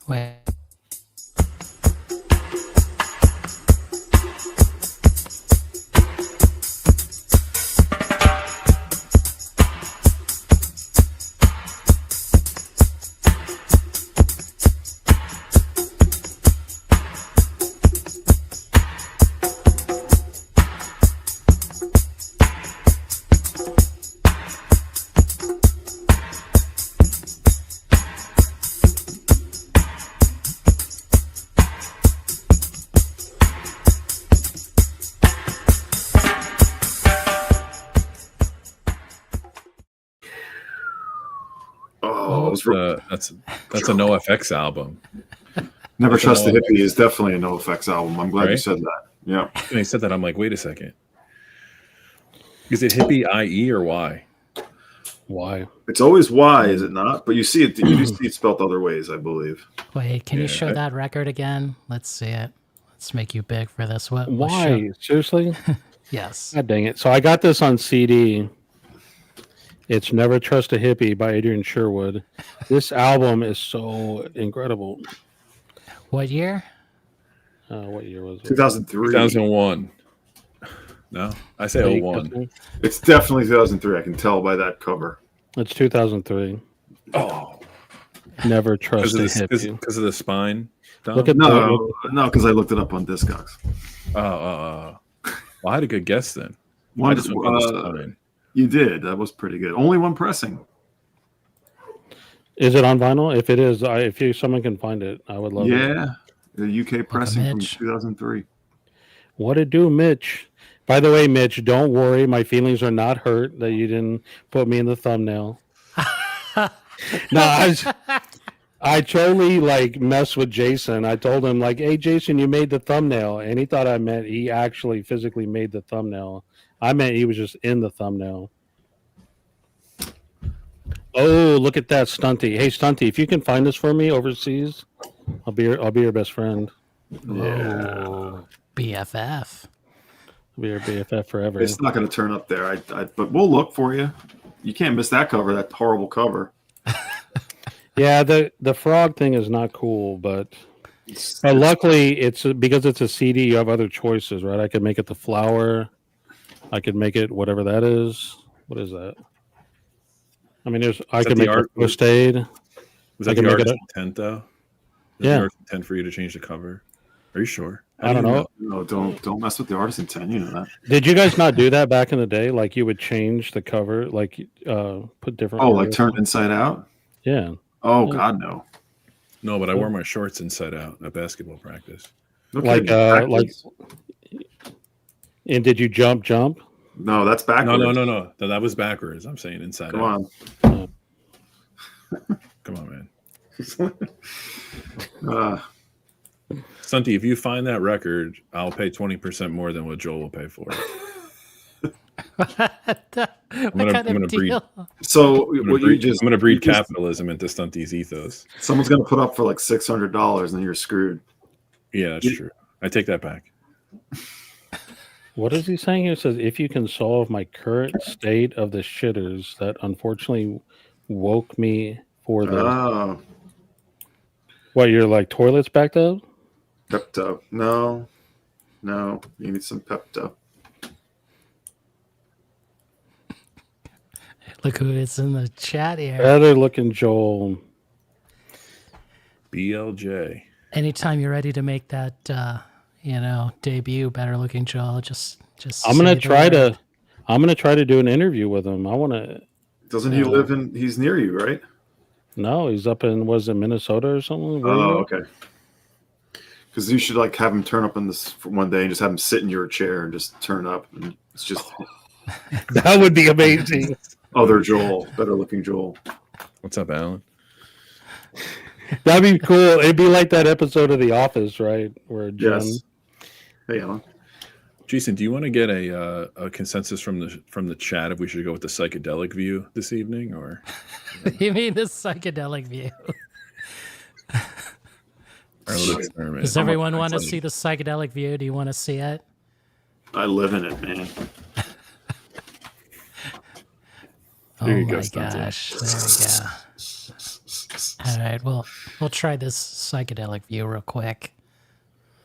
Wait. That's a NoFX album. Never Trust the Hippie is definitely a NoFX album. I'm glad you said that. Yeah. When he said that, I'm like, wait a second. Is it hippie IE or Y? Y. It's always Y, is it not? But you see it. You do see it spelled other ways, I believe. Wait, can you show that record again? Let's see it. Let's make you big for this. What? Why? Seriously? Yes. God dang it! So I got this on CD. It's Never Trust a Hippie by Adrian Sherwood. This album is so incredible. What year? What year was it? 2003. 2001. No, I say 01. It's definitely 2003. I can tell by that cover. It's 2003. Oh. Never Trust a Hippie. Because of the spine? Look at no, because I looked it up on Discogs. Well, I had a good guess then. I just You did. That was pretty good. Only one pressing. Is it on vinyl? If it is, if someone can find it, I would love it. Yeah, the UK pressing from 2003. What it do, Mitch? By the way, Mitch, don't worry. My feelings are not hurt that you didn't put me in the thumbnail. No, I totally messed with Jason. I told him hey, Jason, you made the thumbnail, and he thought I meant he actually physically made the thumbnail. I meant he was just in the thumbnail. Oh, look at that, Stunty. Hey, Stunty, if you can find this for me overseas, I'll be your best friend. Yeah. Oh, BFF. I'll be your BFF forever. It's not going to turn up there. But we'll look for you. You can't miss that cover. That horrible cover. Yeah, the frog thing is not cool, but luckily it's because it's a CD. You have other choices, right? I could make it the flower. I could make it whatever that is. What is that? I mean, I could make it Crustade. Was that the artist intent, though? Yeah. The artist intent for you to change the cover? Are you sure? I don't know. No, don't mess with the artist intent. You know that. Did you guys not do that back in the day? You would change the cover, put different. Oh, turn inside out? Yeah. Oh, God, no. No, but I wore my shorts inside out at basketball practice. Okay, and did you jump? No, that's backwards. No. That was backwards. I'm saying inside out. Come on, man. Stunty, if you find that record, I'll pay 20% more than what Joel will pay for it. I'm gonna breed. So I'm gonna breed capitalism into Stunty's ethos. Someone's gonna put up for $600, and you're screwed. Yeah, that's true. I take that back. What is he saying here? It says, if you can solve my current state of the shitters that unfortunately woke me for the... What, you're toilets backed up? Pepto. No. You need some Pepto. Look who is in the chat here. Better looking Joel. BLJ. Anytime you're ready to make that... debut, better looking Joel. Just. I'm gonna try to do an interview with him. I want to. Doesn't he live in? He's near you, right? No, he's up in Minnesota or something. Okay. Because you should have him turn up in this for one day and just have him sit in your chair and just turn up, and it's just. That would be amazing. Other Joel, better looking Joel. What's up, Alan? That'd be cool. It'd be like that episode of The Office, right? Where Jim... Yes. Hey, Alan. Jason, do you want to get a consensus from the chat if we should go with the psychedelic view this evening, or? You mean the psychedelic view? Does everyone want to see the psychedelic view? Do you want to see it? I live in it, man. Oh my gosh! There we go. All right, well, we'll try this psychedelic view real quick.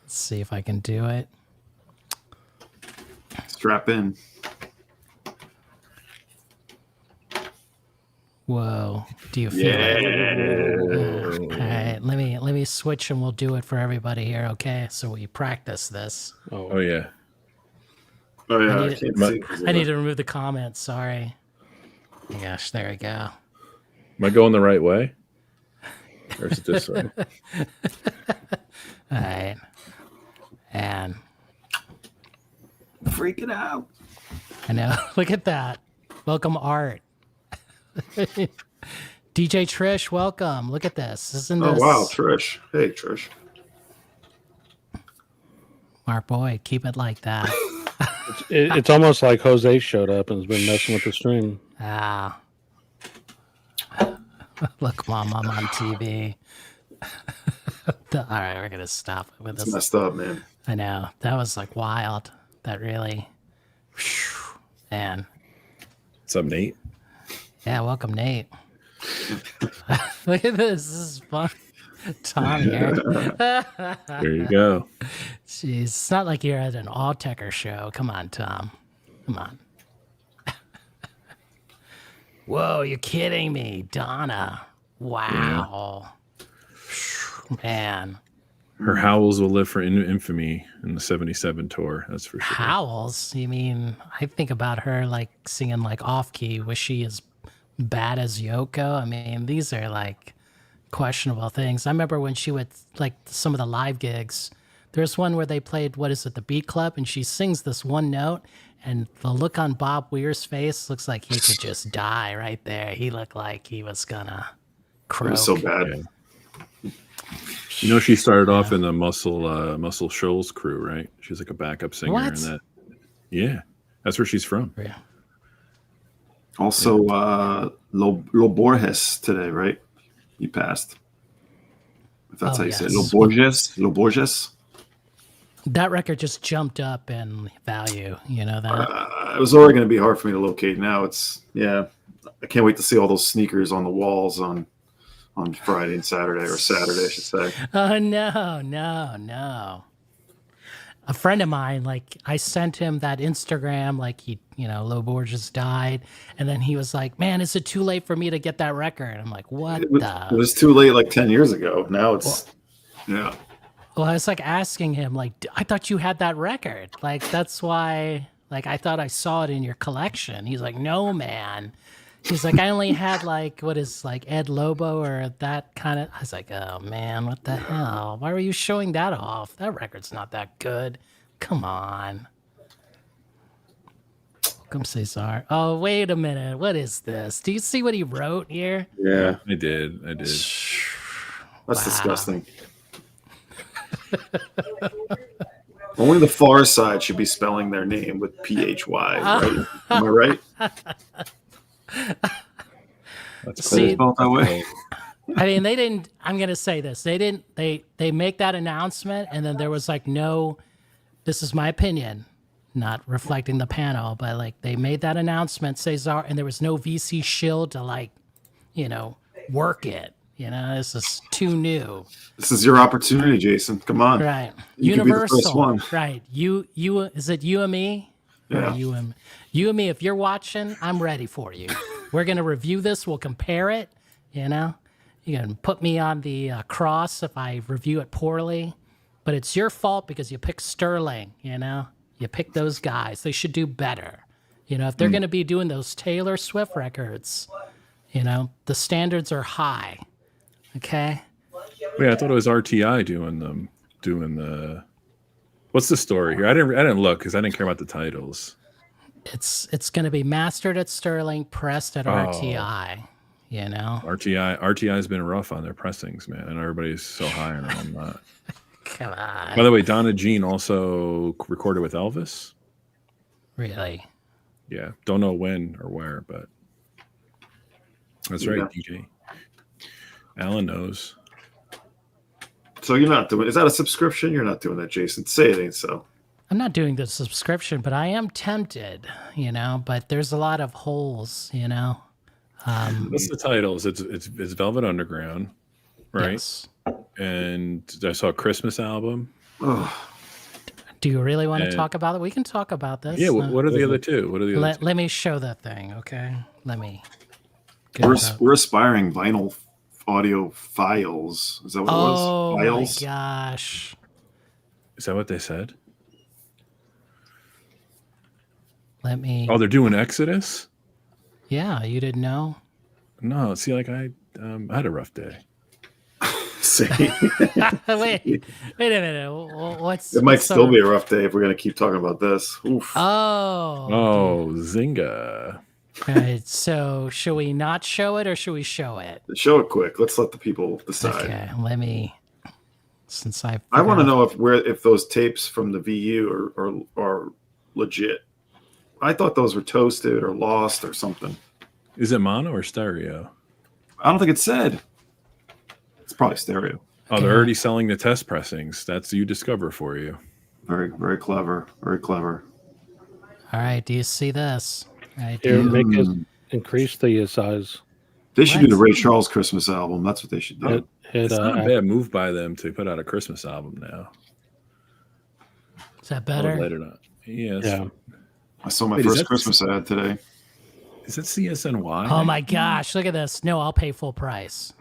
Let's see if I can do it. Strap in. Whoa, do you feel it? All right, let me switch and we'll do it for everybody here, okay? So we practice this. Oh yeah. Oh yeah, I I need- can't see. I need to remove the comments. Sorry. Oh, gosh, there we go. Am I going the right way? Or is it this way? All right, and Freaking out. I know. Look at that. Welcome, Art. DJ Trish, welcome. Look at this. Isn't Oh this? wow, Trish. Hey, Trish. Our boy, keep it like that. It's almost like Jose showed up and has been messing with the stream. Ah. Look, Mom, I'm on TV. All right, we're going to stop with It's this. messed up, man. I know. That was like wild. That really. Man. What's up, Nate? Yeah, welcome, Nate. Look at this. This is fun. Tom here. There you go. Jeez, it's not like you're at an all-techer show. Come on, Tom. Come on. Whoa, you're kidding me, Donna. Wow. Man. Her howls will live for infamy in the 77 tour. That's for sure. Howls? You mean, I think about her like singing like off-key. Was she as bad as Yoko? I mean, these are like questionable things. I remember when she would like some of the live gigs. There's one where they played, what is it, the Beat Club, and she sings this one note, and the look on Bob Weir's face looks like he could just die right there. He looked like he was gonna It croak. was so bad. You know, she started off in the Muscle Shoals crew, right? She's like a backup singer What? in that. Yeah, that's where she's from. Yeah. Also, Lo Borges today, right? He passed. If that's Oh, how you say it. yes. Lo Borges. That record just jumped up in value. You know that? It was already going to be hard for me to locate. Now it's, yeah. I can't wait to see all those sneakers on the walls on Friday and Saturday, or Saturday, I should say. Oh, no. A friend of mine, like, I sent him that Instagram, like, Lo Borges died. And then he was like, man, is it too late for me to get that record? I'm like, what It the? was too late like 10 years ago. Now it's, yeah. Well, I was like asking him, like, I thought you had that record. Like, that's why, like, I thought I saw it in your collection. He's like, no, man. He's like, I only had like, what is like Ed Lobo or that kind of. I was like, oh man, what the hell? Why were you showing that off? That record's not that good. Come on. Welcome, Cesar. Oh, wait a minute. What is this? Do you see what he wrote here? Yeah. I did. That's Wow. disgusting. Only the far side should be spelling their name with PHY, right? Am I right? That's See, Spelled that way. I mean, they didn't. I'm gonna say this. They didn't. They make that announcement, and then there was like no. This is my opinion, not reflecting the panel, but like they made that announcement, Cesar, and there was no VC shield to like, work it. This is too new. This is your opportunity, Jason. Come on. Right. You could be the first Universal. one. Right. You. Is it you and me? Yeah. Or you and me. If you're watching, I'm ready for you. We're gonna review this. We'll compare it. You can put me on the cross if I review it poorly, but it's your fault because you picked Sterling. You picked those guys. They should do better. If they're gonna be doing those Taylor Swift records, the standards are high. Okay. Wait, I thought it was RTI doing the. What's the story here? I didn't look because I didn't care about the titles. It's going to be mastered at Sterling, pressed at RTI. RTI's been rough on their pressings, man, and everybody's so high on them. Come on. By the way, Donna Jean also recorded with Elvis. Really? Yeah, don't know when or where, but that's right, DJ. Alan knows. So you're not doing? Is that a subscription? You're not doing that, Jason. Say it ain't so. I'm not doing the subscription, but I am tempted, but there's a lot of holes, What's the titles? It's Velvet Underground. right? Yes. And I saw a Christmas album. Oh, Do you really want to And- talk about it? We can talk about this. Yeah, what are the other two? What are the other two? Let me show that thing, okay? Let me. get it up. we're aspiring vinyl audio files. Is that what it was? Oh Files? my gosh! Is that what they said? Let me. Oh, they're doing Exodus? Yeah, you didn't know. No, see, like I had a rough day. See, wait a minute. What's it might what's still the- be a rough day if we're going to keep talking about this. Oof. Oh. Oh, Zynga. All right. So, should we not show it or should we show it? Show it quick. Let's let the people decide. Okay. Let me. Since I I want to know if those tapes from the VU are legit. I thought those were toasted or lost or something. Is it mono or stereo? I don't think it said. It's probably stereo. Oh, they're already selling the test pressings. That's You Discover for you. Very, very clever. Very clever. All right. Do you see this? All right. Here, do you- make it increase the size. They should do the What? Ray Charles Christmas album. That's what they should do. Hit, It's not a bad move by them to put out a Christmas album now. Is that I would better? let it on. Yes. yeah. I saw my Wait, is first that- Christmas ad today. Is it CSNY? Oh my gosh! Look at this. No, I'll pay full price.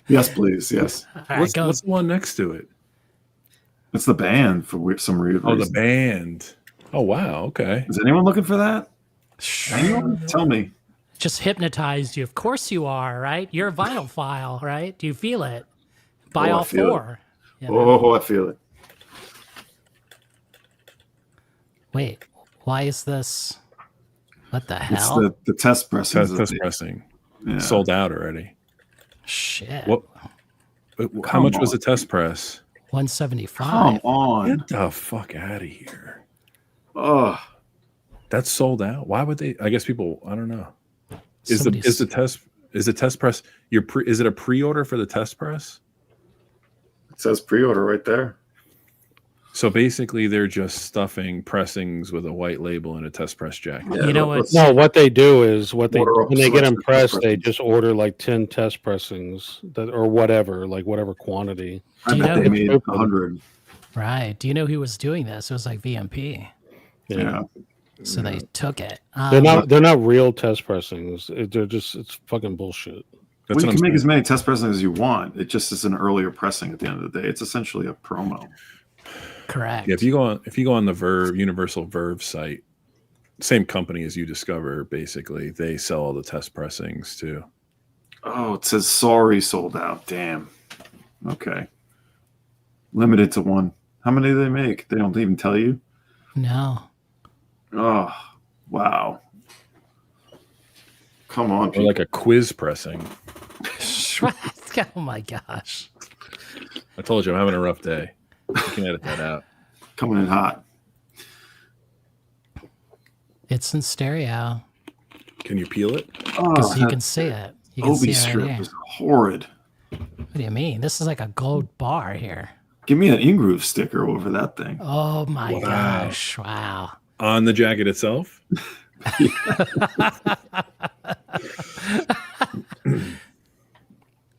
Yes, please. Yes. All right, What's, go. what's the one next to it? It's the band for some weird Oh, the reason. band. Oh, wow. Okay. Is anyone looking for that? Anyone? Tell me. Just hypnotized you. Of course you are, right? You're a Vinylphyle, right? Do you feel it? Buy Oh, I all feel it. four. You know? Oh, I feel it. Wait, why is this? What the It's hell? the test pressings. Test pressing. Yeah. Sold out already. Shit. What? How much was the test press? 175. Come on. Get the fuck out of here. Oh, That's sold out. Why would they? I guess people. I don't know. Is Somebody's- the test press? Is it a pre-order for the test press? it says pre-order right there. So basically, they're just stuffing pressings with a white label and a test press jacket. Yeah, You know what? let's- No, what they do is when they get selection them of pressed, they pressings. just order like 10 test pressings or whatever, like whatever quantity. I Do you bet know- they made It's 100. Right. Do you know who was doing this? It was like VMP. Yeah. So they took it. They're not real test pressings. It's fucking bullshit. That's Well, you what can I'm make saying. as many test pressings as you want. It just is an earlier pressing at the end of the day. It's essentially a promo. Correct. Yeah, if you go on the Verve Universal Verve site, same company as You Discover, basically, they sell all the test pressings too. Oh, it says sorry, sold out. Damn. Okay. Limited to one. How many do they make? They don't even tell you. No. Oh, wow. Come on, Or people. like a quiz pressing. Oh my gosh. I told you I'm having a rough day. You can edit that out. Coming in hot. It's in stereo. Can you peel it? Oh, Because you that can see it. You can see Obi it right strip here. is horrid. What do you mean? This is like a gold bar here. Give me an Ingroove sticker over that thing. Oh my Wow. gosh. Wow. On the jacket itself?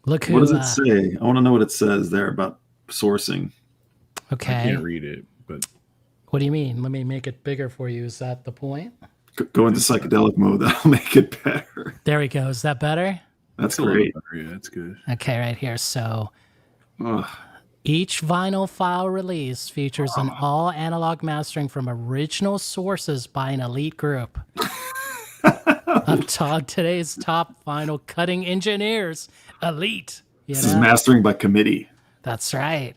Look who. What does it say? I want to know what it says there about sourcing. I Okay. can't read it, but What do you mean? Let me make it bigger for you. Is that the point? Go into psychedelic mode. That'll make it better. There we go. Is that better? That's it's a little great. better. Yeah, that's good. Okay, right here. So Ugh. each Vinylphyle release features an all analog mastering from original sources by an elite group of today's top vinyl cutting engineers. Elite. You This is know? mastering by committee. That's right.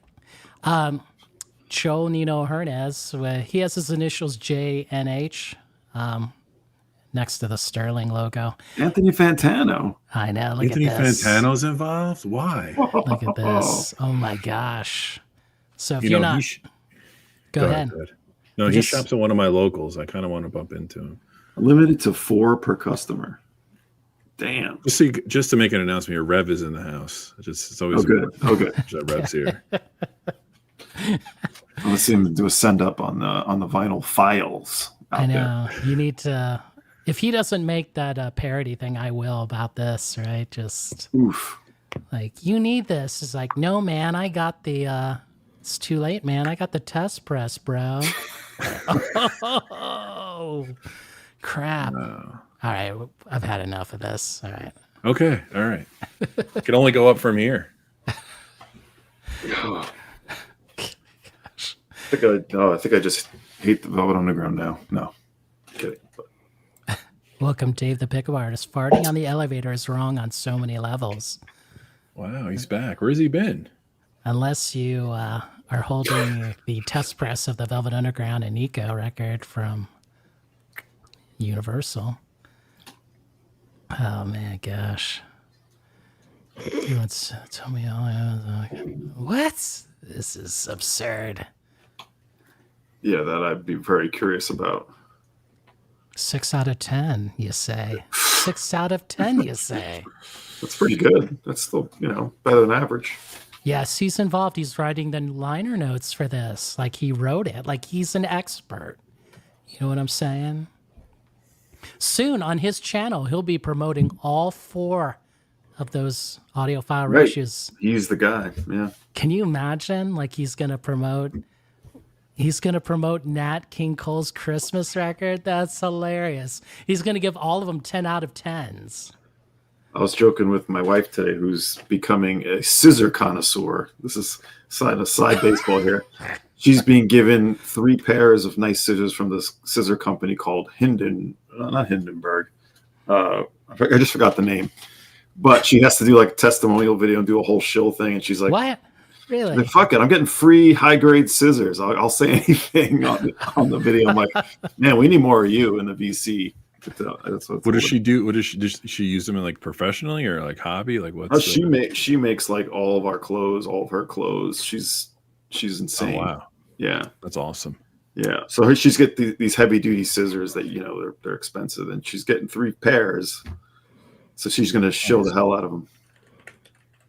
Joe Nino Hernez, he has his initials JNH next to the Sterling logo. Anthony Fantano. I know. Look Anthony at this. Fantano's involved? Why? Look at this. Oh my gosh. So if you're not, go ahead. No, he Just- shops at one of my locals. I kind of want to bump into him. Limited to 4 per customer. Damn. Just to make an announcement here, Rev is in the house. It's always Oh, good. important Oh, good. that Rev's here. Let's see him do a send up on the vinyl files. Out I there. know. You need to, if he doesn't make that parody thing, I will about this, right? Just, Oof. Like, you need this. It's like, no, man, I got the, it's too late, man. I got the test press, bro. Oh, crap. All right, I've had enough of this. All right. Okay, all right. Can only go up from here. I think I just hate the Velvet Underground now. No, kidding. Welcome, Dave, the Pickup Artist. Farting on the elevator is wrong on so many levels. Wow, he's back. Where's he been? Unless you are holding the test press of the Velvet Underground and Nico record from Universal. Oh, man, gosh. You want to tell me all? What? This is absurd. Yeah, that I'd be very curious about. 6 out of 10, you say. 6 out of 10, you say. That's pretty good. That's still, better than average. Yes, he's involved. He's writing the liner notes for this. Like, he wrote it. Like, he's an expert. You know what I'm saying? Soon on his channel, he'll be promoting all 4 of those audiophile Right. reissues. He's the guy. Yeah. Can you imagine? Like, he's gonna promote Nat King Cole's Christmas record. That's hilarious. He's gonna give all of them 10 out of 10s. I was joking with my wife today, who's becoming a scissor connoisseur. This is side baseball here. She's being given 3 pairs of nice scissors from this scissor company called not Hindenburg. I just forgot the name. But she has to do like a testimonial video and do a whole shill thing. And she's like, What? Really? then fuck it. I'm getting free high grade scissors. I'll say anything on the video. I'm like, man, we need more of you in the VC. What does she do? Does she use them in like professionally or like hobby? Like what's she makes like all of our clothes, all of her clothes. She's insane. Oh, wow. Yeah. That's awesome. Yeah. So she's get these heavy duty scissors that, they're expensive, and she's getting 3 pairs. So she's going to shill the hell out of them.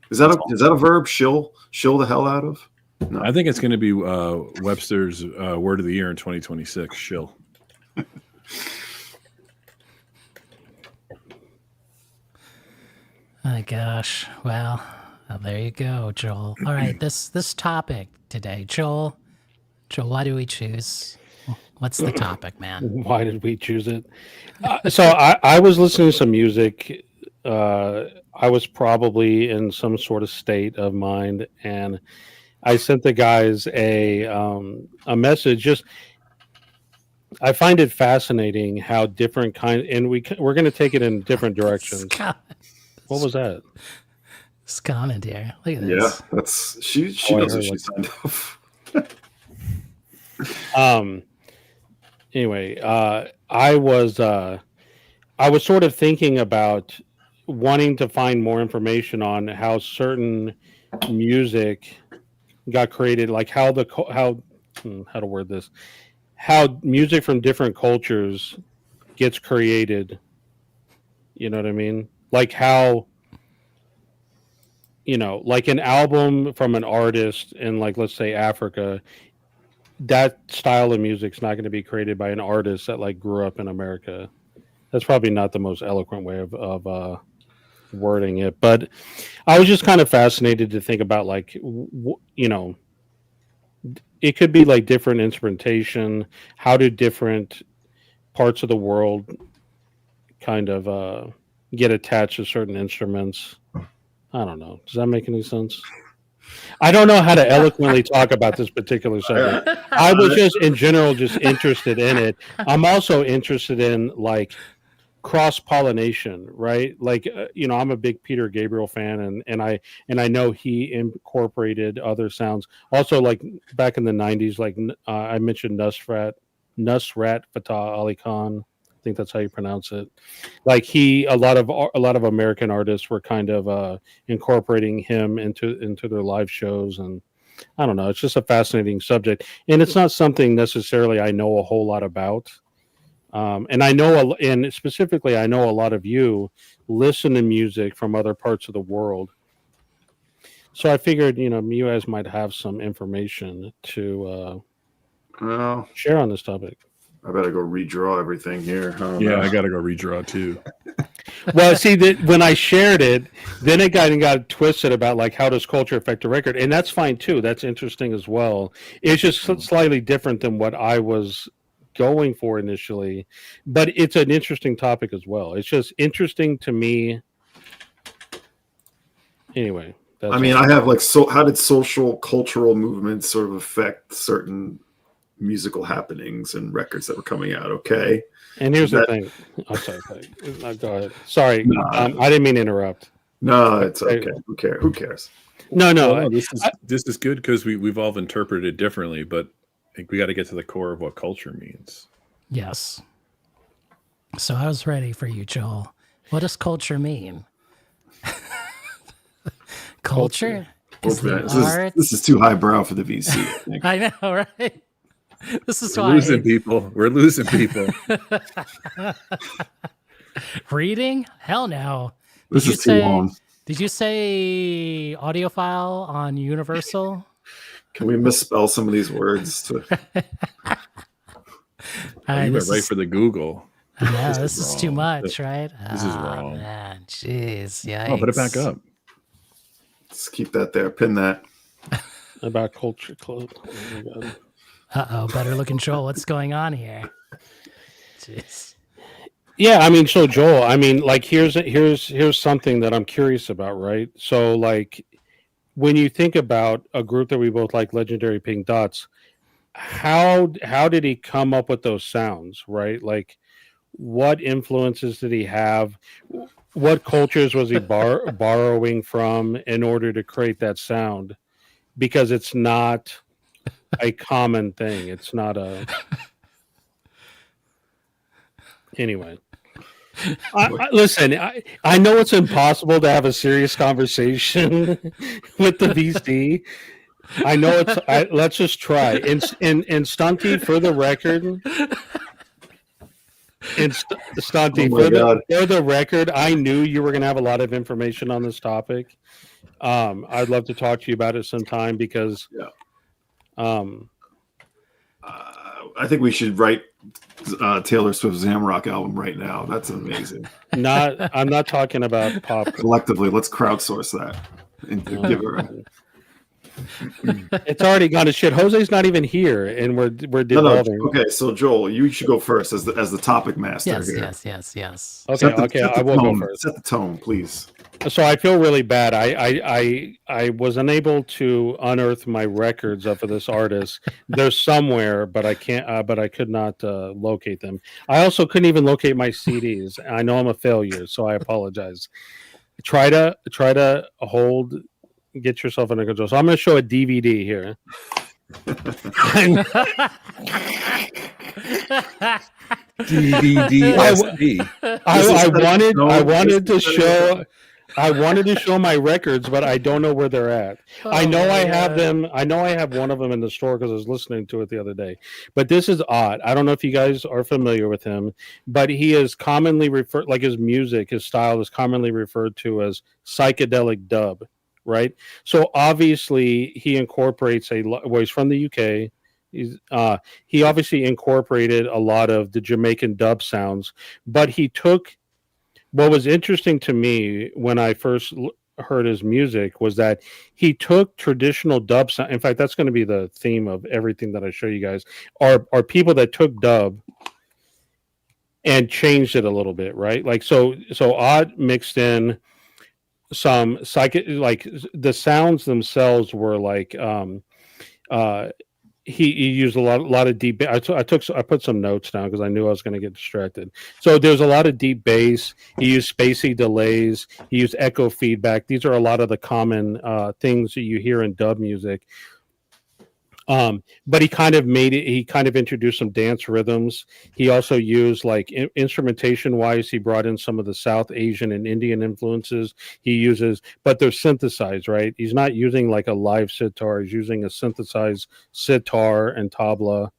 Is that a verb? Shill the hell out of? No. I think it's going to be Webster's word of the year in 2026. Shill. Oh gosh. Well, there you go, Joel. All right, this topic today, Joel, why do we choose? What's the topic, man? Why did we choose it? So I was listening to some music. I was probably in some sort of state of mind, and I sent the guys a message. Just I find it fascinating how different and we're going to take it in different directions. What was that? This comment here. Look at Yeah, this. that's she knows what she signed up. Anyway, I was sort of thinking about wanting to find more information on how certain music got created, like how to word this, how music from different cultures gets created. You know what I mean? Like how, like an album from an artist in, like, let's say Africa, that style of music's not going to be created by an artist that like grew up in America. That's probably not the most eloquent way of wording it, but I was just kind of fascinated to think about, like, it could be like different instrumentation. How do different parts of the world kind of get attached to certain instruments? I don't know. Does that make any sense? I don't know how to eloquently talk about this particular subject. I was just in general just interested in it. I'm also interested in like cross-pollination, right? Like I'm a big Peter Gabriel fan, and I know he incorporated other sounds. Also, like back in the 90s, like I mentioned Nusrat Fateh Ali Khan. I think that's how you pronounce it. Like a lot of American artists were kind of incorporating him into their live shows, and I don't know. It's just a fascinating subject, and it's not something necessarily I know a whole lot about. And I know, and specifically, I know a lot of you listen to music from other parts of the world. So I figured, you guys might have some information to share on this topic. I better go redraw everything here. Yeah, I got to go redraw too. Well, see that when I shared it, then it got twisted about like how does culture affect a record, and that's fine too. That's interesting as well. It's just slightly different than what I was going for initially, but it's an interesting topic as well. It's just interesting to me. Anyway, that's I mean, I have like, so how did social cultural movements sort of affect certain musical happenings and records that were coming out? Okay. and here's the thing. I'm sorry. Go ahead. Sorry, I didn't mean to interrupt. No, it's okay. Who cares? No. Well, this is good because we've all interpreted it differently, but I think we got to get to the core of what culture means. Yes. So I was ready for you, Joel. What does culture mean? Culture? Is the art? This is too highbrow for the VC. I think. I know, right? This is We're why losing people. We're losing people. reading? Hell no. This is too long. Did you say audiophile on Universal? Can we misspell some of these words? You went right for the Google. I know, this is too much, right? This is wrong. Man, jeez, yeah. Oh, put it back up. Let's keep that there. Pin that. About culture club. Oh my God. Uh-oh, better looking Joel. What's going on here? Jeez. Yeah, I mean, so Joel, I mean, like here's something that I'm curious about, right? So like when you think about a group that we both like, Legendary Pink Dots, how did he come up with those sounds, right? Like what influences did he have? What cultures was he borrowing from in order to create that sound? Because it's not a common thing. It's not a... Anyway. Listen, I know it's impossible to have a serious conversation with the VC. I know it's... let's just try. And Stunty, for the record... And Stunty, for the record, I knew you were going to have a lot of information on this topic. I'd love to talk to you about it sometime because... I think we should write Taylor Swift's Zamrock album right now. That's amazing. I'm not talking about pop. Collectively, let's crowdsource that and give her. It's already gone to shit. Jose's not even here, and we're devolving. No. Okay, so Joel, you should go first as the topic master Yes, here. yes. Okay, I will go first. Set the tone, please. So I feel really bad. I was unable to unearth my records of this artist. They're somewhere, but I can't. But I could not locate them. I also couldn't even locate my CDs. I know I'm a failure, so I apologize. Try to hold. Get yourself under control. So I'm going to show a DVD here. DVD. I wanted to show my records, but I don't know where they're at. I know I have them. I know I have one of them in the store because I was listening to it the other day. But this is odd. I don't know if you guys are familiar with him, but he is commonly referred, like his music, his style is commonly referred to as psychedelic dub. Right, so obviously he incorporates well, he's from the UK. He obviously incorporated a lot of the Jamaican dub sounds, but he took. What was interesting to me when I first heard his music was that he took traditional dub sound. In fact, that's going to be the theme of everything that I show you guys. Are people that took dub and changed it a little bit, right? Like so Odd mixed in some like the sounds themselves were like he used a lot of deep I put some notes down because I knew I was going to get distracted. So there's a lot of deep bass. He used spacey delays. He used echo feedback. These are a lot of the common things that you hear in dub music. But he kind of introduced some dance rhythms. He also used like instrumentation wise, he brought in some of the South Asian and Indian influences he uses, but they're synthesized, right? He's not using like a live sitar. He's using a synthesized sitar and tabla.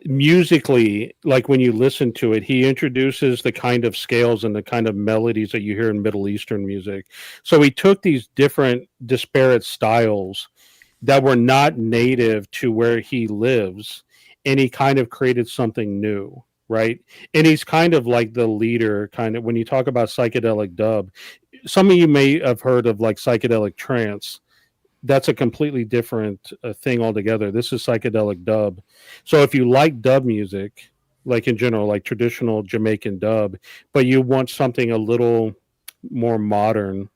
Musically, like when you listen to it, he introduces the kind of scales and the kind of melodies that you hear in Middle Eastern music. So he took these different disparate styles that were not native to where he lives and he kind of created something new, right? And he's kind of like the leader, kind of when you talk about psychedelic dub. Some of you may have heard of like psychedelic trance. That's a completely different thing altogether. This is psychedelic dub. So if you like dub music, like in general, like traditional Jamaican dub, but you want something a little more modern,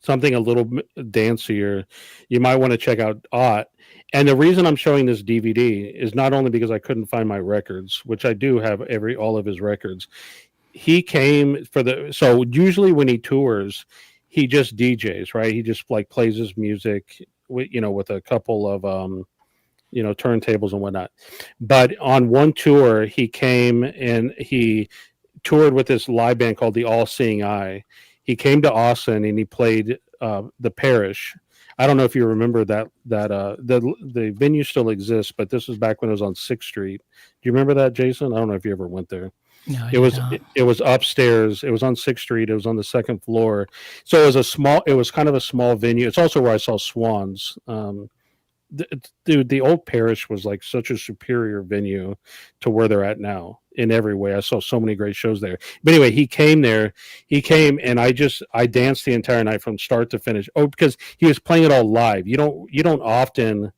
something a little dancier, you might want to check out Ott. And the reason I'm showing this DVD is not only because I couldn't find my records, which I do have all of his records. He came so usually when he tours, he just DJs, right? He just like plays his music with, with a couple of turntables and whatnot. But on one tour, he came and he toured with this live band called the All Seeing Eye. He came to Austin and he played the Parish. I don't know if you remember that the venue still exists, but this was back when it was on 6th Street. Do you remember that, Jason? I don't know if you ever went there. No, it was upstairs. It was on 6th Street. It was on the 2nd floor. So it was kind of a small venue. It's also where I saw Swans. Dude, the old Parish was like such a superior venue to where they're at now in every way. I saw so many great shows there. But anyway, he came and I danced the entire night from start to finish. Oh, because he was playing it all live. You don't often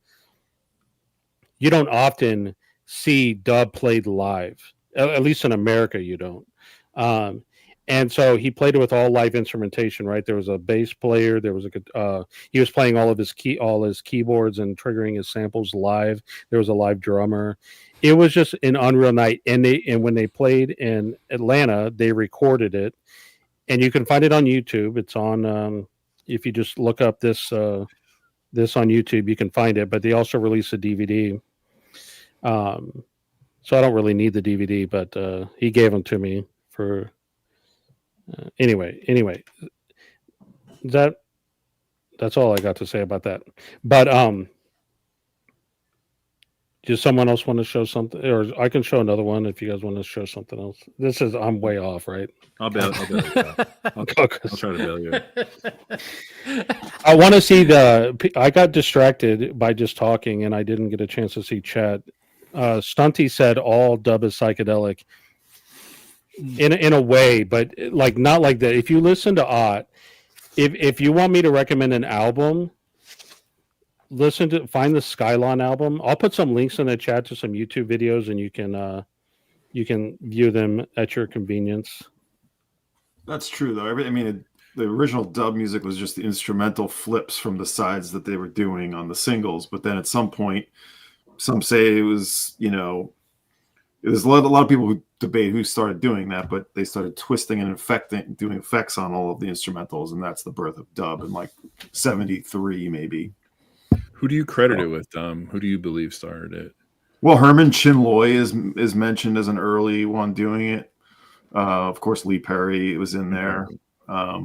see dub played live. At least in America, you don't. And so he played it with all live instrumentation, right? There was a bass player. There was he was playing all his keyboards and triggering his samples live. There was a live drummer. It was just an unreal night. And when they played in Atlanta, they recorded it, and you can find it on YouTube. It's on if you just look up this on YouTube, you can find it. But they also released a DVD. So I don't really need the DVD, but he gave them to me for. Anyway, that's all I got to say about that. But does someone else want to show something, or I can show another one if you guys want to show something else? I'm way off, right? I'll bail you out. I'll try to bail you out. I want to see I got distracted by just talking, and I didn't get a chance to see chat. Stunty said all dub is psychedelic in a way, but like not like that. If you listen to Ott, if you want me to recommend an album, find the Skylon album. I'll put some links in the chat to some YouTube videos, and you can view them at your convenience. That's true, though. The original dub music was just the instrumental flips from the sides that they were doing on the singles, but then at some point, some say it was, there's a lot of people who debate who started doing that, but they started twisting and doing effects on all of the instrumentals, and that's the birth of dub in like 73, maybe. Who do you credit it with, Dom? Who do you believe started it? Well, Herman Chinloy is mentioned as an early one doing it. Of course, Lee Perry was in there. I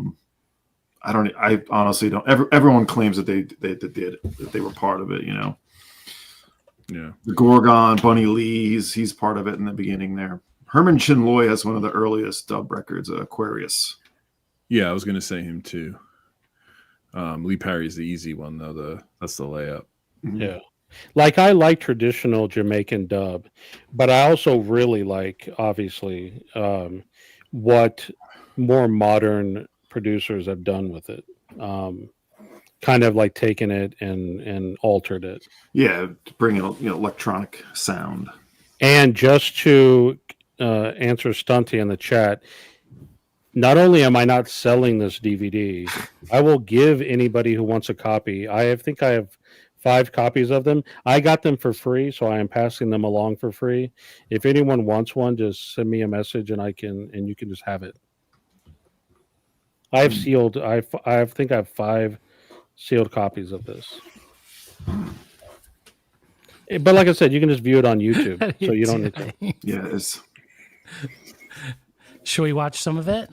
honestly don't. Everyone claims that they were part of it, Yeah, the Gorgon, Bunny Lee's, he's part of it in the beginning there. Herman Chinloy has one of the earliest dub records, Aquarius. Yeah, I was going to say him too. Lee Perry's the easy one, though. That's the layup. Yeah. Like, I like traditional Jamaican dub, but I also really like, obviously, what more modern producers have done with it. Kind of like taken it and altered it. Yeah, to bring in electronic sound. And just to answer Stunty in the chat, not only am I not selling this DVD, I will give anybody who wants a copy. I think I have 5 copies of them. I got them for free, so I am passing them along for free. If anyone wants one, just send me a message and you can just have it. I think I have 5 sealed copies of this. But like I said, you can just view it on YouTube, so you don't need to. Yeah, it's. Should we watch some of it,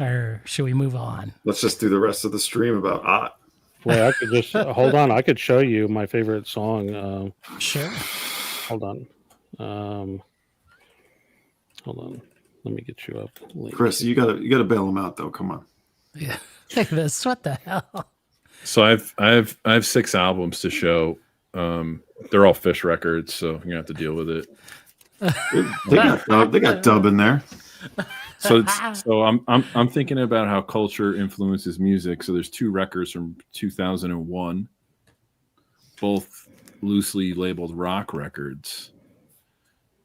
or should we move on? Let's just do the rest of the stream about Ott. Well, I could just hold on. I could show you my favorite song. Sure. Hold on. Hold on. Let me get you up. Chris, you gotta bail him out though. Come on. Yeah. Look at this. What the hell? So I have 6 albums to show. They're all Fish records, so you're gonna have to deal with it. They got dub in there. So I'm thinking about how culture influences music. So there's 2 records from 2001, both loosely labeled rock records.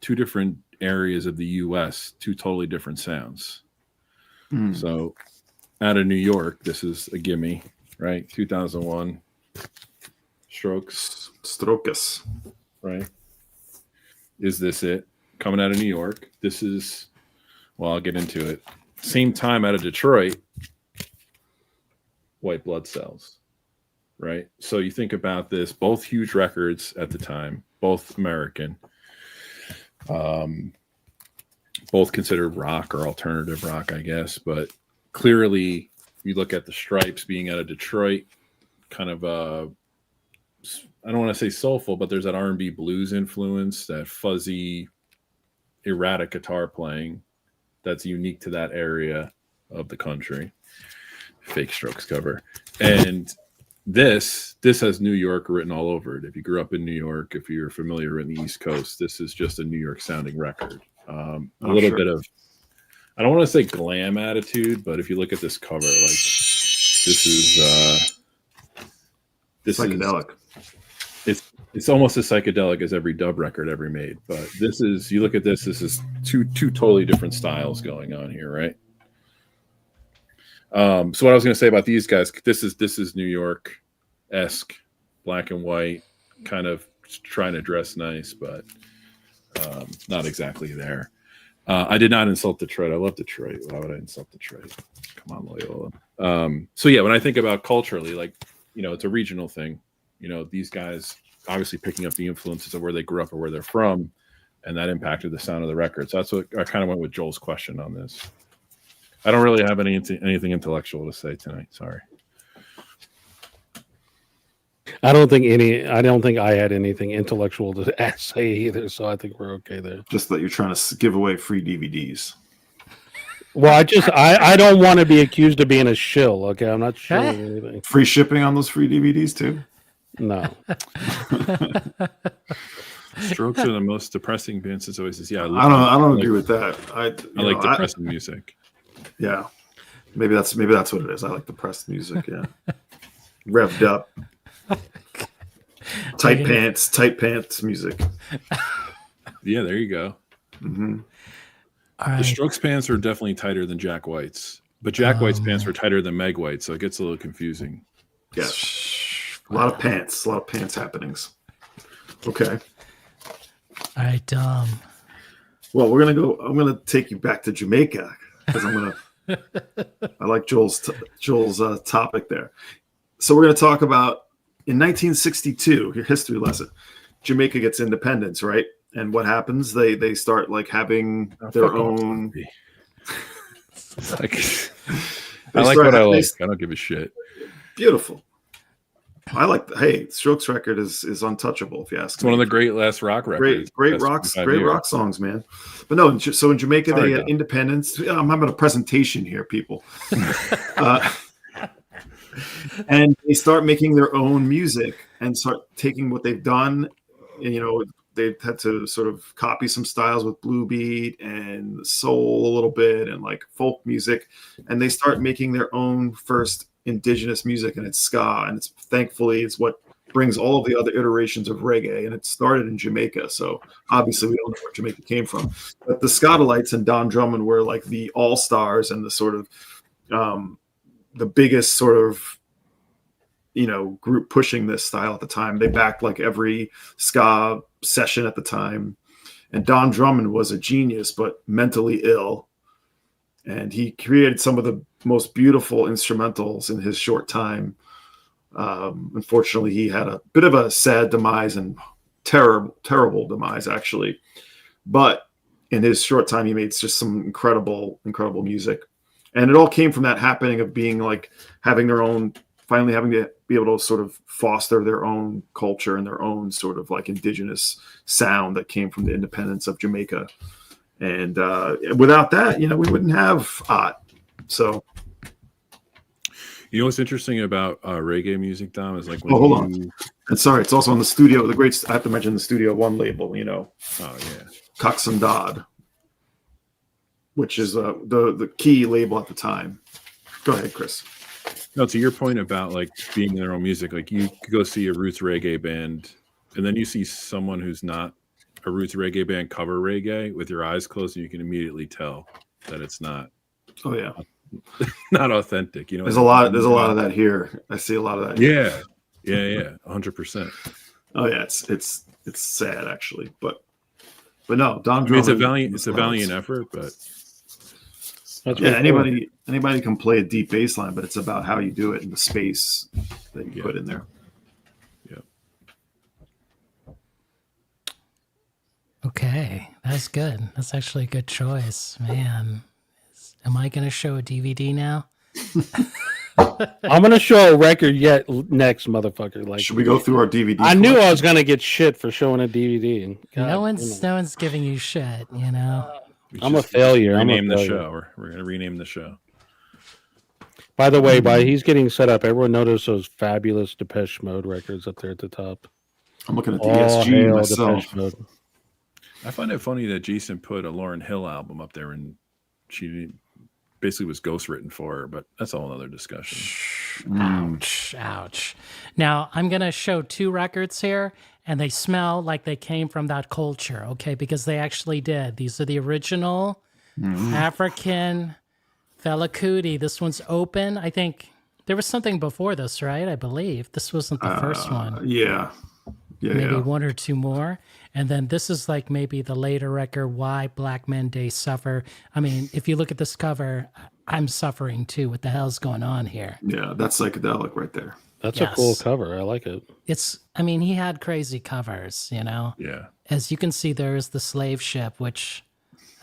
2 different areas of the U.S., 2 totally different sounds. So out of New York, this is a gimme, right? 2001, Strokes, right? Is this it? Coming out of New York. This is, well, I'll get into it. Same time out of Detroit, White Blood Cells, right? So you think about this, both huge records at the time, both American, both considered rock or alternative rock, I guess. But clearly, you look at the Stripes being out of Detroit, kind of I don't want to say soulful, but there's that R&B blues influence, that fuzzy, erratic guitar playing that's unique to that area of the country. Fake Strokes cover. And this has New York written all over it. If you grew up in New York, if you're familiar in the East Coast, this is just a New York sounding record. A little bit of, I don't want to say glam attitude, but if you look at this cover, like this is Psychedelic. It's almost as psychedelic as every dub record ever made. But this is, you look at this is two totally different styles going on here, right? So what I was going to say about these guys, this is New York-esque, black and white, kind of trying to dress nice, but not exactly there. I did not insult Detroit. I love Detroit. Why would I insult Detroit? Come on, Loyola. So yeah, when I think about culturally, like, you know, it's a regional thing. You know, these guys obviously picking up the influences of where they grew up or where they're from, and that impacted the sound of the record. So that's what I kind of went with Joel's question on this. I don't really have anything intellectual to say tonight. Sorry. I don't think I had anything intellectual to say either, so I think we're okay there. Just that you're trying to give away free DVDs. Well, I don't want to be accused of being a shill. Okay, I'm not shilling anything. Free shipping on those free DVDs too? No. Strokes are the most depressing band since always says, yeah. I don't agree with that. I like depressing music. Yeah, maybe that's what it is. I like depressed music. Yeah, revved up, tight pants music. Yeah, there you go. Mm-hmm. The Strokes pants are definitely tighter than Jack White's, but Jack White's pants were tighter than Meg White, so it gets a little confusing. Yeah, a lot of pants happenings. Okay. All right. Well, I'm gonna take you back to Jamaica because I like Joel's topic there. So we're gonna talk about in 1962. Your history lesson. Jamaica gets independence, right? And what happens? They start like having their own. I like what I like. I don't give a shit. Beautiful. I like. Hey, Strokes record is untouchable. If you ask me. It's one of the great last rock records. Great rock songs, man. But no, so in Jamaica they had independence. I'm having a presentation here, people. And they start making their own music and start taking what they've done. And, you know, they had to sort of copy some styles with blue beat and soul a little bit and like folk music, and they start making their own first indigenous music, and it's ska, and it's thankfully it's what brings all of the other iterations of reggae, and it started in Jamaica. So obviously we don't know where Jamaica came from, but the Scotalites and Don Drummond were like the all-stars and the sort of the biggest sort of, you know, group pushing this style at the time. They backed like every ska session at the time, and Don Drummond was a genius but mentally ill, and he created some of the most beautiful instrumentals in his short time. Unfortunately, he had a bit of a sad demise and terrible demise actually, but in his short time he made just some incredible music, and it all came from that happening of being like having their own, finally having to be able to sort of foster their own culture and their own sort of like indigenous sound that came from the independence of Jamaica. And without that, you know, we wouldn't have art. So, You know what's interesting about reggae music, Dom, is like when hold on. And sorry, it's also on the studio. I have to mention the Studio One label. Oh yeah, Cox and Dodd, which is the key label at the time. Go ahead, Chris. no. To your point about like being their own music, like you could go see a roots reggae band, and then you see someone who's not a roots reggae band cover reggae with your eyes closed, and you can immediately tell that it's not. Oh yeah, not authentic. there's a lot of that here. I see a lot of that. Yeah, 100%. Oh yeah, it's sad actually, but no, Don. I mean, it's a valiant effort, but anybody can play a deep bass line, but it's about how you do it in the space that you put in there. Yeah. Okay, that's good. That's actually a good choice, man. Am I going to show a DVD now? I'm gonna show a record next, motherfucker. Like, should we go through our DVD? I knew I was gonna get shit for showing a DVD. And no one's giving you shit. I'm a failure. Rename the show. We're gonna rename the show. By the way, while he's getting set up, everyone noticed those fabulous Depeche Mode records up there at the top. I'm looking at the ESG myself. I find it funny that Jason put a Lauryn Hill album up there, and she basically was ghostwritten for her, but that's all another discussion. Ouch. Now, I'm going to show two records here, and they smell like they came from that culture, okay? Because they actually did. These are the original African Fela Kuti. This one's open. I think there was something before this, right? I believe. This wasn't the first one. Yeah. Maybe one or two more. And then this is like maybe the later record, Why Black Men They Suffer. I mean, if you look at this cover, I'm suffering too. What the hell's going on here? Yeah, that's psychedelic right there. That's a cool cover. I like it. He had crazy covers, Yeah. As you can see, there is the slave ship, which,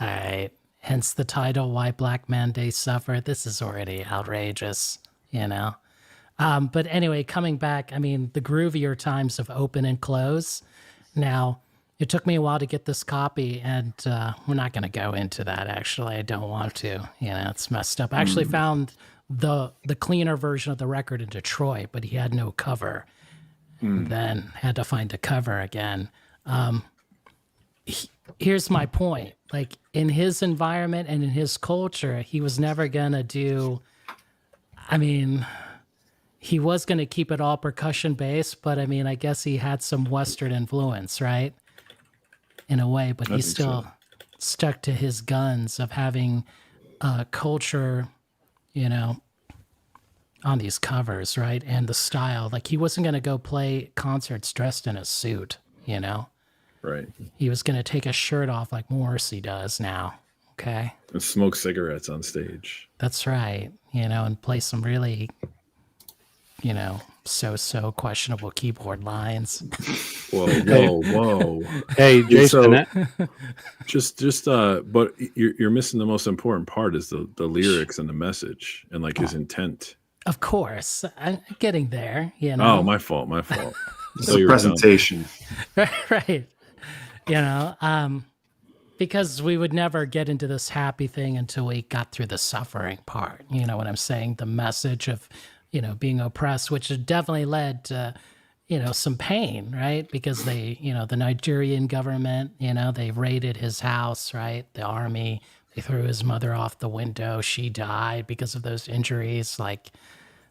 all right, hence the title, Why Black Men They Suffer. This is already outrageous, But anyway, coming back, I mean, the groovier times of open and close. Now, it took me a while to get this copy, and we're not going to go into that, actually. I don't want to. It's messed up. I actually found the cleaner version of the record in Detroit, but he had no cover. Then had to find a cover again. Here's my point. Like, in his environment and in his culture, he was never going to do... I mean... He was going to keep it all percussion based, but I mean, I guess he had some Western influence, right? In a way, but he still stuck to his guns of having culture, on these covers, right? And the style. Like, he wasn't going to go play concerts dressed in a suit, Right. He was going to take his shirt off like Morrissey does now, okay? And smoke cigarettes on stage. That's right, and play some really... so questionable keyboard lines. Whoa. Hey, Jason. But you're missing the most important part is the lyrics and the message and like his intent. Of course. I'm getting there, Oh, my fault. It's a presentation. Right. Because we would never get into this happy thing until we got through the suffering part. You know what I'm saying? The message of being oppressed, which has definitely led to, some pain, right? Because they, the Nigerian government, they raided his house, right? The army, they threw his mother off the window. She died because of those injuries. Like,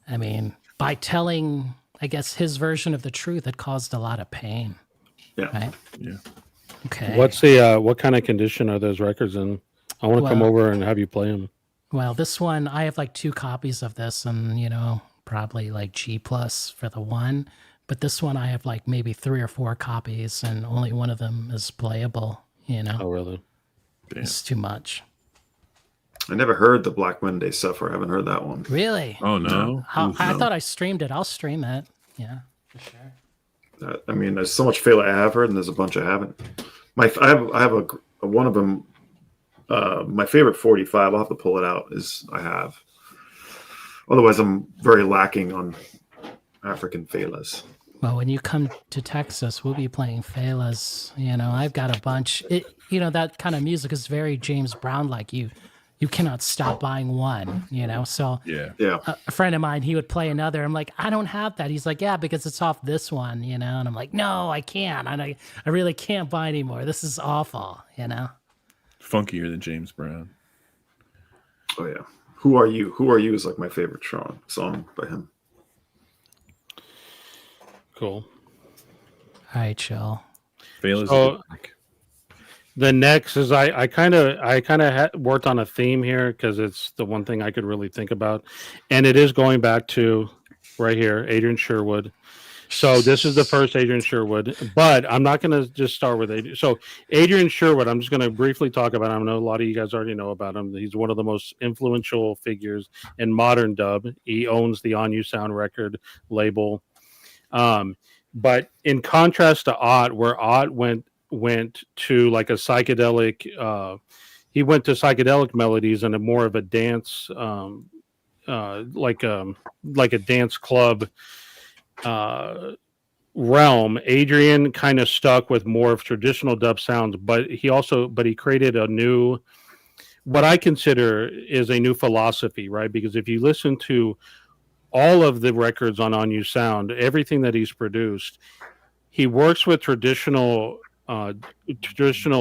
I mean, by telling, I guess, his version of the truth, it caused a lot of pain. Yeah. Right? Yeah. Okay. What's the, what kind of condition are those records in? I want to come over and have you play them. Well, this one, I have like 2 copies of this and, probably like G+ for the one. But this one, I have like maybe 3 or 4 copies and only one of them is playable, Oh, really? It's too much. I never heard the Black Monday Suffer. I haven't heard that one. Really? Oh, no. I thought I streamed it. I'll stream it. Yeah, for sure. I mean, there's so much Fela I have heard, and there's a bunch I haven't. I have a one of them. My favorite 45. I'll have to pull it out. I have. Otherwise, I'm very lacking on African Felas. Well, when you come to Texas, we'll be playing Felas. I've got a bunch. That kind of music is very James Brown like. You you cannot stop buying one, you know? So Yeah. Yeah. a friend of mine, he would play another. I'm like, I don't have that. He's like, yeah, because it's off this one, you know? And I'm like, no, I can't. I really can't buy anymore. This is awful, you know? Funkier than James Brown. Oh yeah. Who Are You? Who Are You is like my favorite song by him. Cool. All right, chill. Fela's So- The next is I kind of worked on a theme here because it's the one thing I could really think about, and it is going back to right here, Adrian Sherwood. So this is the first Adrian Sherwood, but I'm not going to just start with Adrian. So Adrian Sherwood, I'm just going to briefly talk about him. I know a lot of you guys already know about him. He's one of the most influential figures in modern dub. He owns the On You Sound record label. But in contrast to Ott, where Ott went to like a psychedelic, he went to psychedelic melodies and a more of a dance, like a dance club realm. Adrian kind of stuck with more of traditional dub sounds, but he created a new, what I consider is a new philosophy, right? Because if you listen to all of the records on You Sound, everything that he's produced, he works with traditional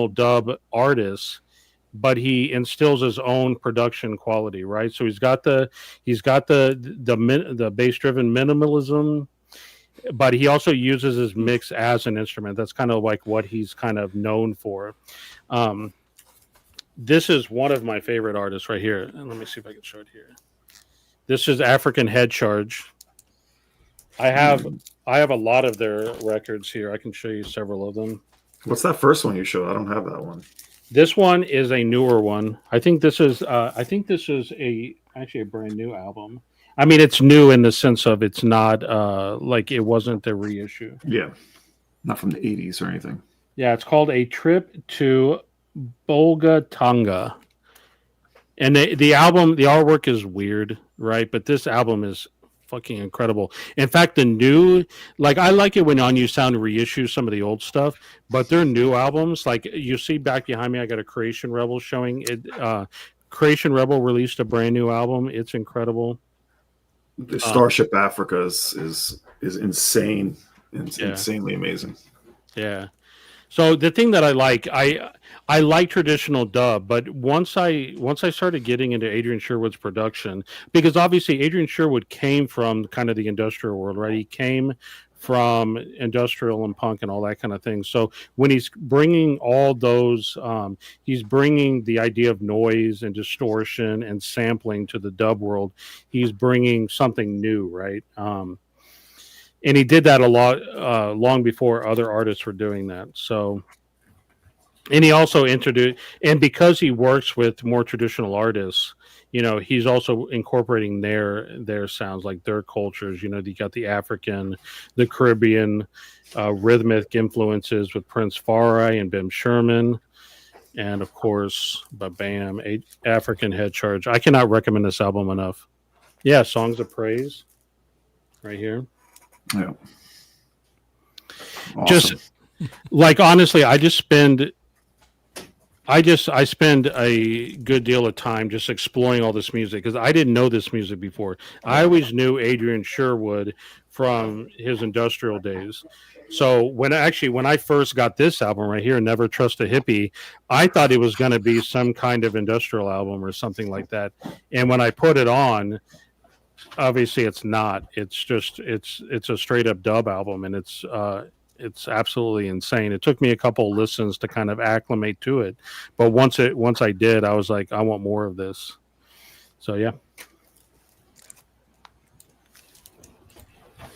dub artists, but he instills his own production quality, right? So he's got the bass driven minimalism, but he also uses his mix as an instrument. That's kind of like what he's kind of known for. This is one of my favorite artists right here. And let me see if I can show it here. This is African Head Charge. I have a lot of their records here. I can show you several of them. What's that first one you showed? I don't have that one. This one is a newer one. I think this is actually a brand new album. I mean, it's new in the sense of it's not like it wasn't the reissue. Yeah. Not from the 80s or anything. Yeah, it's called A Trip to Bolgatanga. And the album, the artwork is weird, right? But this album is fucking incredible. In fact, the new, like, I like it when On You Sound reissues some of the old stuff, but their new albums, like you see back behind me, I got a Creation Rebel showing it. Creation Rebel released a brand new album. It's incredible. The Starship Africa is insane. It's insanely amazing. Yeah. So the thing that I like traditional dub, but once I started getting into Adrian Sherwood's production, because obviously Adrian Sherwood came from kind of the industrial world, right? He came from industrial and punk and all that kind of thing. So when he's bringing all those, he's bringing the idea of noise and distortion and sampling to the dub world. He's bringing something new, right? And he did that a lot long before other artists were doing that. So, and he also introduced, and because he works with more traditional artists, you know, he's also incorporating their sounds, like their cultures. You know, you got the African, the Caribbean, rhythmic influences with Prince Farai and Bim Sherman, and of course, Bam, African Head Charge. I cannot recommend this album enough. Yeah, Songs of Praise, right here. Yeah. Awesome. Just like, honestly, I spend a good deal of time just exploring all this music because I didn't know this music before. I always knew Adrian Sherwood from his industrial days. So when I first got this album right here, Never Trust a Hippie, I thought it was going to be some kind of industrial album or something like that. And when I put it on, obviously it's not. It's just it's a straight up dub album, and it's absolutely insane. It took me a couple of listens to kind of acclimate to it, but once I did, I was like, I want more of this. So yeah,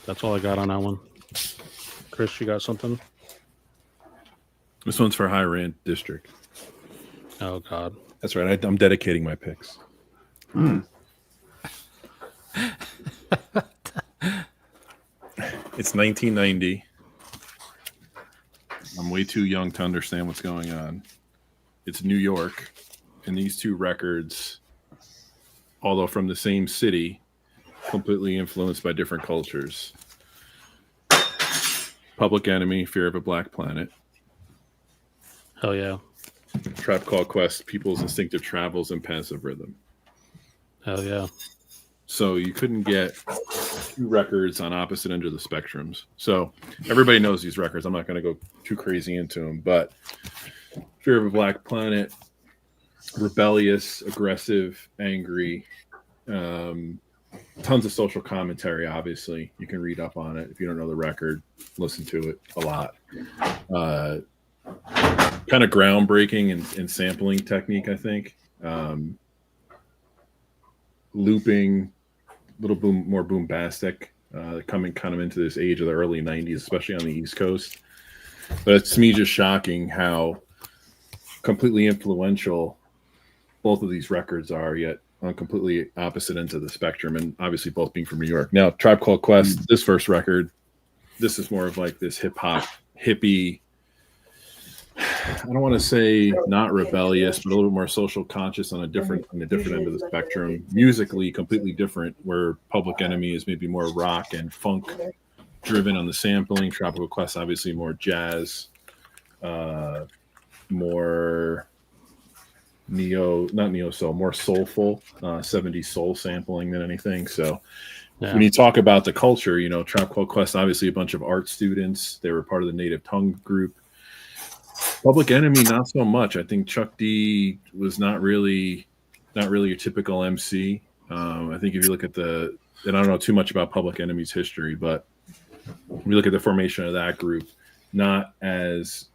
that's all I got on that one. Chris, you got something? This one's for High Rand District. Oh God, that's right. I'm dedicating my picks. It's 1990. I'm way too young to understand what's going on. It's New York, and these two records, although from the same city, completely influenced by different cultures. Public Enemy, Fear of a Black Planet. hell yeah. Tribe Called Quest, People's Instinctive Travels and Passive Rhythm. Hell yeah. So you couldn't get two records on opposite ends of the spectrums. So everybody knows these records. I'm not going to go too crazy into them, but Fear of a Black Planet, rebellious, aggressive, angry, tons of social commentary. Obviously, you can read up on it. If you don't know the record, listen to it a lot. Kind of groundbreaking in sampling technique, I think. Looping, a little more boombastic, coming kind of into this age of the early 90s, especially on the East Coast. But it's to me just shocking how completely influential both of these records are, yet on completely opposite ends of the spectrum, and obviously both being from New York. Now, Tribe Called Quest, this first record, this is more of like this hip-hop, hippie, I don't want to say not rebellious, but a little bit more social conscious on a different end of the spectrum. Musically, completely different. Where Public Enemy is maybe more rock and funk driven on the sampling. Tropical Quest, obviously, more jazz, more not neo soul, more soulful, 70s soul sampling than anything. So when you talk about the culture, you know, Tribe Called Quest, obviously a bunch of art students. They were part of the native tongue group. Public Enemy, not so much. I think Chuck D was not really a typical MC. I think if you look at and I don't know too much about Public Enemy's history, but if you look at the formation of that group, not as,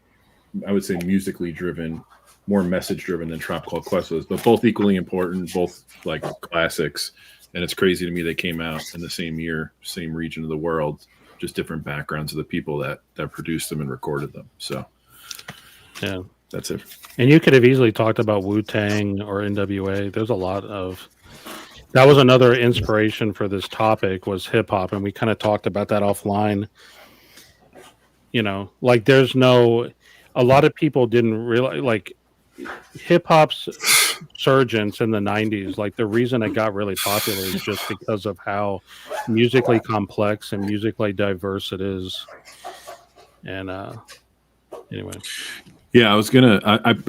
I would say, musically driven, more message driven than Tribe Called Quest was, but both equally important, both like classics. And it's crazy to me they came out in the same year, same region of the world, just different backgrounds of the people that produced them and recorded them. So yeah, that's it. And you could have easily talked about Wu-Tang or NWA. There's a lot of that was another inspiration for this topic was hip hop, and we kind of talked about that offline. You know, like there's a lot of people didn't realize like hip hop's surgence in the 90s, like the reason it got really popular is just because of how musically complex and musically diverse it is. And anyway. Yeah,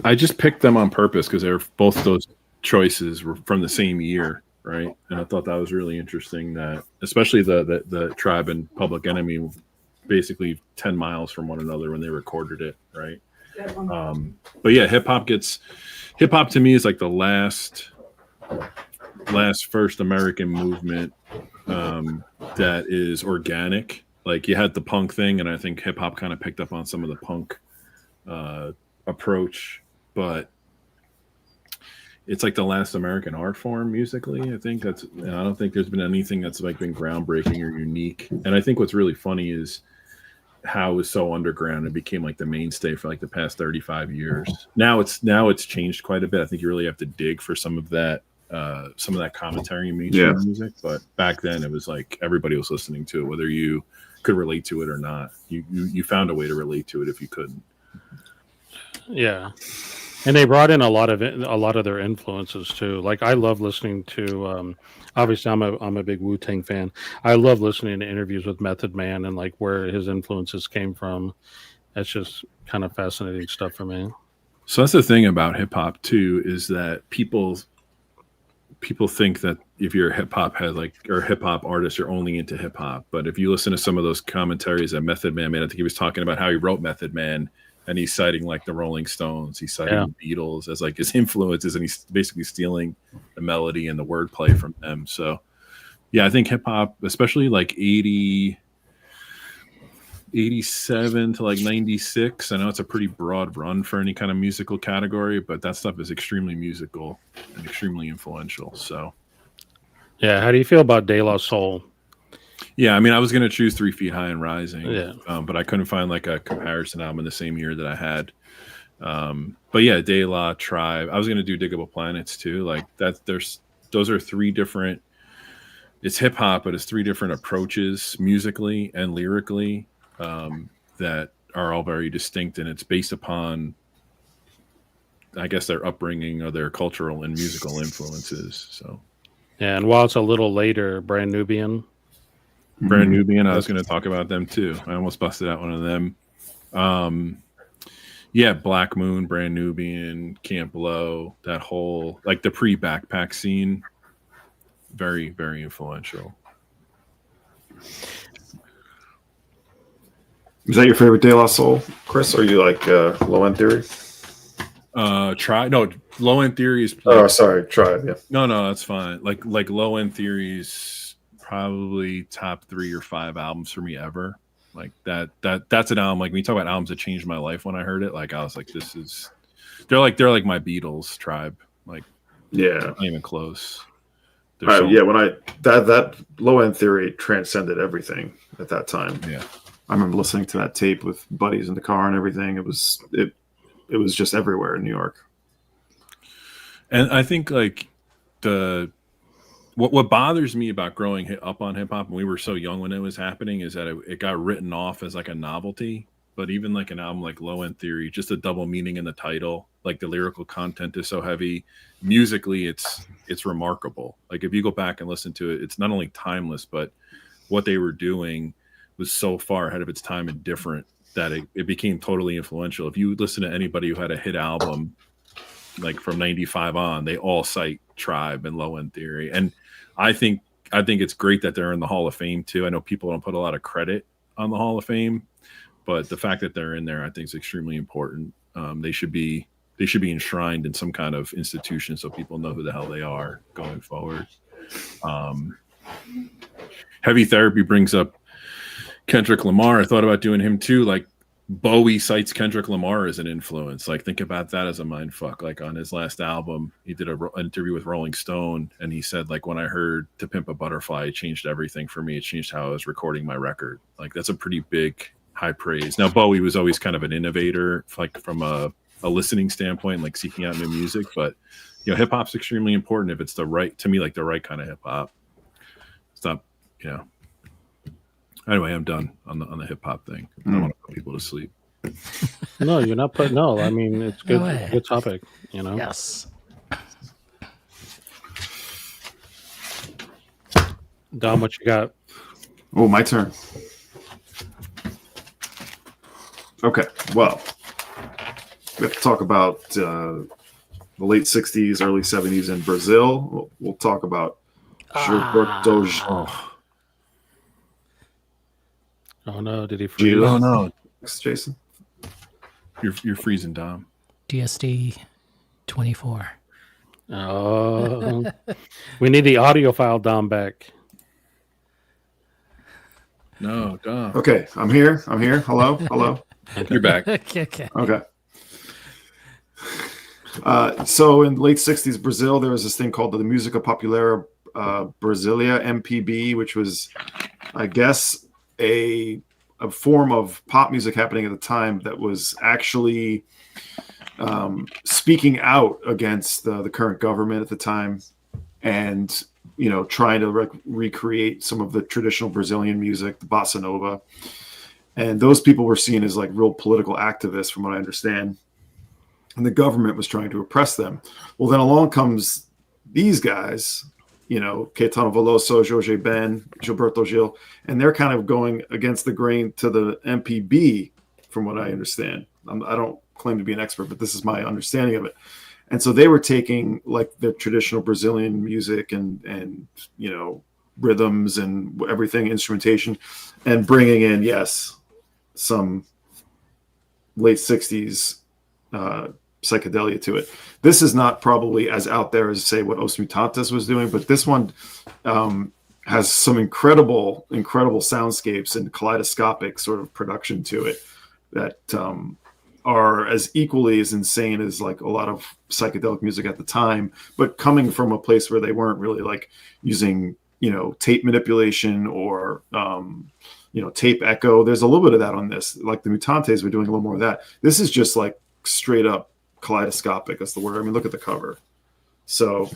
I just picked them on purpose because they're both those choices were from the same year, right? And I thought that was really interesting that, especially the Tribe and Public Enemy, basically 10 miles from one another when they recorded it, right? But yeah, hip hop to me is like the last first American movement that is organic. Like you had the punk thing, and I think hip hop kind of picked up on some of the punk approach, but it's like the last American art form musically. I think and I don't think there's been anything that's like been groundbreaking or unique. And I think what's really funny is how it was so underground and became like the mainstay for like the past 35 years. Now it's changed quite a bit. I think you really have to dig for some of that commentary in mainstream music. But back then it was like everybody was listening to it, whether you could relate to it or not. You found a way to relate to it if you couldn't. Yeah, and they brought in a lot of their influences too. Like I love listening to. Obviously, I'm a big Wu-Tang fan. I love listening to interviews with Method Man and like where his influences came from. That's just kind of fascinating stuff for me. So that's the thing about hip hop too, is that people think that if you're a hip hop head, or hip hop artist, you're only into hip hop. But if you listen to some of those commentaries that Method Man made, I think he was talking about how he wrote Method Man. And he's citing like the Rolling Stones, he's citing the Beatles as like his influences, and he's basically stealing the melody and the wordplay from them. So, yeah, I think hip hop, especially like 87 to like 96. I know it's a pretty broad run for any kind of musical category, but that stuff is extremely musical and extremely influential. So, yeah, how do you feel about De La Soul? Yeah, I mean, I was going to choose 3 Feet High and Rising, but I couldn't find like a comparison album in the same year that I had. But yeah, De La, Tribe. I was going to do Diggable Planets too. Like that, those are 3 different. It's hip hop, but it's 3 different approaches musically and lyrically that are all very distinct, and it's based upon, I guess, their upbringing or their cultural and musical influences. So, yeah, and while it's a little later, Brand Nubian. I was going to talk about them too. I almost busted out one of them. Yeah, Black Moon, Brand Nubian, Camp Low, that whole like the pre-backpack scene, very, very influential. Is that your favorite De La Soul, Chris? Or are you like Low End Theory? Low End Theory is Oh, sorry, Tribe. Yeah. no, that's fine. Like Low End Theory's probably top 3 or 5 albums for me ever. Like that's an album. Like when you talk about albums that changed my life when I heard it, like I was like, they're like my Beatles. Tribe. Like, Yeah. not even close. Yeah, when that Low End Theory transcended everything at that time. Yeah. I remember listening to that tape with buddies in the car and everything. It was just everywhere in New York. And I think like what bothers me about growing up on hip hop, and we were so young when it was happening, is that it got written off as like a novelty. But even like an album like Low End Theory, just a double meaning in the title, like the lyrical content is so heavy. Musically, it's remarkable. Like if you go back and listen to it, it's not only timeless, but what they were doing was so far ahead of its time and different that it became totally influential. If you listen to anybody who had a hit album, like from 95 on, they all cite Tribe and Low End Theory. And I think it's great that they're in the Hall of Fame too. I know people don't put a lot of credit on the Hall of Fame, but the fact that they're in there, I think is extremely important. They should be enshrined in some kind of institution so people know who the hell they are going forward. Heavy Therapy brings up Kendrick Lamar. I thought about doing him too. Like Bowie cites Kendrick Lamar as an influence. Like think about that as a mind fuck. Like on his last album, he did an interview with Rolling Stone, and he said like when I heard "To Pimp a Butterfly," it changed everything for me. It changed how I was recording my record. Like that's a pretty big high praise. Now Bowie was always kind of an innovator, like from a listening standpoint, like seeking out new music. But hip hop's extremely important if it's the right kind of hip hop. It's not, Anyway, I'm done on the hip hop thing. I don't want to put people to sleep. No, you're not putting. No, I mean it's good. No Good topic. Yes. Dom, what you got? Oh, my turn. Okay, well, we have to talk about the late 60s, early 70s in Brazil. We'll talk about Gilberto Oh no, did he freeze? Gil. Oh no, Jason. you're freezing, Dom. DSD 24. Oh, we need the audio file Dom back. No, Dom. Okay, I'm here. Hello. You're back. Okay. Okay. So in late 60s Brazil, there was this thing called the Música Popular Brasilia, MPB, which was, I guess, a form of pop music happening at the time that was actually speaking out against the current government at the time, and trying to recreate some of the traditional Brazilian music, the bossa nova. And those people were seen as like real political activists, from what I understand. And the government was trying to oppress them. Well, then along comes these guys, Caetano Veloso, Jorge Ben, Gilberto Gil, and they're kind of going against the grain to the MPB, from what I understand. I don't claim to be an expert, but this is my understanding of it. And so they were taking like the traditional Brazilian music and rhythms and everything, instrumentation, and bringing in, yes, some late 60s psychedelia to it. This is not probably as out there as, say, what Os Mutantes was doing, but this one has some incredible soundscapes and kaleidoscopic sort of production to it that are as equally as insane as like a lot of psychedelic music at the time, but coming from a place where they weren't really like using, tape manipulation or, tape echo. There's a little bit of that on this. Like the Mutantes were doing a little more of that. This is just like straight up kaleidoscopic. That's the word. I mean, look at the cover. So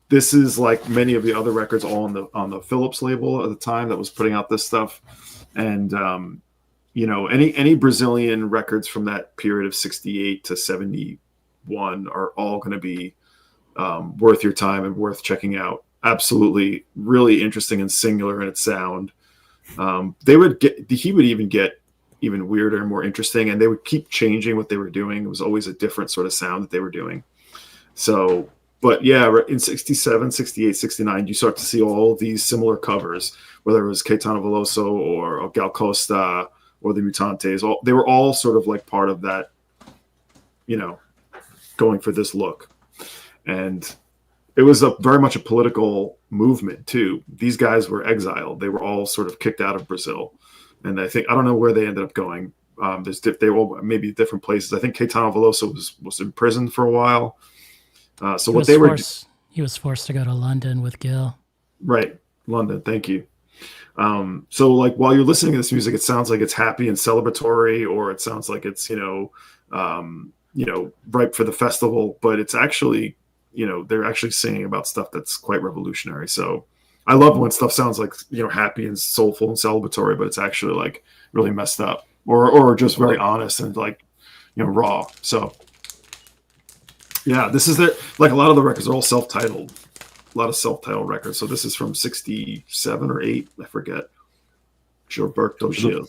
this is like many of the other records all on the Philips label at the time that was putting out this stuff. And, any Brazilian records from that period of 68 to 71 are all going to be worth your time and worth checking out. Absolutely, really interesting and singular in its sound. He would even get, even weirder and more interesting. And they would keep changing what they were doing. It was always a different sort of sound that they were doing. So, but yeah, in 67, 68, 69, you start to see all these similar covers, whether it was Caetano Veloso or Gal Costa or the Mutantes. They were all sort of like part of that, you know, going for this look. And it was very much a political movement too. These guys were exiled. They were all sort of kicked out of Brazil. And I don't know where they ended up going. They were all maybe different places. I think Caetano Veloso was imprisoned for a while. So what they were, he was forced to go to London with Gil. Right, London. Thank you. So like while you're listening to this music, it sounds like it's happy and celebratory, or it sounds like it's ripe for the festival. But it's actually, they're actually singing about stuff that's quite revolutionary. So I love when stuff sounds like happy and soulful and celebratory, but it's actually like really messed up, or just very honest and like raw. So. Yeah, this is like a lot of the records are all self-titled, a lot of self-titled records. So this is from 67 or 8, I forget. Gilberto Gil.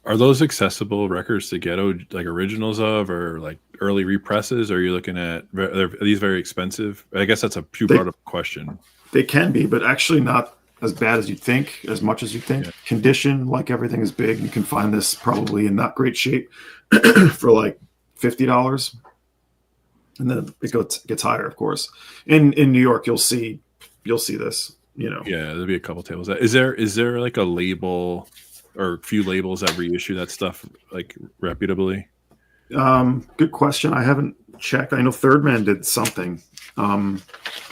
Are those accessible records to get like originals of, or like early represses? Or are you looking at, are these very expensive? I guess that's a two-part of question. They can be, but actually not as bad as you think, as much as you think. Yeah. Condition, like everything is big. You can find this probably in not great shape for like $50. And then it gets higher, of course. In New York, you'll see this. Yeah, there'll be a couple tables. Is there like a label or a few labels that reissue that stuff like reputably? Good question. I haven't checked. I know Third Man did something. Yeah.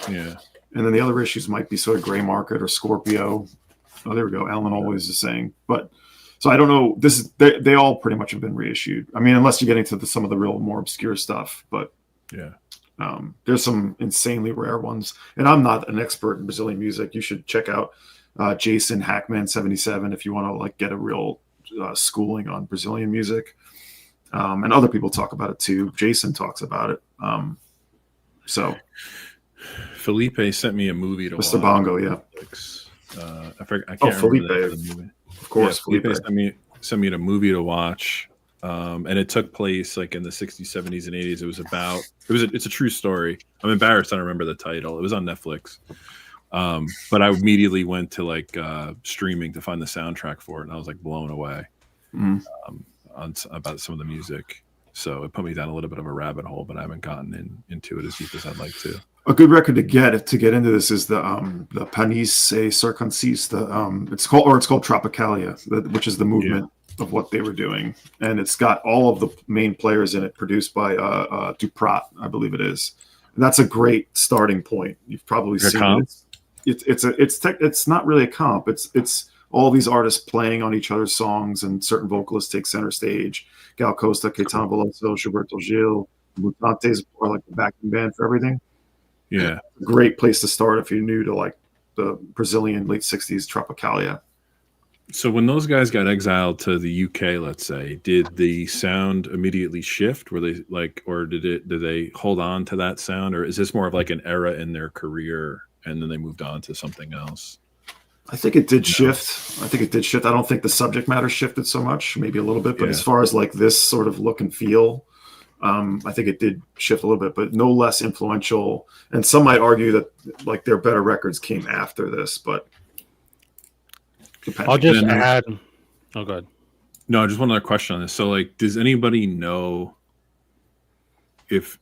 And then the other issues might be sort of Gray Market or Scorpio. Oh, there we go. Alan always is saying, but. So I don't know. They all pretty much have been reissued. I mean, unless you're getting to some of the real more obscure stuff, but. Yeah. There's some insanely rare ones, and I'm not an expert in Brazilian music. You should check out Jason Hackman 77 if you want to like get a real schooling on Brazilian music. And other people talk about it too. Jason talks about it. So Felipe sent me a movie to Mr. watch. Bongo, yeah. I can't Felipe, remember the movie. Of course, yeah, Felipe sent me a movie to watch. And it took place like in the 60s, 70s, and 80s. It's a true story. I'm embarrassed I don't remember the title. It was on Netflix. But I immediately went to like streaming to find the soundtrack for it, and I was like blown away about some of the music. So it put me down a little bit of a rabbit hole, but I haven't gotten into it as deep as I'd like to. A good record to get into this is the Panis et Circoncis. It's called Tropicalia, which is the movement of what they were doing, and it's got all of the main players in it, produced by Duprat, I believe it is. And that's a great starting point. You've probably seen it. It's not really a comp. It's all these artists playing on each other's songs, and certain vocalists take center stage. Gal Costa, Caetano Veloso, Gilberto Gil, Mutantes are like the backing band for everything. Yeah, great place to start if you're new to like the Brazilian late 60s Tropicalia. So when those guys got exiled to the UK, let's say, did the sound immediately shift? Were they like, or did they hold on to that sound, or is this more of like an era in their career and then they moved on to something else? I think it did shift. I don't think the subject matter shifted so much, maybe a little bit, but as far as like this sort of look and feel, I think it did shift a little bit, but no less influential. And some might argue that like their better records came after this, but. I'll just add. Oh, go ahead. No, just one other question on this. So, like, does anybody know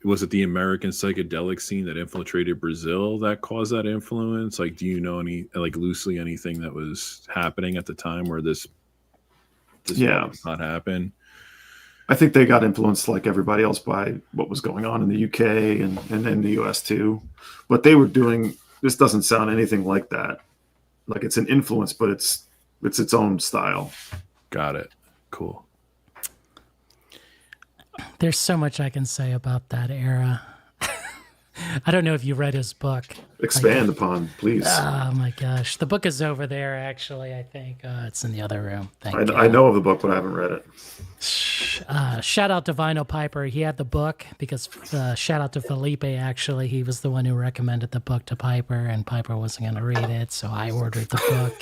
was it the American psychedelic scene that infiltrated Brazil that caused that influence? Like, do you know loosely anything that was happening at the time where this did not happen? I think they got influenced like everybody else by what was going on in the UK and in the US too. But they were doing, this doesn't sound anything like that. Like it's an influence, but it's its own style. Got it. Cool. There's so much I can say about that era. I don't know if you read his book. Expand upon, please. Oh my gosh. The book is over there, actually, I think. It's in the other room. I know of the book, but I haven't read it. Shout out to Vinyl Piper. He had the book because shout out to Felipe, actually. He was the one who recommended the book to Piper, and Piper wasn't going to read it, so I ordered the book.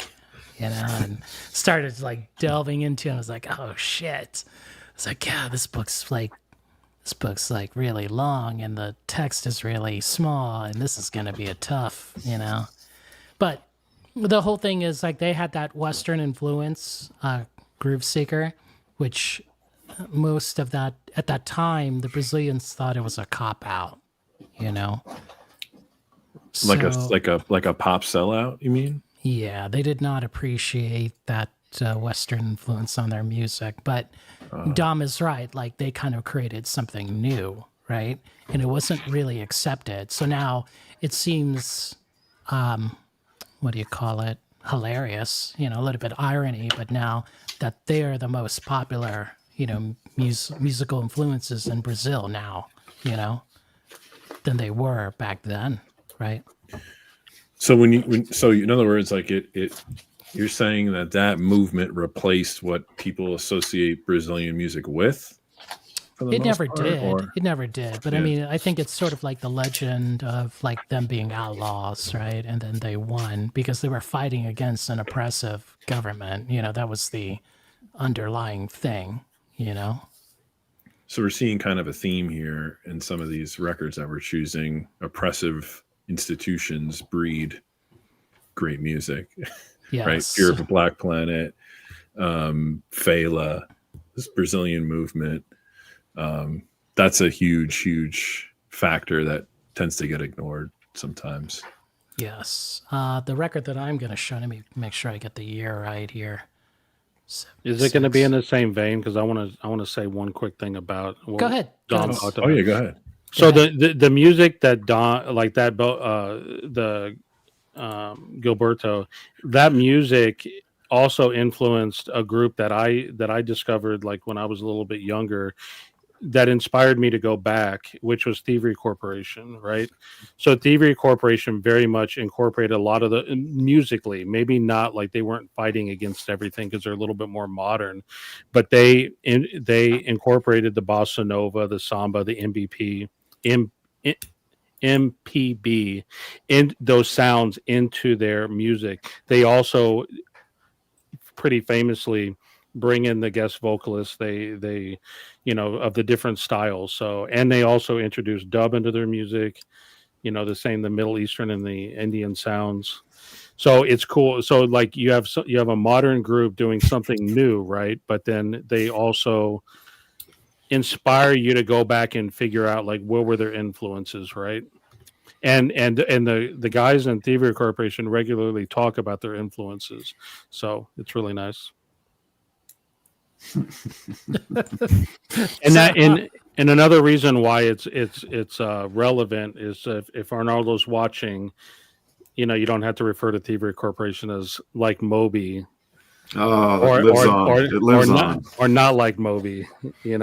and started like delving into it. I was like, oh shit. It's like, yeah, this book's like really long and the text is really small and this is going to be a tough, But the whole thing is like they had that Western influence, Groove Seeker, which most of that at that time the Brazilians thought it was a cop out, Like So, a pop sellout, you mean? yeah, they did not appreciate that Western influence on their music. But Dom is right. Like they kind of created something new, right? And it wasn't really accepted. So now it seems, what do you call it? Hilarious, a little bit irony. But now that they are the most popular, musical influences in Brazil now, than they were back then, right? So so in other words, like you're saying that movement replaced what people associate Brazilian music with? For the It most never part, did. or- It never did. But I Yeah. mean, I think it's sort of like the legend of like them being outlaws, right? And then they won because they were fighting against an oppressive government. That was the underlying thing, So we're seeing kind of a theme here in some of these records that we're choosing. Oppressive institutions breed great music, Yes. right? Fear of a Black Planet, Fela, this Brazilian movement. That's a huge factor that tends to get ignored sometimes. Yes. The record that I'm going to show, let me make sure I get the year right here. Is it going to be 76. in the same vein? Because I want to say one quick thing about what Go ahead. Dom Go ahead. talked Oh about. yeah, go ahead. So Go the music that Don like that the Gilberto, that music also influenced a group that I discovered like when I was a little bit younger, that inspired me to go back, which was Thievery Corporation, right? So Thievery Corporation very much incorporated a lot of the musically, maybe not like they weren't fighting against everything because they're a little bit more modern, but they incorporated the bossa nova, the samba, the MPB, in those sounds into their music. They also pretty famously bring in the guest vocalists they of the different styles. So, and they also introduce dub into their music, the same, the Middle Eastern and the Indian sounds. So it's cool. So like you have a modern group doing something new, right? But then they also inspire you to go back and figure out like what were their influences, right? And the guys in Thievery Corporation regularly talk about their influences. So it's really nice. And and another reason why it's relevant is if Arnaldo's watching, you don't have to refer to Thievery Corporation as like Moby, Oh, it lives on. It lives on. or not like Moby. You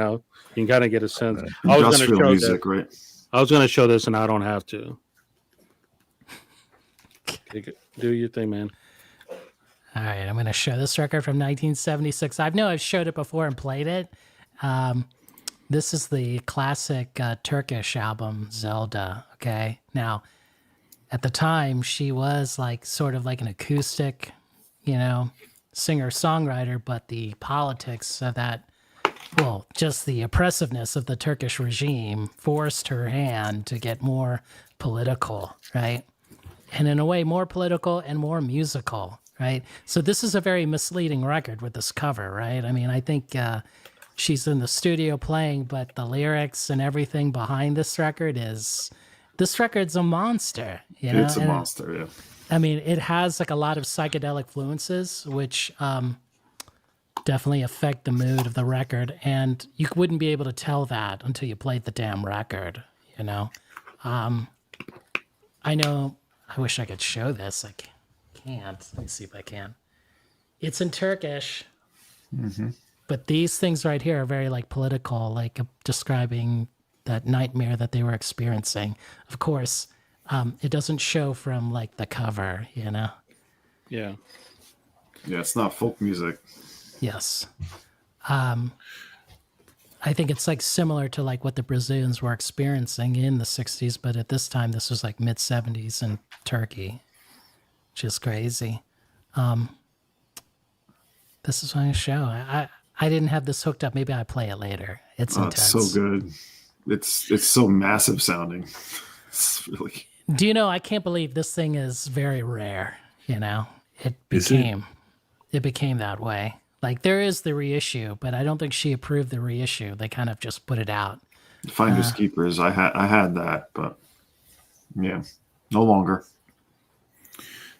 can kind of get a sense. Industrial music, right? I was going to show this, and I don't have to. Do your thing, man. All right, I'm going to show this record from 1976. I know I've showed it before and played it. This is the classic Turkish album, Zelda. Okay. Now, at the time, she was like sort of like an acoustic, singer-songwriter, but the politics of that, well, just the oppressiveness of the Turkish regime forced her hand to get more political, right? And in a way, more political and more musical, right? So this is a very misleading record with this cover, right? I mean, I think she's in the studio playing, but the lyrics and everything behind this record's a monster, It's a monster, yeah. I mean, it has like a lot of psychedelic influences, which definitely affect the mood of the record. And you wouldn't be able to tell that until you played the damn record, I know, I wish I could show this. I can't. Let me see if I can. It's in Turkish, but these things right here are very like political, like describing that nightmare that they were experiencing. Of course, it doesn't show from like the cover, Yeah. Yeah, it's not folk music. Yes. I think it's like similar to like what the Brazilians were experiencing in the 60s, but at this time, this was like mid 70s in Turkey, which is crazy. This is my show. I didn't have this hooked up. Maybe I play it later. It's Oh, it's intense. so good. It's so massive sounding. It's really. Do you know? I can't believe this thing is very rare. You know, it Is it? became that way. Like there is the reissue, but I don't think she approved the reissue. They kind of just put it out. Finders keepers. I had that, but yeah, no longer.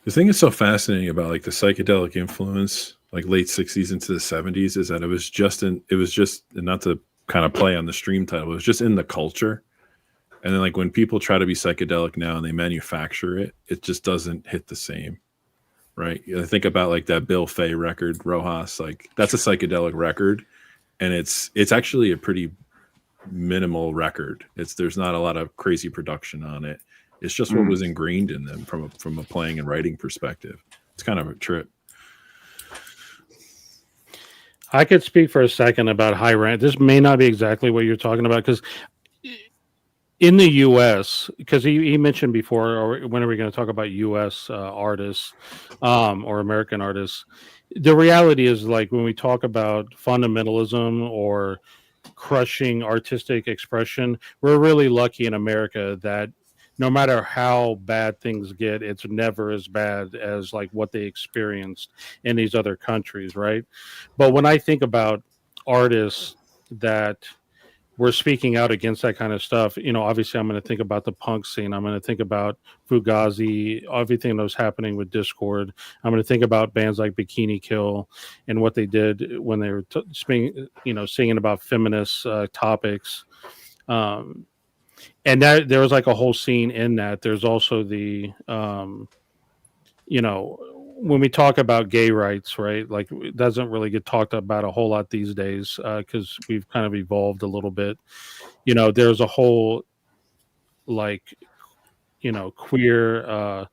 The thing is so fascinating about like the psychedelic influence, like late 60s into the 70s, is that it was just and not to kind of play on the stream title, it was just in the culture. And then like when people try to be psychedelic now and they manufacture it, it just doesn't hit the same. Right. I think about like that Bill Fay record, Rojas, like that's a psychedelic record. And it's actually a pretty minimal record. There's not a lot of crazy production on it. It's just what was ingrained in them from a playing and writing perspective. It's kind of a trip. I could speak for a second about high rent. This may not be exactly what you're talking about because in the U.S., because he mentioned before, or when are we going to talk about U.S. Artists or American artists? The reality is, like when we talk about fundamentalism or crushing artistic expression, we're really lucky in America that no matter how bad things get, it's never as bad as like what they experienced in these other countries, right? But when I think about artists that were speaking out against that kind of stuff, you know, obviously I'm going to think about the punk scene. I'm going to think about Fugazi, everything that was happening with Discord. I'm going to think about bands like Bikini Kill and what they did when they were singing about feminist topics. And that there was like a whole scene in that. There's also the, when we talk about gay rights, right? Like it doesn't really get talked about a whole lot these days because we've kind of evolved a little bit. You know, there's a whole queer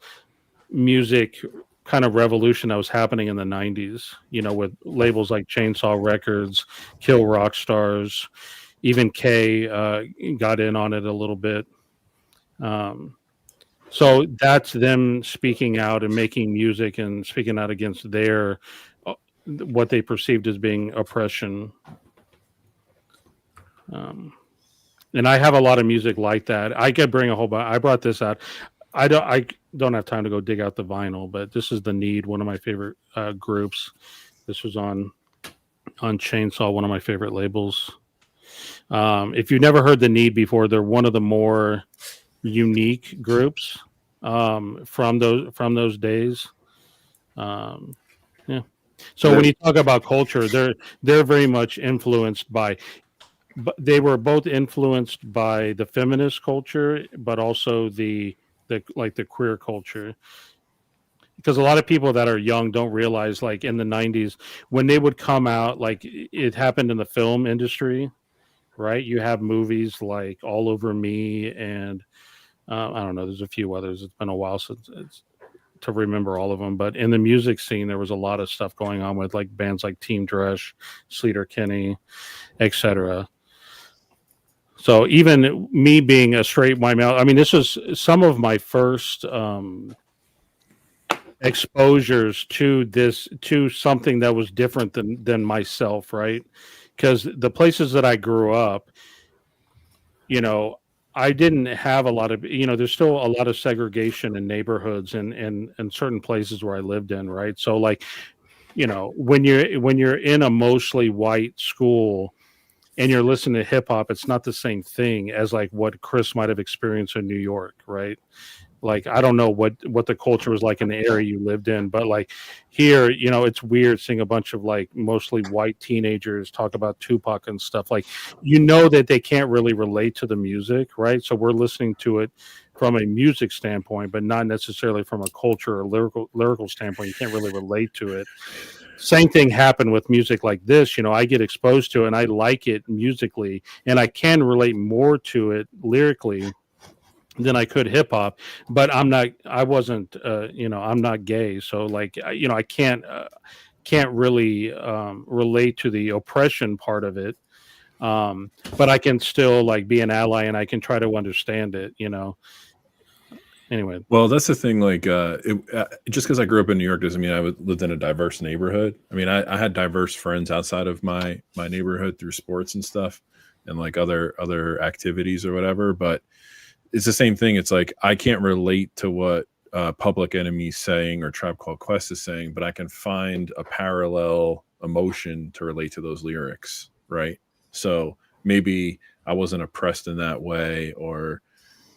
music kind of revolution that was happening in the 90s, you know, with labels like Chainsaw Records, Kill Rock Stars. Even Kay got in on it a little bit. So that's them speaking out and making music and speaking out against their what they perceived as being oppression. And I have a lot of music like that. I could bring a whole bunch. I brought this out. I don't have time to go dig out the vinyl, but this is The Need, one of my favorite groups. This was on Chainsaw, one of my favorite labels. If you've never heard The Need before, they're one of the more unique groups from those days. Yeah. So when you talk about culture, they're very much influenced by. But they were both influenced by the feminist culture, but also the queer culture. Because a lot of people that are young don't realize, like in the 90s, when they would come out, like it happened in the film industry. Right, you have movies like All Over Me, and I don't know. There's a few others. It's been a while since to remember all of them. But in the music scene, there was a lot of stuff going on with like bands like Team Dresch, Sleater-Kinney, etc. So even me being a straight white male, I mean, this was some of my first exposures to something that was different than myself, right? Because the places that I grew up, you know, I didn't have a lot of, you know, there's still a lot of segregation in neighborhoods and certain places where I lived in, right? So like, you know, when you're in a mostly white school and you're listening to hip hop, it's not the same thing as like what Chris might have experienced in New York, right? Like, I don't know what the culture was like in the area you lived in, but like here, you know, it's weird seeing a bunch of like mostly white teenagers talk about Tupac and stuff. Like, you know, that they can't really relate to the music, right? So we're listening to it from a music standpoint, but not necessarily from a culture or lyrical standpoint. You can't really relate to it. Same thing happened with music like this. You know, I get exposed to it and I like it musically, and I can relate more to it lyrically than I could hip hop, but I'm not gay. So like, you know, I can't really relate to the oppression part of it. But I can still like be an ally and I can try to understand it, you know? Anyway, Well, that's the thing. Like, just because I grew up in New York doesn't mean I lived in a diverse neighborhood. I mean, I had diverse friends outside of my neighborhood through sports and stuff, and like other activities or whatever. But it's the same thing. It's like I can't relate to what Public Enemy's saying or Tribe Called Quest is saying, but I can find a parallel emotion to relate to those lyrics, right? So maybe I wasn't oppressed in that way or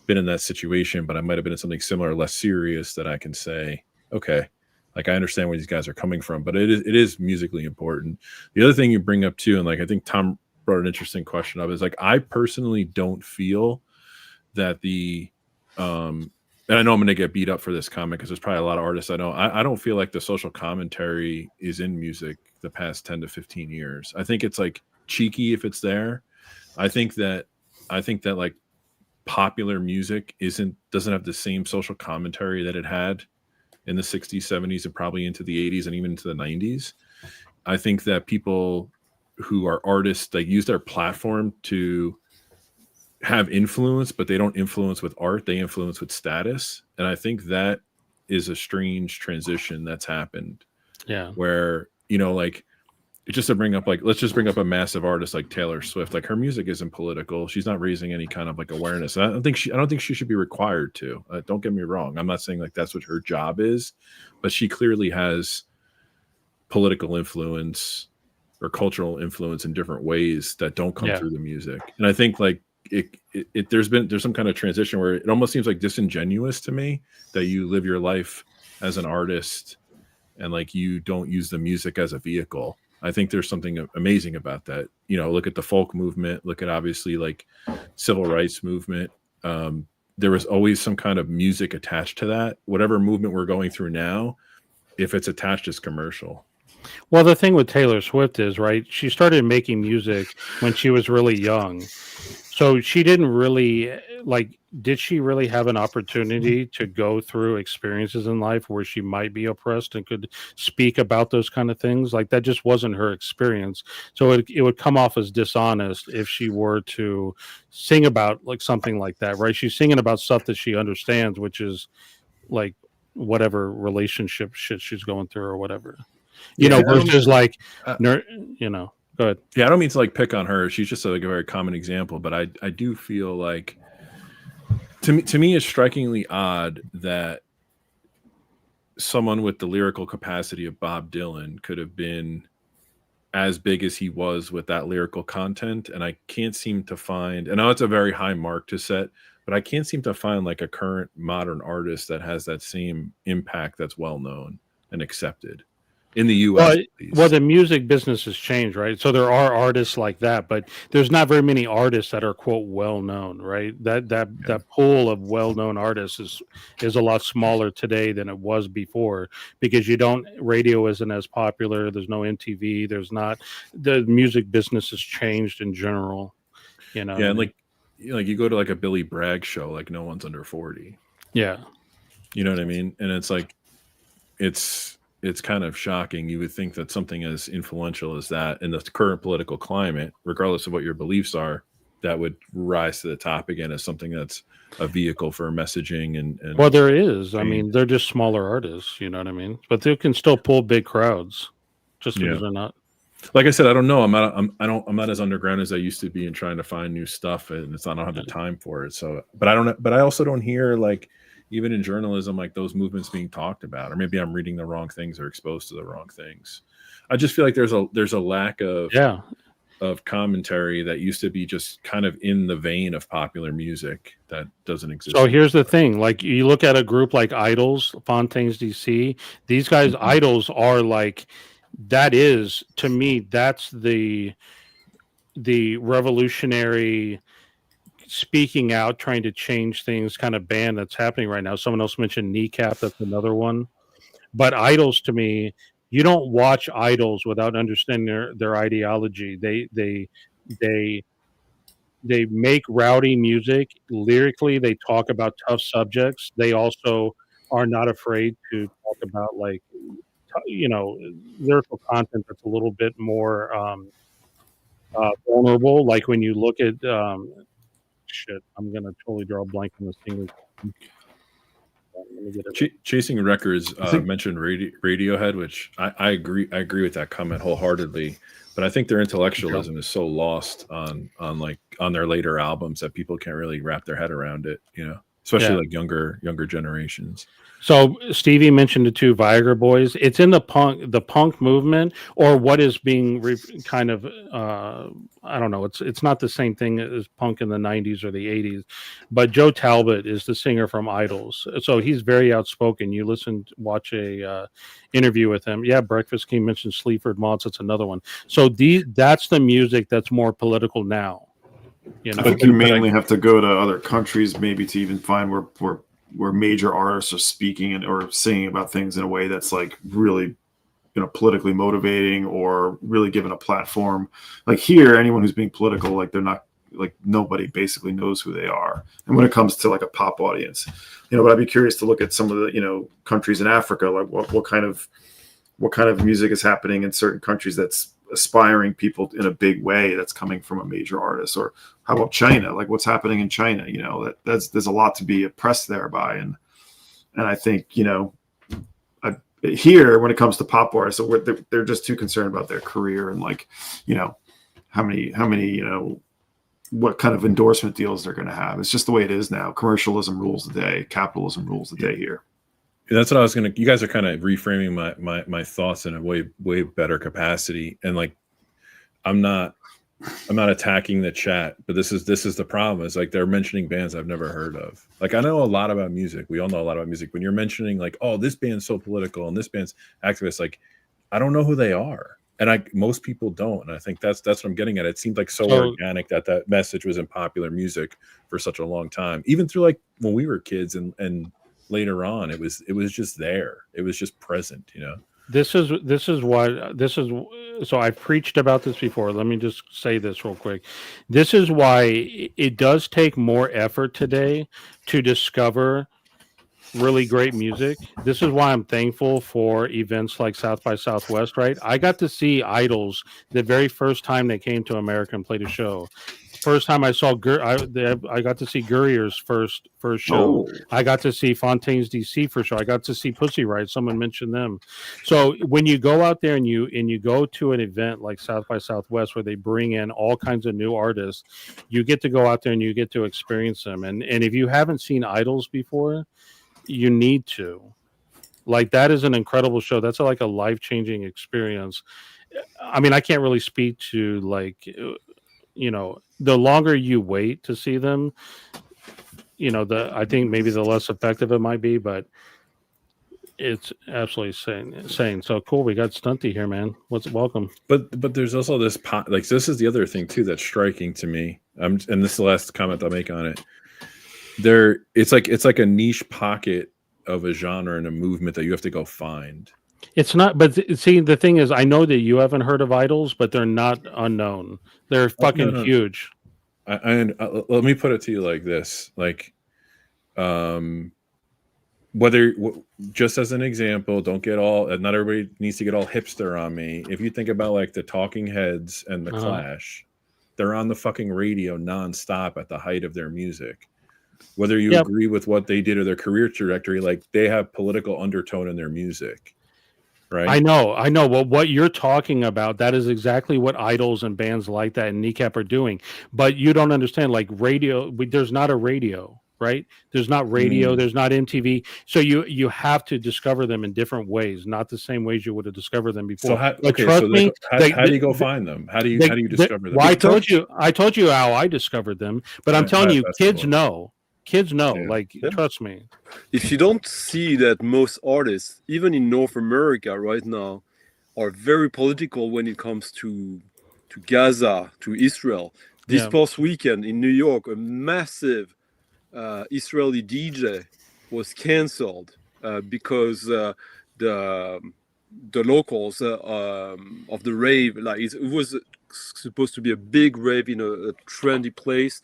been in that situation, but I might have been in something similar, less serious, that I can say, okay, like I understand where these guys are coming from, but it is musically important. The other thing you bring up too, and like I think Tom brought an interesting question up, is like I personally don't feel that the and I know I'm going to get beat up for this comment because there's probably a lot of artists I know. I don't feel like the social commentary is in music the past 10 to 15 years. I think it's like cheeky if it's there. I think that like popular music doesn't have the same social commentary that it had in the 60s, 70s, and probably into the 80s and even into the 90s. I think that people who are artists, they use their platform to have influence, but they don't influence with art, they influence with status. And I think that is a strange transition that's happened. yeah. Where, you know, like, just to bring up, like, let's just bring up a massive artist like Taylor Swift. Like, her music isn't political. She's not raising any kind of like awareness. And I don't think she should be required to. Don't get me wrong. I'm not saying like that's what her job is, but she clearly has political influence or cultural influence in different ways that don't come through the music. And I think like there's some kind of transition where it almost seems like disingenuous to me that you live your life as an artist and like you don't use the music as a vehicle. I think there's something amazing about that. You know, look at the folk movement, look at obviously like civil rights movement. There was always some kind of music attached to that. Whatever movement we're going through now, if it's attached, it's commercial. Well, the thing with Taylor Swift is, right, she started making music when she was really young. So she didn't really, like, did she really have an opportunity to go through experiences in life where she might be oppressed and could speak about those kind of things? Like, that just wasn't her experience. So it would come off as dishonest if she were to sing about like something like that, right? She's singing about stuff that she understands, which is like whatever relationship shit she's going through or whatever. You know, versus like, you know, go ahead. Yeah, I don't mean to like pick on her. She's just like a very common example, but I do feel like to me it's strikingly odd that someone with the lyrical capacity of Bob Dylan could have been as big as he was with that lyrical content. And I can't seem to find, and I know it's a very high mark to set, but I can't seem to find like a current modern artist that has that same impact that's well known and accepted in the US. Well, the music business has changed, right? So there are artists like that, but there's not very many artists that are quote well known, right? That pool of well known artists is a lot smaller today than it was before because radio isn't as popular. There's no MTV. There's not, the music business has changed in general. You know, yeah, and like you go to like a Billy Bragg show, like no one's under 40. Yeah, you know what I mean, and it's like it's kind of shocking. You would think that something as influential as that in the current political climate, regardless of what your beliefs are, that would rise to the top again as something that's a vehicle for messaging. And well, there is. I mean, they're just smaller artists. You know what I mean? But they can still pull big crowds, just because they're not. Like I said, I don't know. I'm not as underground as I used to be in trying to find new stuff, and I don't have the time for it. So, but I also don't hear like, even in journalism, like those movements being talked about, or maybe I'm reading the wrong things or exposed to the wrong things. I just feel like there's a lack of commentary that used to be just kind of in the vein of popular music that doesn't exist. So here's the thing: like you look at a group like Idols, Fontaines DC. These guys, Idols, are like, that is, to me, that's the revolutionary, speaking out, trying to change things kind of band that's happening right now. Someone else mentioned Kneecap. That's another one. But Idols, to me, you don't watch Idols without understanding their ideology. They make rowdy music. Lyrically, they talk about tough subjects. They also are not afraid to talk about, like, you know, lyrical content that's a little bit more vulnerable. Like when you look at shit, I'm gonna totally draw a blank on this thing. Let me get it. Chasing Records mentioned Radiohead, which I agree with that comment wholeheartedly. But I think their intellectualism is so lost on their later albums that people can't really wrap their head around it, especially like younger generations. So Stevie mentioned the two Viagra Boys. It's in the punk movement, or what is being kind of I don't know. It's not the same thing as punk in the 90s or the 80s, but Joe Talbot is the singer from Idols. So he's very outspoken. You watch a interview with him. Yeah, Breakfast King mentioned Sleaford Mods. That's another one. So that's the music that's more political now. I think you mainly have to go to other countries maybe to even find where major artists are speaking or singing about things in a way that's like really, politically motivating or really given a platform. Like here, anyone who's being political, like they're not, like nobody basically knows who they are. And when it comes to like a pop audience, but I'd be curious to look at some of the, countries in Africa, like what kind of music is happening in certain countries that's aspiring people in a big way that's coming from a major artist. Or how about China? Like what's happening in China? There's a lot to be oppressed there by, and I think here when it comes to pop artists, so they're just too concerned about their career and like how many what kind of endorsement deals they're going to have. It's just the way it is now. Commercialism rules the day. Capitalism rules the day here. That's what I was you guys are kind of reframing my thoughts in a way better capacity. And like, I'm not attacking the chat, but this is the problem. Is like, they're mentioning bands I've never heard of. Like, I know a lot about music. We all know a lot about music. When you're mentioning like, oh, this band's so political and this band's activist, like, I don't know who they are. And most people don't. And I think that's what I'm getting at. It seemed like so organic that message was in popular music for such a long time, even through like when we were kids and later on, it was just there. It was just present, So I've preached about this before. Let me just say this real quick. This is why it does take more effort today to discover really great music. This is why I'm thankful for events like South by Southwest, right? I got to see Idols the very first time they came to America and played a show. First time I saw I got to see Gurrier's first show. Oh. I got to see Fontaine's DC first show. I got to see Pussy Riot. Someone mentioned them. So when you go out there and you go to an event like South by Southwest where they bring in all kinds of new artists, you get to go out there and you get to experience them. And if you haven't seen Idols before, you need to. Like, that is an incredible show. That's like a life-changing experience. I mean, I can't really speak to like, the longer you wait to see them, I think maybe the less effective it might be, but it's absolutely insane. So cool. We got Stunty here, man. Welcome. But there's also this this is the other thing too that's striking to me. And this is the last comment I'll make on it. It's like a niche pocket of a genre and a movement that you have to go find. It's not, but see, the thing is, I know that you haven't heard of Idols, but they're not unknown. They're fucking huge. And let me put it to you like this: like, just as an example, don't get all. Not everybody needs to get all hipster on me. If you think about like the Talking Heads and the Clash, they're on the fucking radio nonstop at the height of their music. Whether you agree with what they did or their career trajectory, like they have political undertone in their music. Right. I know. Well, what you're talking about, that is exactly what Idols and bands like that and Kneecap are doing. But you don't understand, like radio, there's not a radio, right? There's not radio, there's not MTV. So you have to discover them in different ways, not the same ways you would have discovered them before. So how do you go find them? How do you discover them? Well, I told you how I discovered them, but I'm telling you, kids know. Kids know, trust me. If you don't see that most artists, even in North America right now, are very political when it comes to Gaza, to Israel. This past weekend in New York, a massive Israeli DJ was canceled because the locals of the rave, like it was supposed to be a big rave in a trendy place.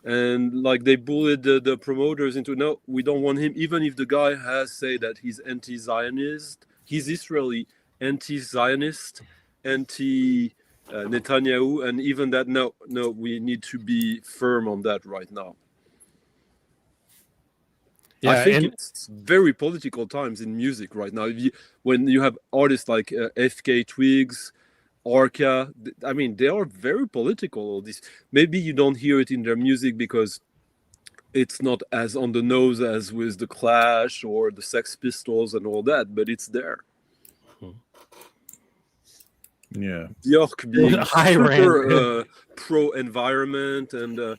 And like they bullied the promoters into, no, we don't want him, even if the guy has said that he's anti-Zionist, he's Israeli, anti-Zionist, anti-Netanyahu, and even that, no, we need to be firm on that right now. I Yeah, think and it's very political times in music right now. When you have artists like FK Twigs, Orca, I mean, they are very political. All this, maybe you don't hear it in their music because it's not as on the nose as with the Clash or the Sex Pistols and all that, but it's there. Yeah. Björk being High super rent. pro-environment and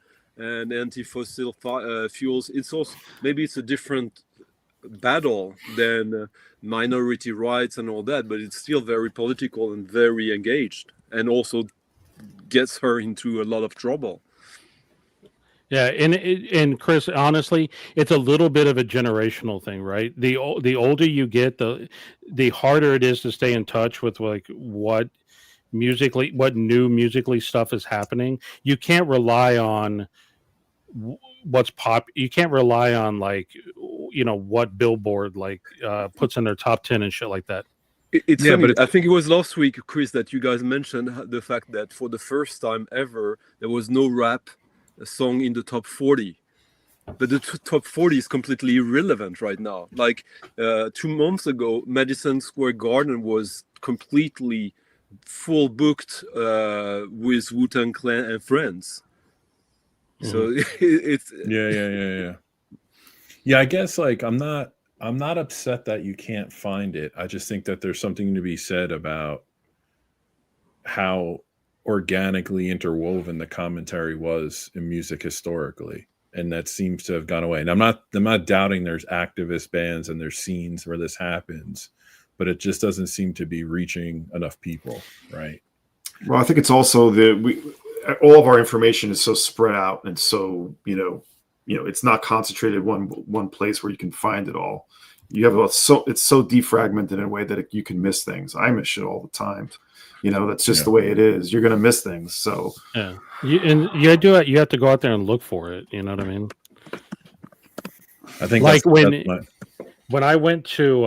anti-fossil fuels. It's also maybe it's a different battle than minority rights and all that, but it's still very political and very engaged, and also gets her into a lot of trouble. Yeah, and Chris, honestly, it's a little bit of a generational thing, right? The older you get, the harder it is to stay in touch with like what new musically stuff is happening. You can't rely on what's pop. You can't rely on like what Billboard like puts in their top 10 and shit like that. It's Yeah, funny. but I think it was last week, Chris, that you guys mentioned the fact that for the first time ever, there was no rap song in the top 40. But the top 40 is completely irrelevant right now. Like 2 months ago, Madison Square Garden was completely full booked with Wu-Tang Clan and friends. So it's Yeah, I guess like I'm not upset that you can't find it. I just think that there's something to be said about how organically interwoven the commentary was in music historically, and that seems to have gone away. And I'm not doubting there's activist bands and there's scenes where this happens, but it just doesn't seem to be reaching enough people, right? Well, I think it's also all of our information is so spread out, and so it's not concentrated one place where you can find it all. You have it's so defragmented in a way that you can miss things. I miss shit all the time. That's just the way it is. You're gonna miss things. So yeah, you have to go out there and look for it. You know what I mean? I think like that's when I went to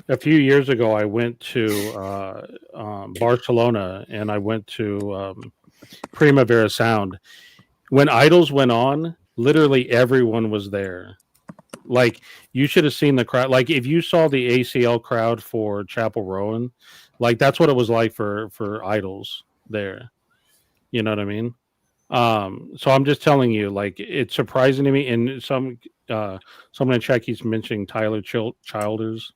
a few years ago, I went to Barcelona and I went to Primavera Sound. When Idols went on, literally everyone was there. Like you should have seen the crowd. Like if you saw the ACL crowd for Chapel Rowan, like that's what it was like for Idols there. You know what I mean? So I'm just telling you, like it's surprising to me. And someone in chat keeps mentioning Tyler Childers.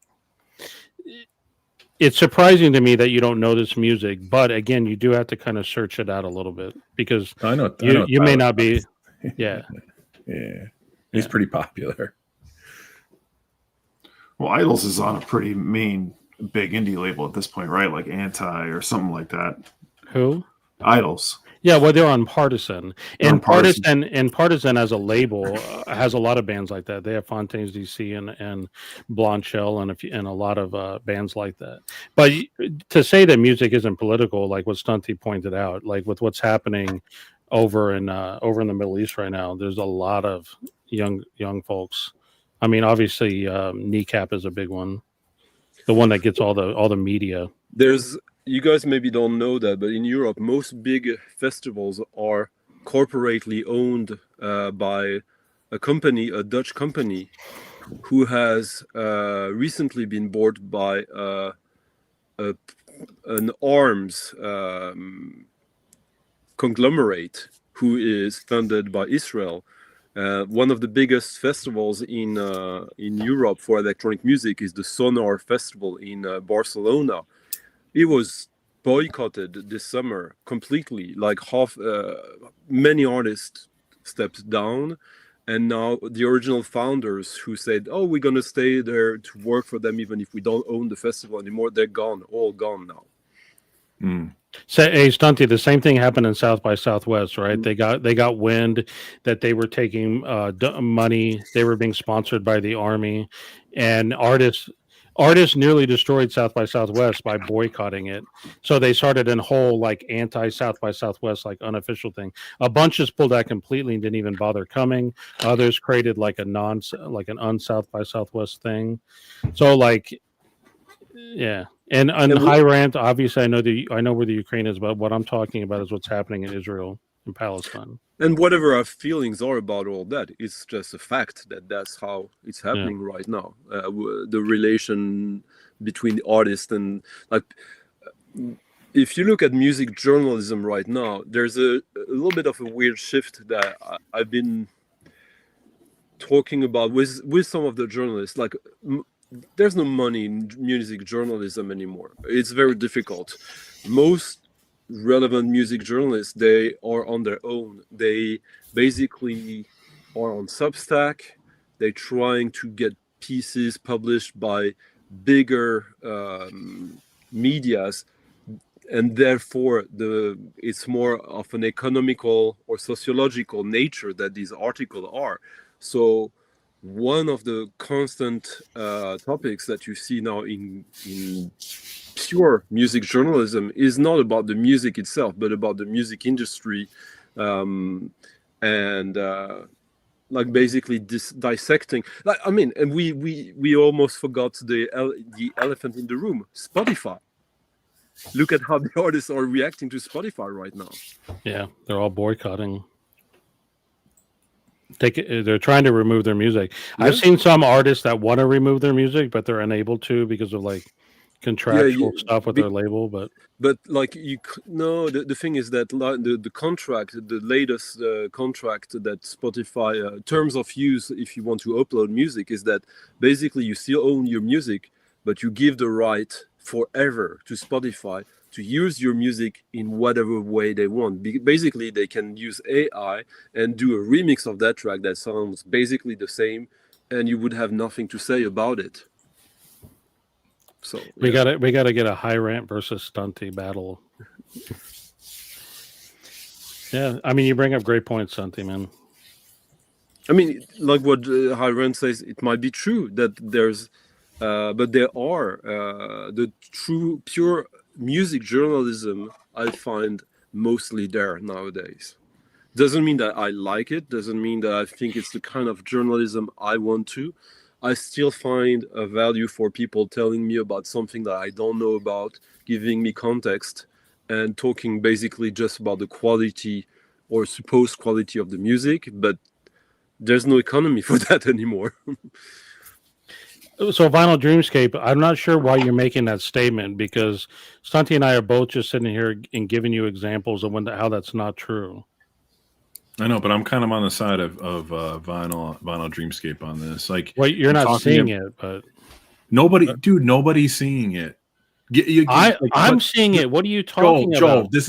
It's surprising to me that you don't know this music, but again, you do have to kind of search it out a little bit because I know you may not be. Yeah. Yeah. He's pretty popular. Well, Idols is on a pretty big indie label at this point, right? Like Anti or something like that. Who? Idols. Yeah, well, they're on Partisan, and Partisan. Partisan as a label has a lot of bands like that. They have Fontaines DC and Blanchel and a lot of bands like that. But to say that music isn't political, like what Stunty pointed out, like with what's happening over in the Middle East right now, there's a lot of young folks. I mean, obviously, Kneecap is a big one, the one that gets all the media. You guys maybe don't know that, but in Europe, most big festivals are corporately owned by a Dutch company, who has recently been bought by an arms conglomerate who is funded by Israel. One of the biggest festivals in Europe for electronic music is the Sonar Festival in Barcelona. It was boycotted this summer completely. Like many artists stepped down, and now the original founders who said, "Oh, we're gonna stay there to work for them even if we don't own the festival anymore," they're gone, all gone now. So, hey, Stunty, the same thing happened in South by Southwest, right? They got wind that they were taking money. They were being sponsored by the army, and artists nearly destroyed South by Southwest by boycotting it. So they started a whole like anti South by Southwest like unofficial thing. A bunch just pulled out completely and didn't even bother coming. Others created like an un-South by Southwest thing. So like, yeah. And High Rant, obviously, I know where the Ukraine is, but what I'm talking about is what's happening in Israel in Palestine. And whatever our feelings are about all that, it's just a fact that that's how it's happening right now. The relation between the artist and like, if you look at music journalism right now, there's a little bit of a weird shift that I've been talking about with some of the journalists. Like, there's no money in music journalism anymore. It's very difficult. Most relevant music journalists, they are on their own. They basically are on Substack. They're trying to get pieces published by bigger medias, and therefore it's more of an economical or sociological nature that these articles are. So one of the constant topics that you see now in pure music journalism is not about the music itself, but about the music industry, and like basically dissecting. Like, I mean, and we almost forgot the elephant in the room: Spotify. Look at how the artists are reacting to Spotify right now. Yeah, they're all boycotting. They're trying to remove their music. Yeah. I've seen some artists that want to remove their music, but they're unable to because of like contractual stuff with their label. But like the thing is that the contract, the latest contract that Spotify terms of use, if you want to upload music, is that basically you still own your music, but you give the right forever to Spotify to use your music in whatever way they want. Basically, they can use AI and do a remix of that track that sounds basically the same, and you would have nothing to say about it. So we gotta get a high rant versus stunty battle. Yeah, I mean, you bring up great points, Stunty, man. I mean, like what High Rent says, it might be true that there's, but there are the true pure music journalism. I find mostly there nowadays. Doesn't mean that I like it. Doesn't mean that I think it's the kind of journalism I want to. I still find a value for people telling me about something that I don't know about, giving me context, and talking basically just about the quality or supposed quality of the music. But there's no economy for that anymore. So Vinyl Dreamscape, I'm not sure why you're making that statement, because Stunty and I are both just sitting here and giving you examples of how that's not true. I know, but I'm kind of on the side of Vinyl Dreamscape on this. Like, well, you're not seeing it, but nobody's seeing it. I'm seeing it. What are you talking about? Joel, this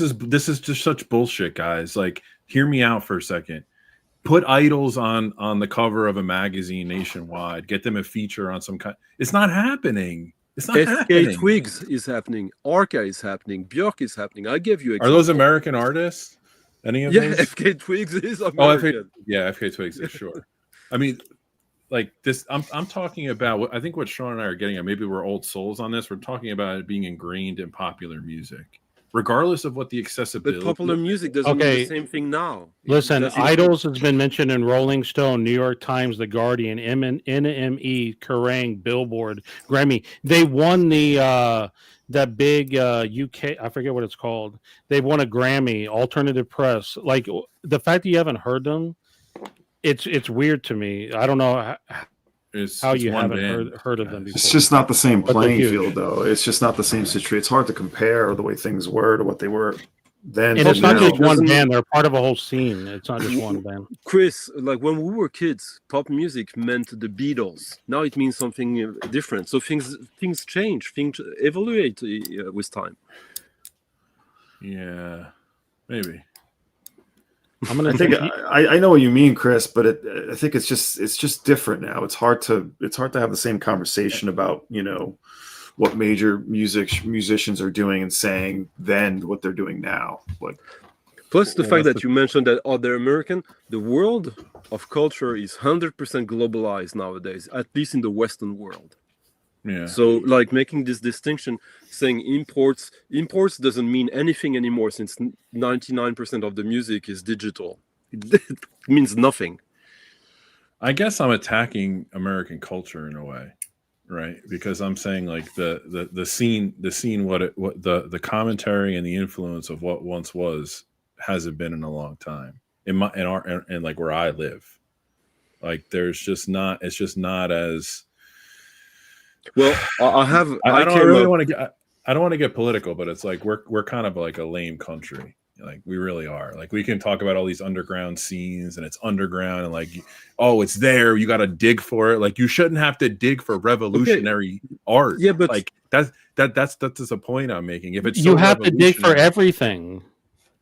is just such bullshit, guys. Like, hear me out for a second. Put idols on the cover of a magazine nationwide. Get them a feature on some kind. It's not happening. It's not happening. FK Twigs is happening. Arca is happening. Björk is happening. I gave you examples. Are those American artists? Any of those? FK Twigs is American. FK Twigs is sure. I mean, like this. I'm talking about. I think what Sean and I are getting at. Maybe we're old souls on this. We're talking about it being ingrained in popular music, regardless of what the accessibility. But popular music doesn't mean the same thing now. Listen, Idols has been mentioned in Rolling Stone, New York Times, The Guardian, NME, Kerrang, Billboard, Grammy. They won that big UK, I forget what it's called. They won a Grammy, Alternative Press. Like, the fact that you haven't heard them, it's weird to me. I don't know how you haven't heard of them before. It's just not the same playing field, though. It's just not the same situation. It's hard to compare the way things were to what they were then. And it's not just one band. They're part of a whole scene. It's not just one band. Chris, like when we were kids, pop music meant the Beatles. Now it means something different. So things change. Things evaluate with time. Yeah, maybe. I know what you mean, Chris, but I think it's just different now. It's hard to have the same conversation about, you know, what major musicians are doing and saying then what they're doing now. Like, plus the fact that you mentioned that they're American, the world of culture is 100% globalized nowadays, at least in the Western world. Yeah. So, like, making this distinction, saying imports doesn't mean anything anymore, since 99% of the music is digital. It means nothing. I guess I'm attacking American culture in a way, right? Because I'm saying, like, the scene, what the commentary and the influence of what once was hasn't been in a long time in like where I live. Like there's just not, it's just not as Well, I don't want to get political, but it's like we're kind of like a lame country. Like we really are. Like we can talk about all these underground scenes and it's underground and like, oh, it's there. You got to dig for it. Like you shouldn't have to dig for revolutionary art. Yeah, but like that's the point I'm making. If it's You so have to dig for everything.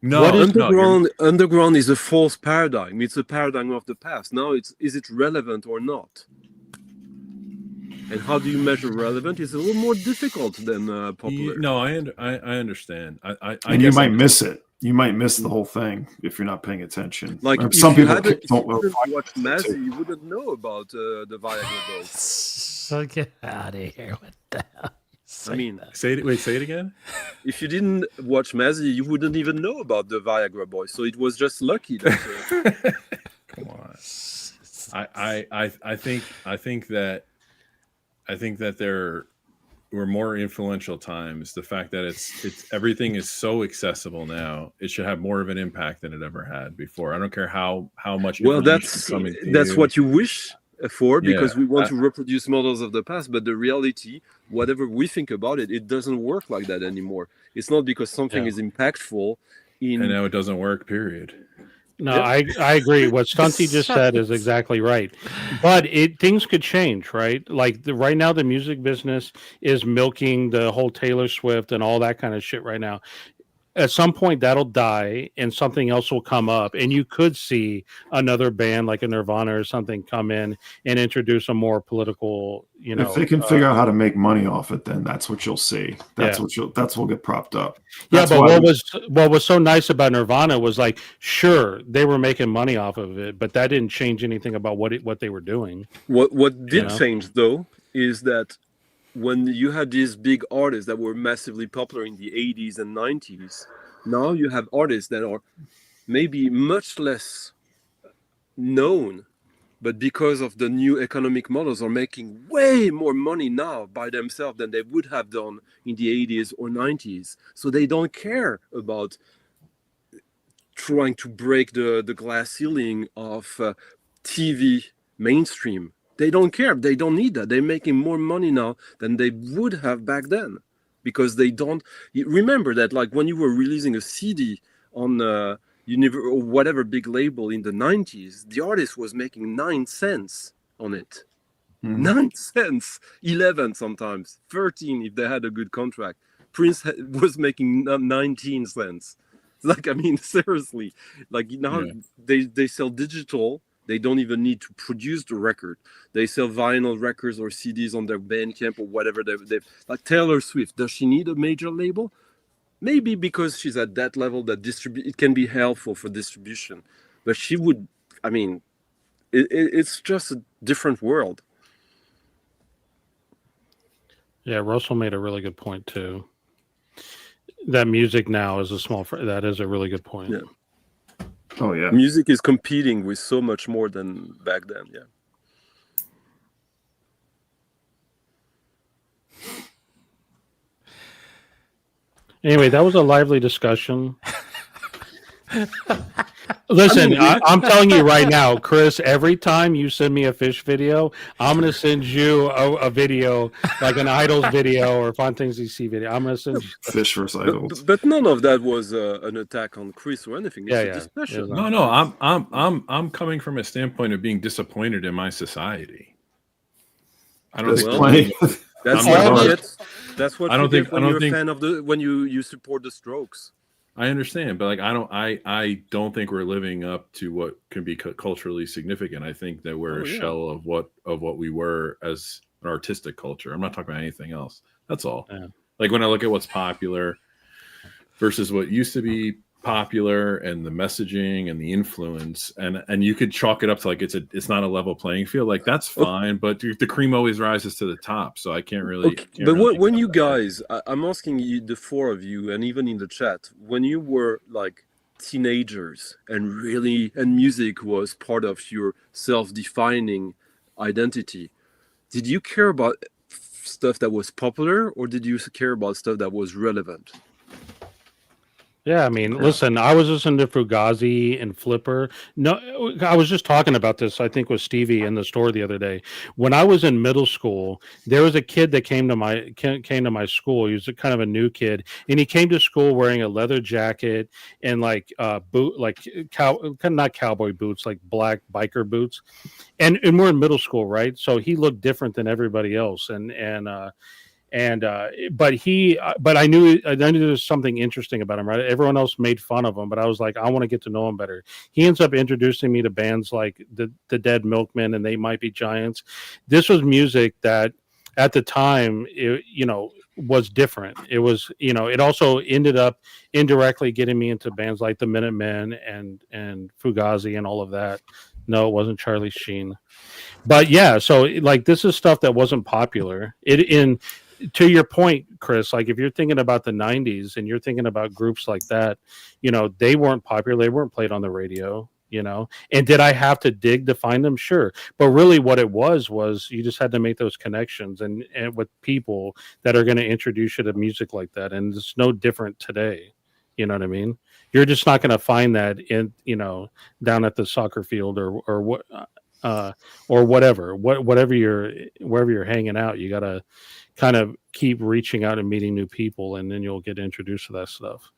no, What is underground is a false paradigm. It's a paradigm of the past. Now is it relevant or not? And how do you measure relevant? It's a little more difficult than popular. No, I understand. I And you guess might miss it. You might miss the whole thing if you're not paying attention. Like Or if some you people hadn't don't watch Mazzy, you wouldn't know about the Viagra Boys. So get out of here. What the hell? I mean, say it again. if you didn't watch Mazzy, you wouldn't even know about the Viagra Boys. So it was just lucky. That, Come on. I think that there were more influential times. The fact that it's everything is so accessible now, it should have more of an impact than it ever had before. I don't care how much. well, information coming to that's you. what you wish for, because Yeah, we want to reproduce models of the past. But the reality, whatever we think about it, it doesn't work like that anymore. It's not because something is impactful. And now it doesn't work. Period. No, Yep. I agree. What Stunty just said is exactly right. But things could change, right? Like right now, the music business is milking the whole Taylor Swift and all that kind of shit right now. At some point, that'll die and something else will come up. And you could see another band like a Nirvana or something come in and introduce a more political, if they can figure out how to make money off it, then that's what you'll see. That's what will get propped up. That's but why what was so nice about Nirvana was like, sure, they were making money off of it, but that didn't change anything about what they were doing. What did change though is that when you had these big artists that were massively popular in the 80s and 90s, now you have artists that are maybe much less known, but because of the new economic models are making way more money now by themselves than they would have done in the 80s or 90s. So they don't care about trying to break the glass ceiling of TV mainstream. They don't care. They don't need that. They're making more money now than they would have back then, because they don't remember that. Like when you were releasing a CD on Univer or whatever big label in the 90s, the artist was making 9 cents on it. 9 cents, 11 sometimes, 13 if they had a good contract. Prince was making 19 cents. Like, I mean, seriously, like now they sell digital. They don't even need to produce the record. They sell vinyl records or CDs on their Bandcamp or whatever. They've like Taylor Swift. Does she need a major label? Maybe because she's at that level that it can be helpful for distribution. But she would, I mean, it's just a different world. Yeah, Russell made a really good point too. That music now is that is a really good point. Yeah. Oh yeah, Music is competing with so much more than back then. Yeah. Anyway, that was a lively discussion. Listen, I'm telling you right now, Chris, every time you send me a fish video, I'm going to send you a video, like an Idols video or Fun Things You See video. I'm going to send you fish versus idols. But none of that was an attack on Chris or anything. It's a discussion. No, I'm coming from a standpoint of being disappointed in my society. I don't think plenty. That's what you get when you're a fan of when you support the Strokes. I understand, but like I don't think we're living up to what can be culturally significant. I think that we're a shell of what we were as an artistic culture. I'm not talking about anything else. That's all. Yeah. Like when I look at what's popular versus what used to be popular and the messaging and the influence, and you could chalk it up to like it's not a level playing field. Like that's fine, but the cream always rises to the top, so I can't really. When you guys, I'm asking you, the four of you, and even in the chat, when you were like teenagers and music was part of your self-defining identity, did you care about stuff that was popular, or did you care about stuff that was relevant? Yeah, I mean, listen, I was listening to Fugazi and Flipper. No, I was just talking about this, I think, with Stevie in the store the other day. When I was in middle school, there was a kid that came to my school. He was kind of a new kid, and he came to school wearing a leather jacket and like kind of not cowboy boots, like black biker boots. And we're in middle school, right? So he looked different than everybody else, but I knew there was something interesting about him, right? Everyone else made fun of him, but I was like, I want to get to know him better. He ends up introducing me to bands like the Dead Milkmen and They Might Be Giants. This was music that at the time, was different. It was, it also ended up indirectly getting me into bands like the Minutemen and Fugazi and all of that. No, it wasn't Charlie Sheen. But yeah, so like this is stuff that wasn't popular. To your point, Chris, like if you're thinking about the 90s and you're thinking about groups like that, they weren't popular. They weren't played on the radio, And did I have to dig to find them? Sure. But really what it was you just had to make those connections and with people that are going to introduce you to music like that. And it's no different today. You know what I mean? You're just not going to find that down at the soccer field or what, or whatever, wherever you're hanging out. You got to kind of keep reaching out and meeting new people, and then you'll get introduced to that stuff.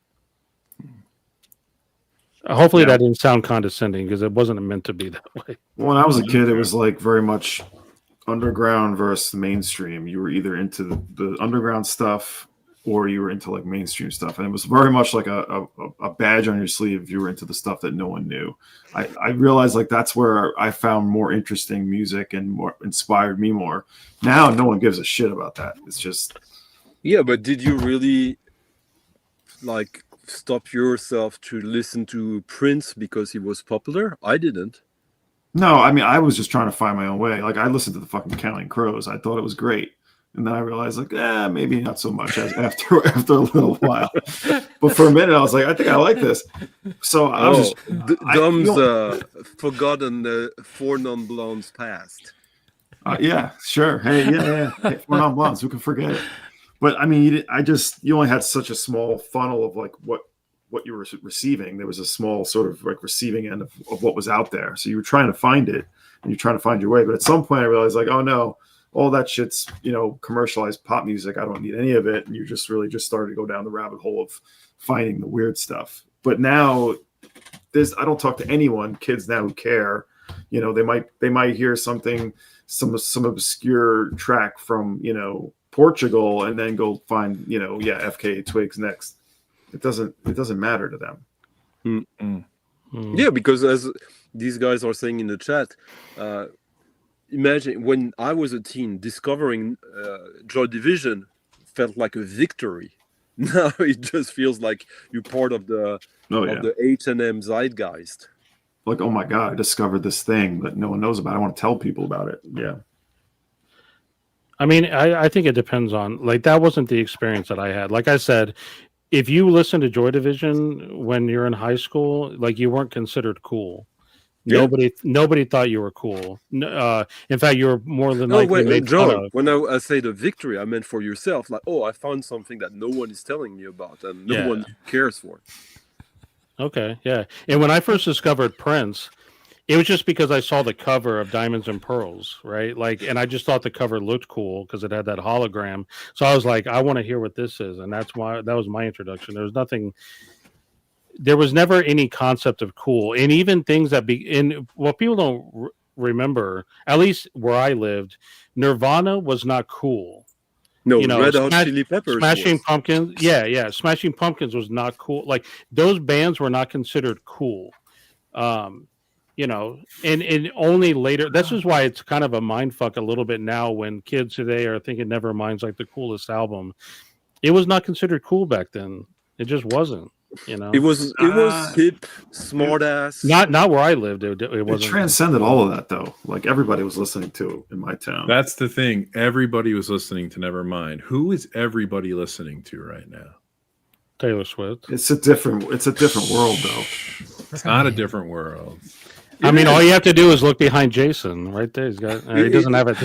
Hopefully that didn't sound condescending, because it wasn't meant to be that way. When I was a kid, it was like very much underground versus mainstream. You were either into the underground stuff or you were into like mainstream stuff, and it was very much like a badge on your sleeve if you were into the stuff that no one knew. I realized like that's where I found more interesting music and more inspired me more. Now no one gives a shit about that. It's just but did you really like stop yourself to listen to Prince because he was popular? I didn't. No, I mean I was just trying to find my own way. Like I listened to the fucking Counting Crows. I thought it was great. And then I realized, like, maybe not so much after a little while. But for a minute, I was like, I think I like this. So I was Dom's forgotten Four Non-Blondes past. Yeah, sure. Hey, Hey, Four Non-Blondes, who can forget it? But I mean, you only had such a small funnel of like what you were receiving. There was a small sort of like receiving end of what was out there. So you were trying to find it and you're trying to find your way. But at some point, I realized, like, oh no. All that shit's, commercialized pop music. I don't need any of it. And you just really just started to go down the rabbit hole of finding the weird stuff. But now I don't talk to anyone, kids now who care. They might hear some obscure track from, Portugal and then go find, FKA Twigs next. It doesn't matter to them. Mm-hmm. Yeah, because as these guys are saying in the chat, imagine when I was a teen, discovering Joy Division felt like a victory. Now it just feels like you're part of the H&M zeitgeist. Like, oh my God, I discovered this thing that no one knows about. I want to tell people about it. Yeah. I mean, I think it depends on, like, that wasn't the experience that I had. Like I said, if you listen to Joy Division when you're in high school, like, you weren't considered cool. Yeah. Nobody thought you were cool. In fact, you were more than likely made fun of. When I say the victory, I meant for yourself. Like, I found something that no one is telling me about, and no one cares for. Okay, yeah. And when I first discovered Prince, it was just because I saw the cover of Diamonds and Pearls, right? Like, and I just thought the cover looked cool because it had that hologram. So I was like, I want to hear what this is, and that was my introduction. There was never any concept of cool, and even things that what people don't remember, at least where I lived, Nirvana was not cool. No, Red Hot Chili Peppers, Smashing Pumpkins, Smashing Pumpkins was not cool. Like, those bands were not considered cool. And only later. This is why it's kind of a mind fuck a little bit now when kids today are thinking Nevermind's like the coolest album. It was not considered cool back then. It just wasn't. It was hip, smart ass. Not where I lived. It wasn't. It transcended all of that though. Like, everybody was listening to it in my town. That's the thing. Everybody was listening to Nevermind. Who is everybody listening to right now? Taylor Swift. It's a different world though. It's not a different world. I mean, all you have to do is look behind Jason right there. He's got. He doesn't have it.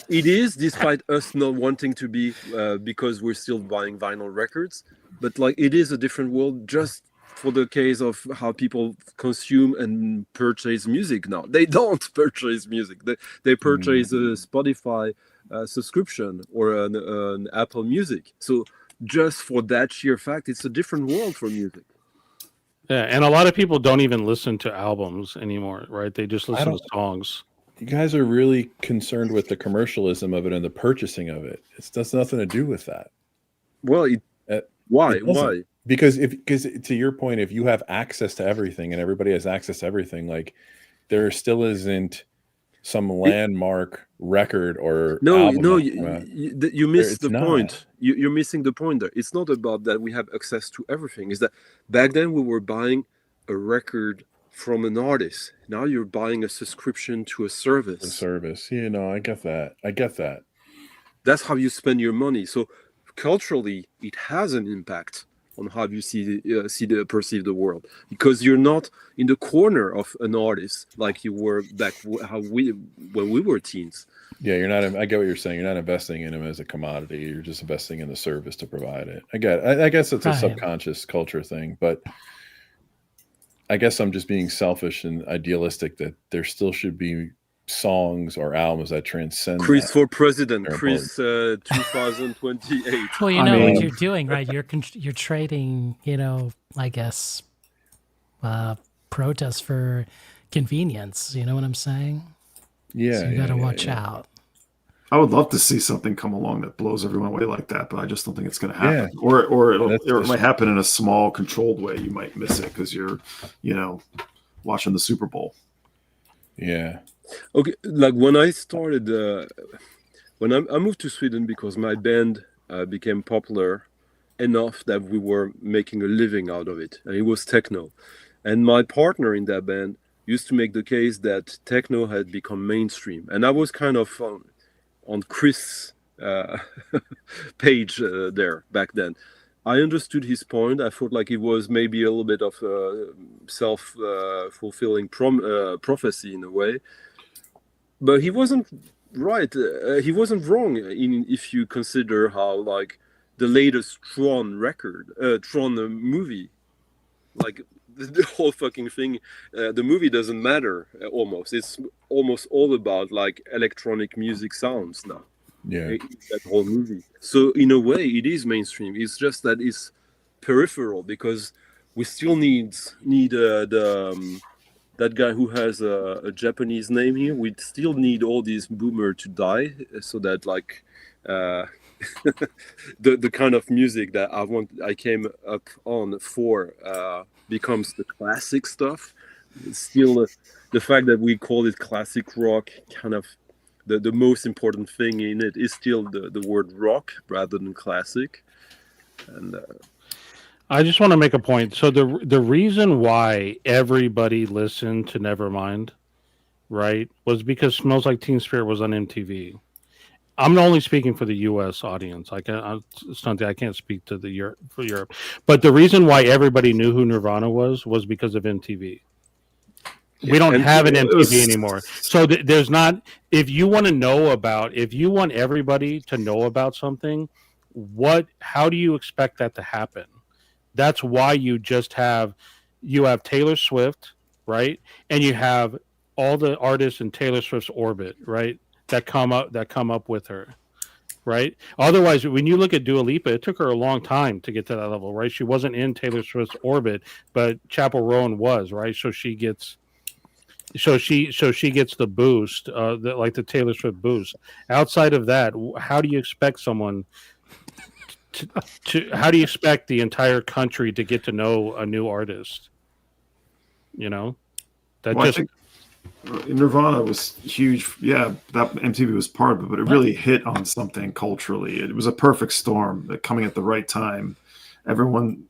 It is, despite us not wanting to be, because we're still buying vinyl records. But like, it is a different world just for the case of how people consume and purchase music now. They don't purchase music. They purchase a Spotify subscription or an Apple Music. So just for that sheer fact, it's a different world for music. Yeah, and a lot of people don't even listen to albums anymore, right? They just listen to songs. You guys are really concerned with the commercialism of it and the purchasing of it. That's nothing to do with that. Well, why? Why? Because to your point, if you have access to everything and everybody has access to everything, like there still isn't some landmark record or album. You missed the point. You're missing the point there. It's not about that we have access to everything. It's that back then we were buying a record from an artist. Now you're buying a subscription to a service. I get that. That's how you spend your money. So culturally, it has an impact on how you perceive the world, because you're not in the corner of an artist like you were back when we were teens. Yeah, you're not. I get what you're saying. You're not investing in him as a commodity. You're just investing in the service to provide it. I guess it's a subconscious culture thing, but I guess I'm just being selfish and idealistic that there still should be songs or albums that transcend. Chris for president, Chris 2028. Well, you know what you're doing, right? You're trading, I guess, protests for convenience. You know what I'm saying? Yeah. So you got to watch out. I would love to see something come along that blows everyone away like that, but I just don't think it's going to happen. Yeah. Or it might happen in a small, controlled way. You might miss it because you're, watching the Super Bowl. Yeah. Okay, like when I started, when I moved to Sweden because my band became popular enough that we were making a living out of it, and it was techno. And my partner in that band used to make the case that techno had become mainstream, and I was kind of on Chris' page there back then. I understood his point. I thought like it was maybe a little bit of a self-fulfilling prophecy in a way. But he wasn't right. He wasn't wrong if you consider how like the latest Tron movie, like the whole fucking thing, the movie doesn't matter almost. It's almost all about like electronic music sounds now. Yeah, that whole movie. So in a way, it is mainstream. It's just that it's peripheral because we still need that guy who has a Japanese name here. We still need all these boomers to die so that like the kind of music that I came up on for becomes the classic stuff. It's still the fact that we call it classic rock, kind of the most important thing in it is still the word rock rather than classic. And I just want to make a point. So the reason why everybody listened to Nevermind, right, was because Smells Like Teen Spirit was on MTV. I'm only speaking for the U.S. audience. I can't speak to for Europe. But the reason why everybody knew who Nirvana was because of MTV. We don't have an MTV anymore. So there's not. If you want everybody to know about something, how do you expect that to happen? That's why you have Taylor Swift, right? And you have all the artists in Taylor Swift's orbit, right? That come up with her, right? Otherwise, when you look at Dua Lipa, it took her a long time to get to that level, right? She wasn't in Taylor Swift's orbit, but Chappell Roan was, right? So she gets the boost, like the Taylor Swift boost. Outside of that, how do you expect someone how do you expect the entire country to get to know a new artist? I think Nirvana was huge. Yeah, that MTV was part of it, but it really hit on something culturally. It was a perfect storm coming at the right time. Everyone,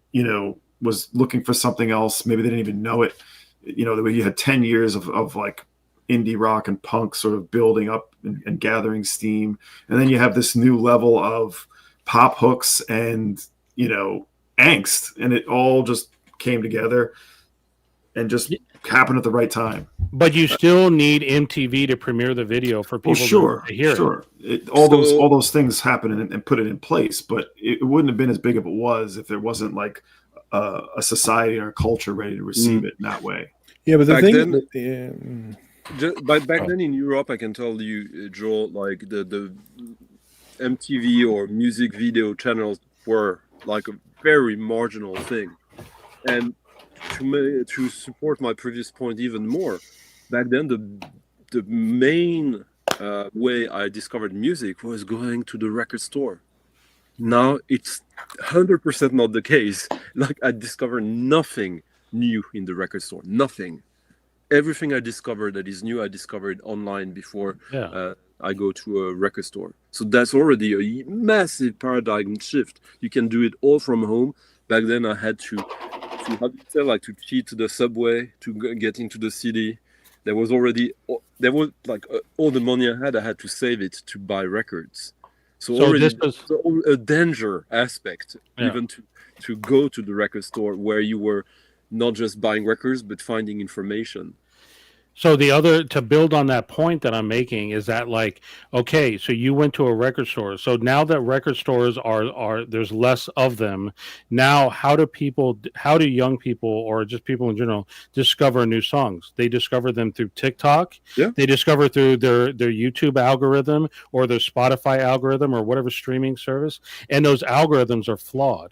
was looking for something else. Maybe they didn't even know it. The way you had 10 years of like indie rock and punk sort of building up and gathering steam. And then you have this new level of pop hooks and, angst. And it all just came together. and just happen at the right time. But you still need MTV to premiere the video for people to hear it. All those things happen and put it in place, but it wouldn't have been as big as it was if there wasn't like a society or a culture ready to receive it in that way. Yeah, but the back then in Europe, I can tell you, Joel, like the MTV or music video channels were like a very marginal thing, and to support my previous point even more, back then the main way I discovered music was going to the record store. Now it's 100% not the case. Like I discovered nothing new in the record store. Nothing. Everything I discovered that is new, I discovered online before I go to a record store. So that's already a massive paradigm shift. You can do it all from home. Back then I had to cheat to the subway to get into the city. There was all the money I had to save it to buy records. So already a danger aspect, even to go to the record store where you were not just buying records but finding information. So to build on that point that I'm making is that, like, okay, so you went to a record store. So now that record stores are there's less of them. Now, how do young people or just people in general discover new songs? They discover them through TikTok. Yeah. They discover through their YouTube algorithm or their Spotify algorithm or whatever streaming service. And those algorithms are flawed,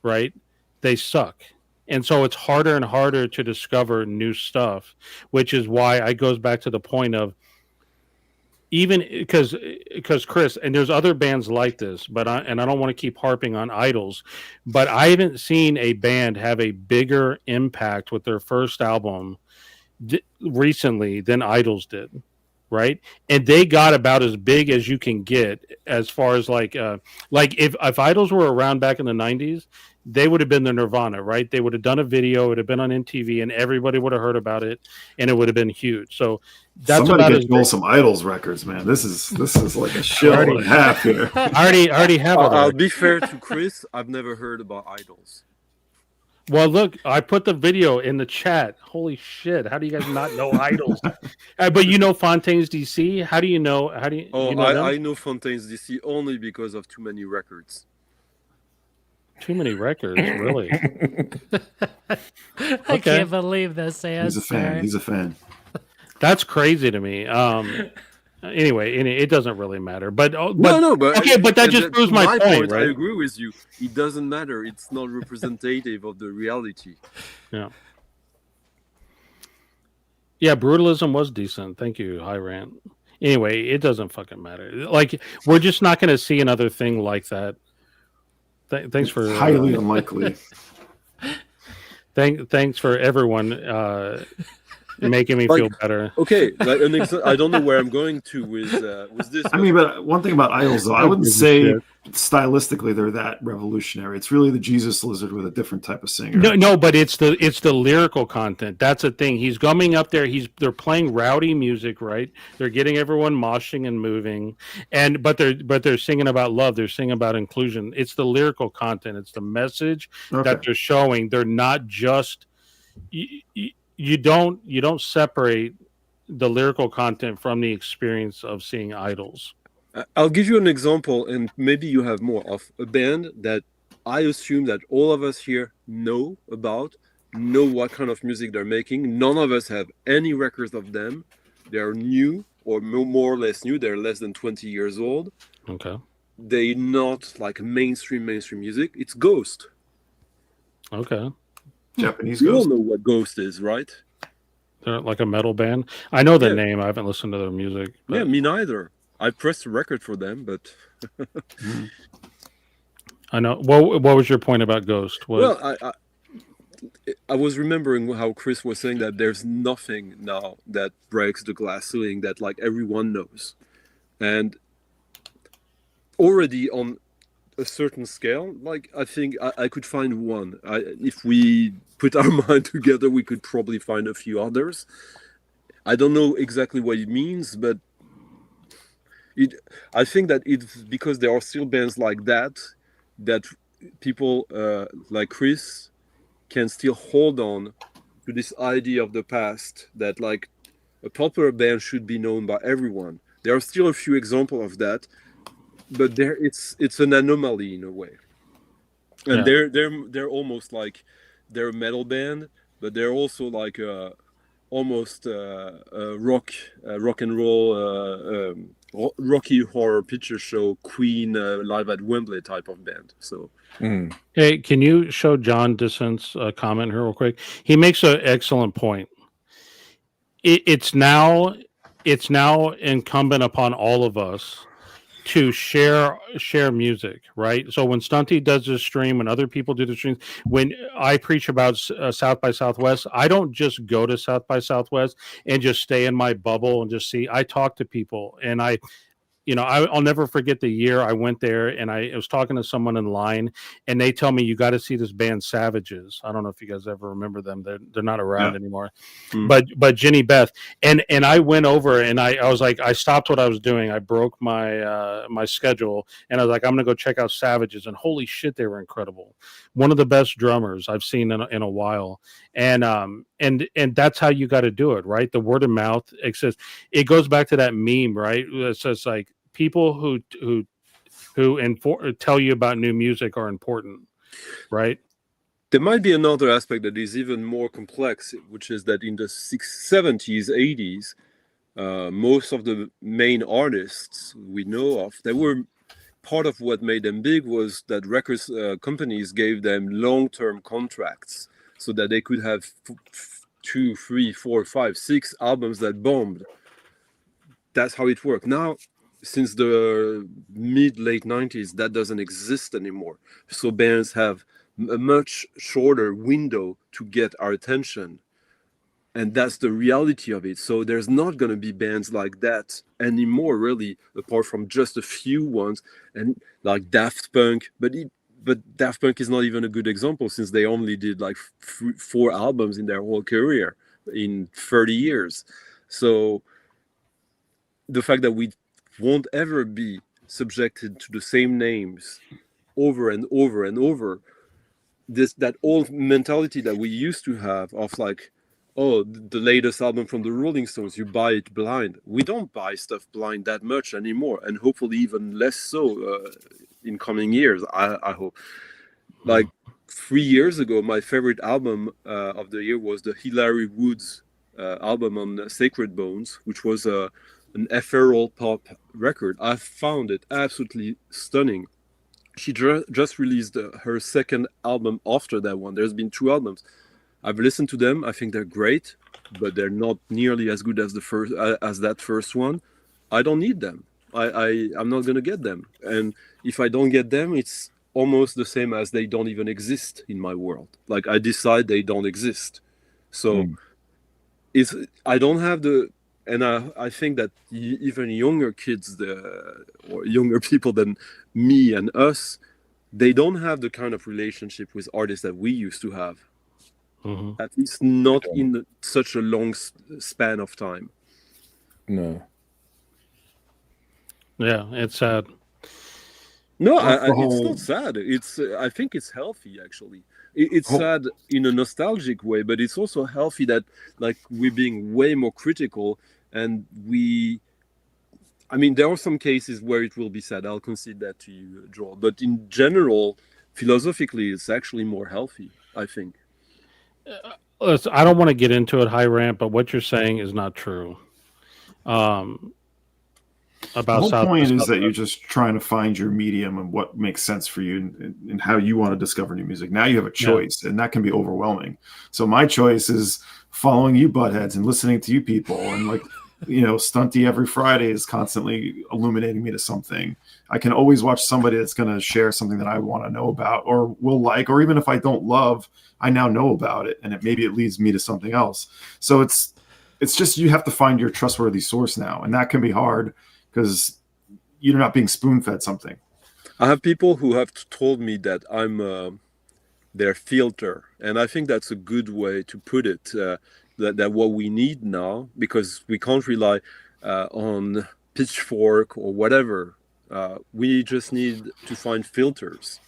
right? They suck. And so it's harder and harder to discover new stuff, which is why it goes back to the point of, even because Chris, and there's other bands like this, but I don't want to keep harping on Idols, but I haven't seen a band have a bigger impact with their first album recently than Idols did. Right, and they got about as big as you can get as far as like if Idols were around back in the 90s, they would have been the Nirvana, right? They would have done a video, it would have been on MTV, and everybody would have heard about it, and it would have been huge. So that's somebody get Joel some Idols records, man. This is like a show and a half here. I already have. I'll be fair to Chris. I've never heard about Idols. Well, look, I put the video in the chat. Holy shit! How do you guys not know Idols? But you know Fontaines DC. How do you know? I know Fontaines DC only because of Too Many Records. Too Many Records, really? I can't believe this answer. He's a fan. That's crazy to me. Anyway, it doesn't really matter. But that just proves my point, right? I agree with you. It doesn't matter. It's not representative of the reality. Yeah. Yeah, Brutalism was decent. Thank you, High Rant. Anyway, it doesn't fucking matter. Like, we're just not going to see another thing like that. Thanks for highly unlikely. Thanks for everyone making me feel better. Okay, I don't know where I'm going to with this. I mean, but one thing about Idols, though, I wouldn't say stylistically they're that revolutionary. It's really the Jesus Lizard with a different type of singer. No, but it's the lyrical content. That's the thing. He's coming up there. They're playing rowdy music, right? They're getting everyone moshing and moving, but they're singing about love. They're singing about inclusion. It's the lyrical content. It's the message that they're showing. They're not just. You don't separate the lyrical content from the experience of seeing Idols. I'll give you an example, and maybe you have more, of a band that I assume that all of us here know what kind of music they're making. None of us have any records of them. They're new, or more or less new. They're less than 20 years old. Okay. They're not like mainstream music. It's Ghost. Okay. Japanese You Ghost. all know what Ghost is, right? They're like a metal band. I know the name. I haven't listened to their music. Yeah, me neither. I pressed a record for them, but I know. What was your point about Ghost? Well, I was remembering how Chris was saying that there's nothing now that breaks the glass ceiling that like everyone knows, and already on a certain scale, like I think I could find one. If we put our mind together, we could probably find a few others. I don't know exactly what it means, but I think that it's because there are still bands like that people like Chris can still hold on to this idea of the past that like a popular band should be known by everyone. There are still a few examples of that, but it's an anomaly in a way. And they're almost like they're a metal band, but they're also like almost a rock and roll Rocky Horror Picture Show Queen live at Wembley type of band. So Hey, can you show John Dissent's comment here real quick? He makes an excellent point. It's now incumbent upon all of us to share music, right? So when Stunty does his stream and other people do the streams, when I preach about South by Southwest, I don't just go to South by Southwest and just stay in my bubble and just see. I talk to people, and I'll never forget the year I went there, and I was talking to someone in line, and they tell me, you got to see this band Savages. I don't know if you guys ever remember them. They're not around anymore. But Jenny Beth, and I went over, and I was like, I stopped what I was doing. I broke my my schedule, and I was like, I'm gonna go check out Savages, and holy shit, they were incredible. One of the best drummers I've seen in a while, and that's how you got to do it, right? The word of mouth exists. It goes back to that meme, right? It says like, people who tell you about new music are important, right? There might be another aspect that is even more complex, which is that in the 70s, 80s, most of the main artists we know of, they were part of what made them big was that records companies gave them long-term contracts so that they could have 2, 3, 4, 5, 6 albums that bombed. That's how it worked. Now, since the late 90s, that doesn't exist anymore. So bands have a much shorter window to get our attention. And that's the reality of it. So there's not going to be bands like that anymore, really, apart from just a few ones, and like Daft Punk. But Daft Punk is not even a good example, since they only did like 4 albums in their whole career in 30 years. So the fact that we won't ever be subjected to the same names over and over and over, that old mentality that we used to have of like, oh, the latest album from the Rolling Stones, you buy it blind. We don't buy stuff blind that much anymore, and hopefully even less so in coming years, I hope. Like 3 years ago, my favorite album of the year was the Hilary Woods album on Sacred Bones, which was an ethereal pop record. I found it absolutely stunning. She just released her second album after that one. There's been 2 albums. I've listened to them. I think they're great, but they're not nearly as good as that first one. I don't need them. I'm not gonna get them. And if I don't get them, it's almost the same as they don't even exist in my world. Like I decide they don't exist. So I don't have the. And I think that even younger kids, or younger people than me and us, they don't have the kind of relationship with artists that we used to have. At least not in such a long span of time. No. Yeah, it's sad. No, it's not sad. I think it's healthy, actually. It's sad in a nostalgic way, but it's also healthy that like we're being way more critical. And there are some cases where it will be sad. I'll concede that to you, Joel. But in general, philosophically, it's actually more healthy, I think. Listen, I don't want to get into it, high rant, but what you're saying is not true. About the whole point is that you're just trying to find your medium and what makes sense for you and how you want to discover new music. Now you have a choice, and that can be overwhelming. So my choice is following you buttheads and listening to you people, and like, Stunty every Friday is constantly illuminating me to something. I can always watch somebody that's going to share something that I want to know about or will like, or even if I don't love, I now know about it, and maybe it leads me to something else. So it's just, you have to find your trustworthy source now, and that can be hard because you're not being spoon-fed something. I have people who have told me that I'm their filter, and I think that's a good way to put it. That what we need now, because we can't rely on Pitchfork or whatever. We just need to find filters.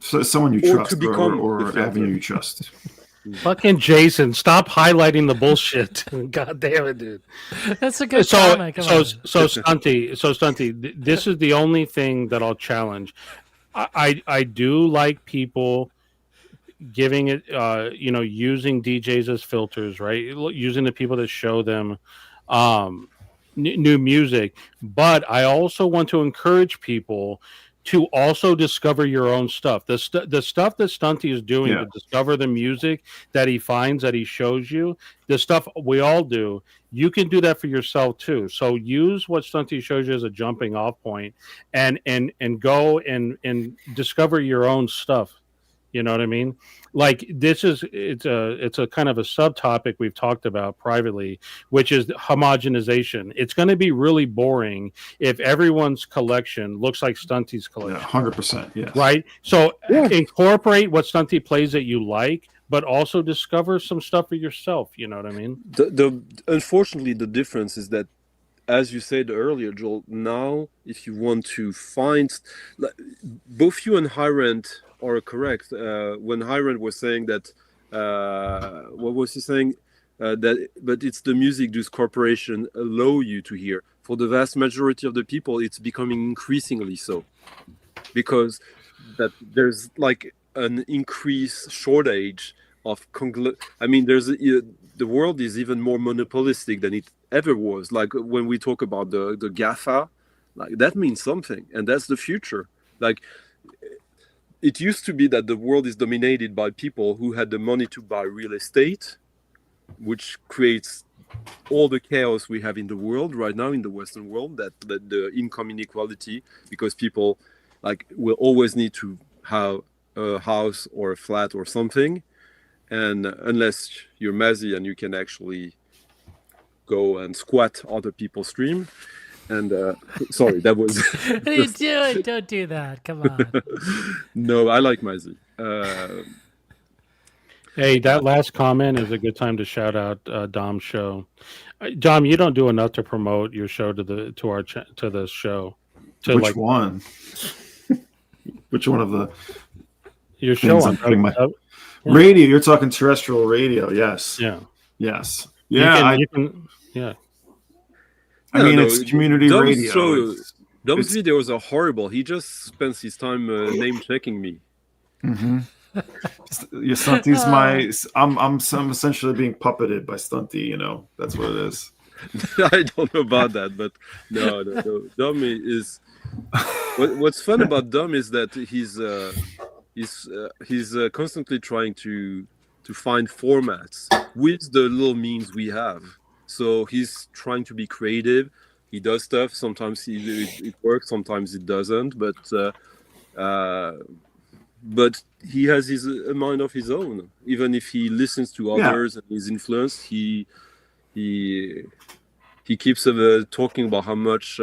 So someone you trust, or an avenue you trust. Fucking Jason, stop highlighting the bullshit. God damn it, dude. That's a good So comment. Come on. Stunty, this is the only thing that I'll challenge. I do like people giving it, using DJs as filters, right? Using the people that show them new music. But I also want to encourage people to also discover your own stuff. The stuff that Stunty is doing to discover the music that he finds, that he shows you, the stuff we all do, you can do that for yourself too. So use what Stunty shows you as a jumping off point, and go and discover your own stuff. You know what I mean? Like it's a kind of a subtopic we've talked about privately, which is homogenization. It's going to be really boring if everyone's collection looks like Stunty's collection. 100%. Yes. Right. So incorporate what Stunty plays that you like, but also discover some stuff for yourself. You know what I mean? Unfortunately, the difference is that, as you said earlier, Joel, now if you want to find, both you and Hirant are correct. When Hirant was saying that, what was he saying? But it's the music those corporations allow you to hear. For the vast majority of the people, it's becoming increasingly so, because that there's like an increased shortage of the world is even more monopolistic than it ever was. Like when we talk about the GAFA, like that means something, and that's the future. Like it used to be that the world is dominated by people who had the money to buy real estate, which creates all the chaos we have in the world right now in the Western world, that the income inequality, because people like will always need to have a house or a flat or something, and unless you're Mazzy and you can actually go and squat other people's stream. And sorry, that was. What are you doing? Don't do that. Come on. No, I like Mazzy. Hey, that last comment is a good time to shout out Dom's show. Dom, you don't do enough to promote your show to the show. Which one? Which one of the your show on radio? You're talking terrestrial radio. Yes. Yeah. Yes. Yeah. Yeah. I mean, it's community radio. Dom's videos are horrible. He just spends his time name checking me. Mm-hmm. Stunty's I'm essentially being puppeted by Stunty. You know, that's what it is. I don't know about that, but no. Dom is. What's fun about Dom is that he's constantly trying to find formats with the little means we have. So he's trying to be creative. He does stuff. Sometimes it works. Sometimes it doesn't. But he has a mind of his own. Even if he listens to others and is influenced, he keeps talking about how much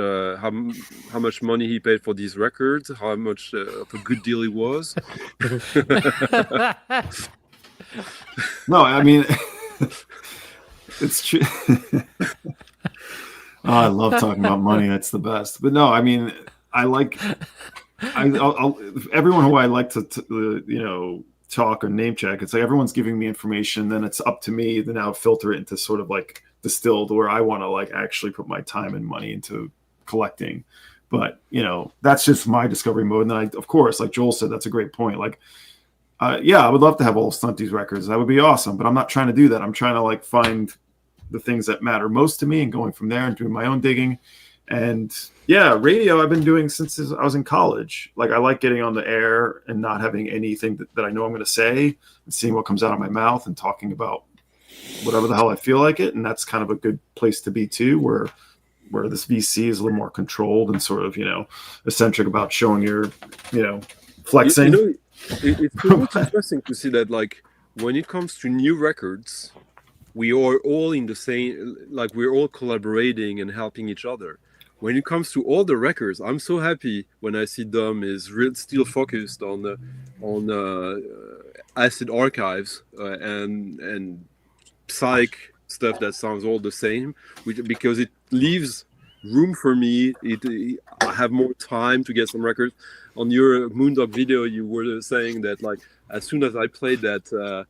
money he paid for these records, how much of a good deal it was. No, I mean. It's true. I love talking about money. That's the best. But no, I mean, everyone who I like to talk or name check. It's like everyone's giving me information. Then it's up to me to now filter it into sort of like distilled where I want to like actually put my time and money into collecting. But that's just my discovery mode. And then of course, like Joel said, that's a great point. Like. I would love to have all of Stunty's records. That would be awesome, but I'm not trying to do that. I'm trying to like find the things that matter most to me and going from there and doing my own digging. And radio I've been doing since I was in college. Like I like getting on the air and not having anything that I know I'm going to say and seeing what comes out of my mouth and talking about whatever the hell I feel like it. And that's kind of a good place to be too, where this VC is a little more controlled and sort of, eccentric about showing your, flexing. It's really interesting to see that, like, when it comes to new records, we are all in the same, like, we're all collaborating and helping each other. When it comes to all the records, I'm so happy when I see Dom is still focused on acid archives and psych stuff that sounds all the same, because it leaves room for me. I have more time to get some records. On your Moondog video, you were saying that, like, as soon as I played that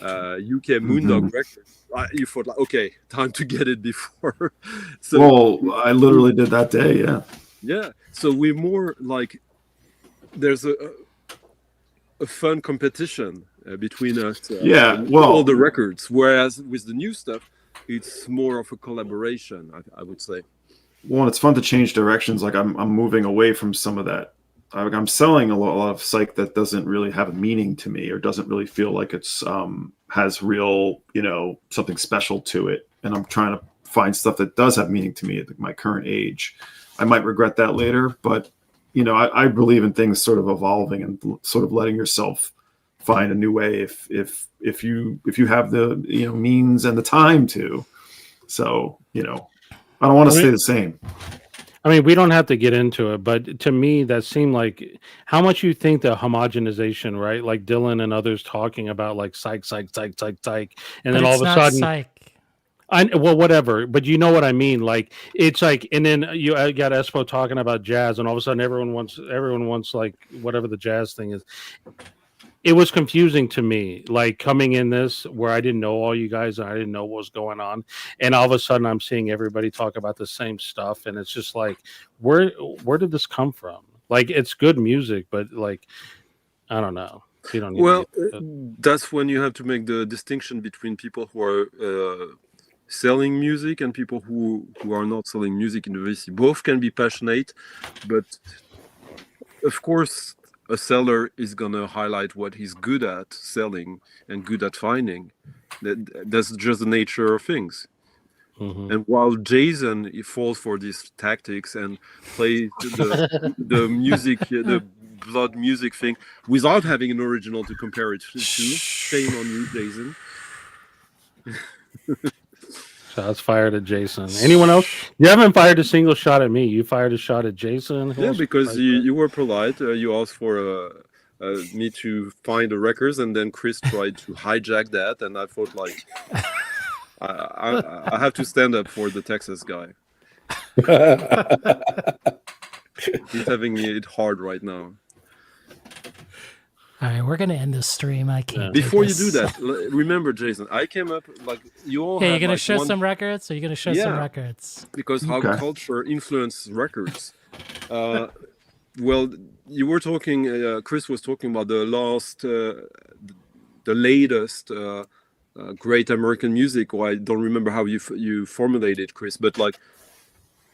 UK Moondog record, you thought like, okay, time to get it before. So well, I literally did that day. Yeah. yeah, so we're more like there's a fun competition between us. Yeah, and well- all the records. Whereas with the new stuff, it's more of a collaboration. I would say. Well, it's fun to change directions. Like I'm moving away from some of that. I'm selling a lot of psych that doesn't really have a meaning to me, or doesn't really feel like it's has real, something special to it. And I'm trying to find stuff that does have meaning to me at my current age. I might regret that later, but I believe in things sort of evolving and sort of letting yourself find a new way if you have the means and the time to. So I don't want to stay the same. I mean, we don't have to get into it, but to me, that seemed like how much you think the homogenization, right? Like Dylan and others talking about like psych, and then all of a sudden, psych. well, whatever, but you know what I mean. Like it's like, and then you got Espo talking about jazz, and all of a sudden, everyone wants like whatever the jazz thing is. It was confusing to me, like coming in this where I didn't know all you guys and I didn't know what was going on, and all of a sudden I'm seeing everybody talk about the same stuff, and it's just like, where did this come from? Like it's good music, but like I don't know. You don't. Well, that's when you have to make the distinction between people who are selling music and people who are not selling music in the VC. Both can be passionate, but of course, a seller is going to highlight what he's good at selling and good at finding. That's just the nature of things. Mm-hmm. And while Jason, he falls for these tactics and plays the music, the blood music thing, without having an original to compare it to. Shame on you, Jason. Shots fired at Jason. Anyone else? You haven't fired a single shot at me. You fired a shot at Jason. Yeah, because you were polite. You asked for me to find the records, and then Chris tried to hijack that, and I thought like I have to stand up for the Texas guy. He's having it hard right now. All right, we're gonna end this stream. I can't. Before you do that, remember, Jason, I came up like you all. Yeah, you're gonna show some records. Are you gonna show some records? Because how culture influences records. Well, you were talking. Chris was talking about the latest great American music. Well, I don't remember how you formulated, Chris, but like.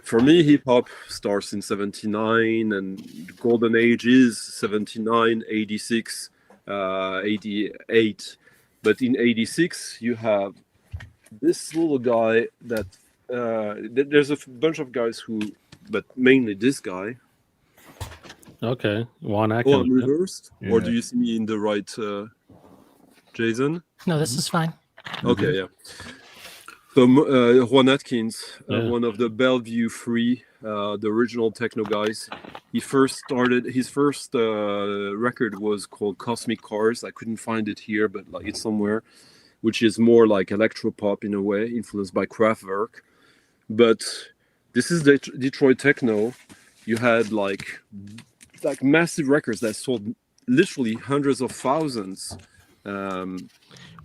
For me, hip hop starts in 79, and the golden age is 79, 86, 88. But in 86, you have this little guy that there's a bunch of guys but mainly this guy. Okay, Juan Atkins. Oh, I'm reversed? Yeah. Or do you see me in the right, Jason? No, this is fine. Okay, yeah. So Juan Atkins, one of the Bellevue Free, the original techno guys, his first record was called Cosmic Cars. I couldn't find it here, but like it's somewhere, which is more like electropop in a way, influenced by Kraftwerk. But this is Detroit techno. You had like massive records that sold literally hundreds of thousands.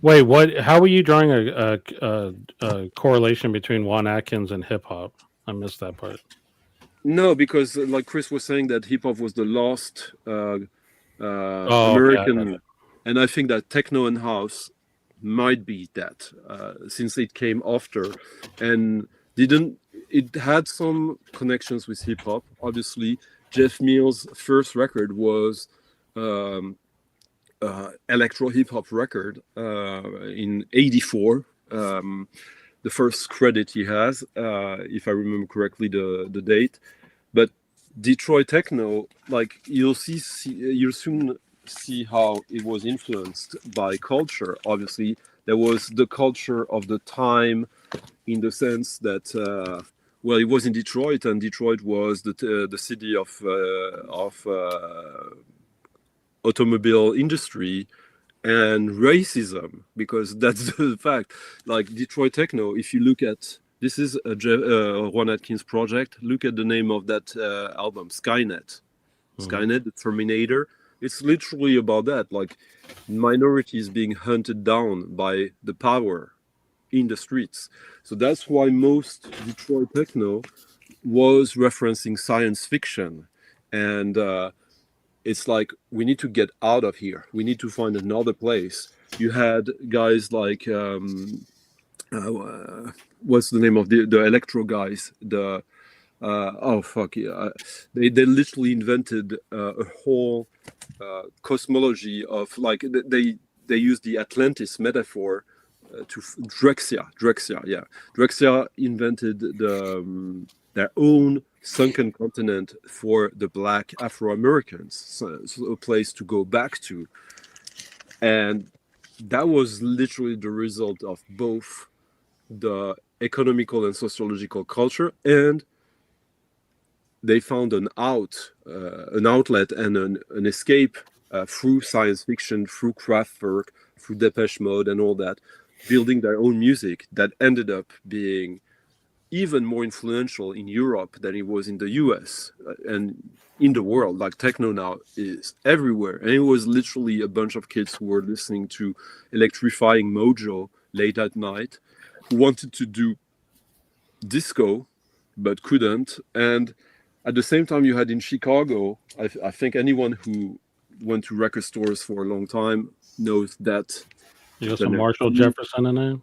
Wait, what? How were you drawing a correlation between Juan Atkins and hip hop? I missed that part. No, because like Chris was saying that hip hop was the last American, and I think that techno and house might be that since it came after, and it had some connections with hip hop. Obviously, Jeff Mills' first record was. Electro hip hop record in '84. The first credit he has, if I remember correctly, the date. But Detroit techno, like you'll soon see how it was influenced by culture. Obviously, there was the culture of the time, in the sense that it was in Detroit, and Detroit was the city of automobile industry and racism, because that's the fact. Like Detroit techno, if you look at this is a Juan Atkins project, look at the name of that album, Skynet. Skynet, the Terminator. it's literally about that, like minorities being hunted down by the power in the streets. So that's why most Detroit techno was referencing science fiction, and it's like, we need to get out of here. We need to find another place. You had guys like what's the name of the electro guys? The oh fuck yeah, they literally invented a whole cosmology of, like, they use the Atlantis metaphor to Drexia. Drexia invented their own sunken continent for the black Afro-Americans, so a place to go back to. And that was literally the result of both the economical and sociological culture, and they found an outlet and an escape through science fiction, through Kraftwerk, through Depeche Mode and all that, building their own music that ended up being even more influential in Europe than it was in the US and in the world. Like, techno now is everywhere. And it was literally a bunch of kids who were listening to Electrifying Mojo late at night, who wanted to do disco but couldn't. And at the same time, you had in Chicago, I think anyone who went to record stores for a long time knows that. You got some Marshall Jefferson in there?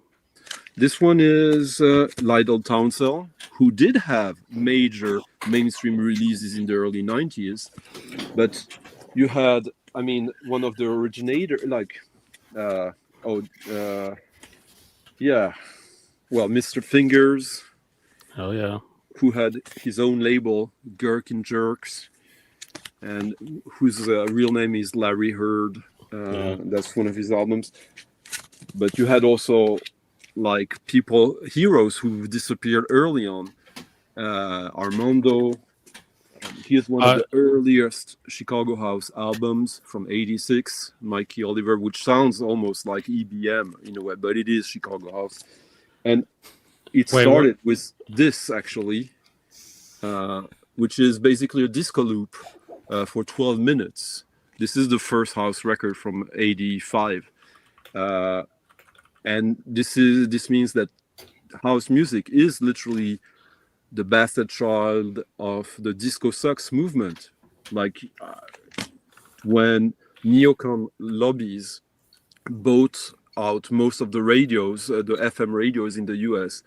This one is Lydell Townsend, who did have major mainstream releases in the early 90s. But you had, I mean, one of the originator, like, yeah, well, Mr. Fingers. Oh, yeah. Who had his own label, Gherkin Jerks, and whose real name is Larry Heard. That's one of his albums. But you had also, like, heroes who disappeared early on. Armando, here's one of the earliest Chicago House albums from '86, Mikey Oliver, which sounds almost like EBM in a way, but it is Chicago House. And it started with this, actually, which is basically a disco loop for 12 minutes. This is the first house record from '85. And this means that house music is literally the bastard child of the disco sucks movement. Like, when neocon lobbies bought out most of the radios, the FM radios in the US,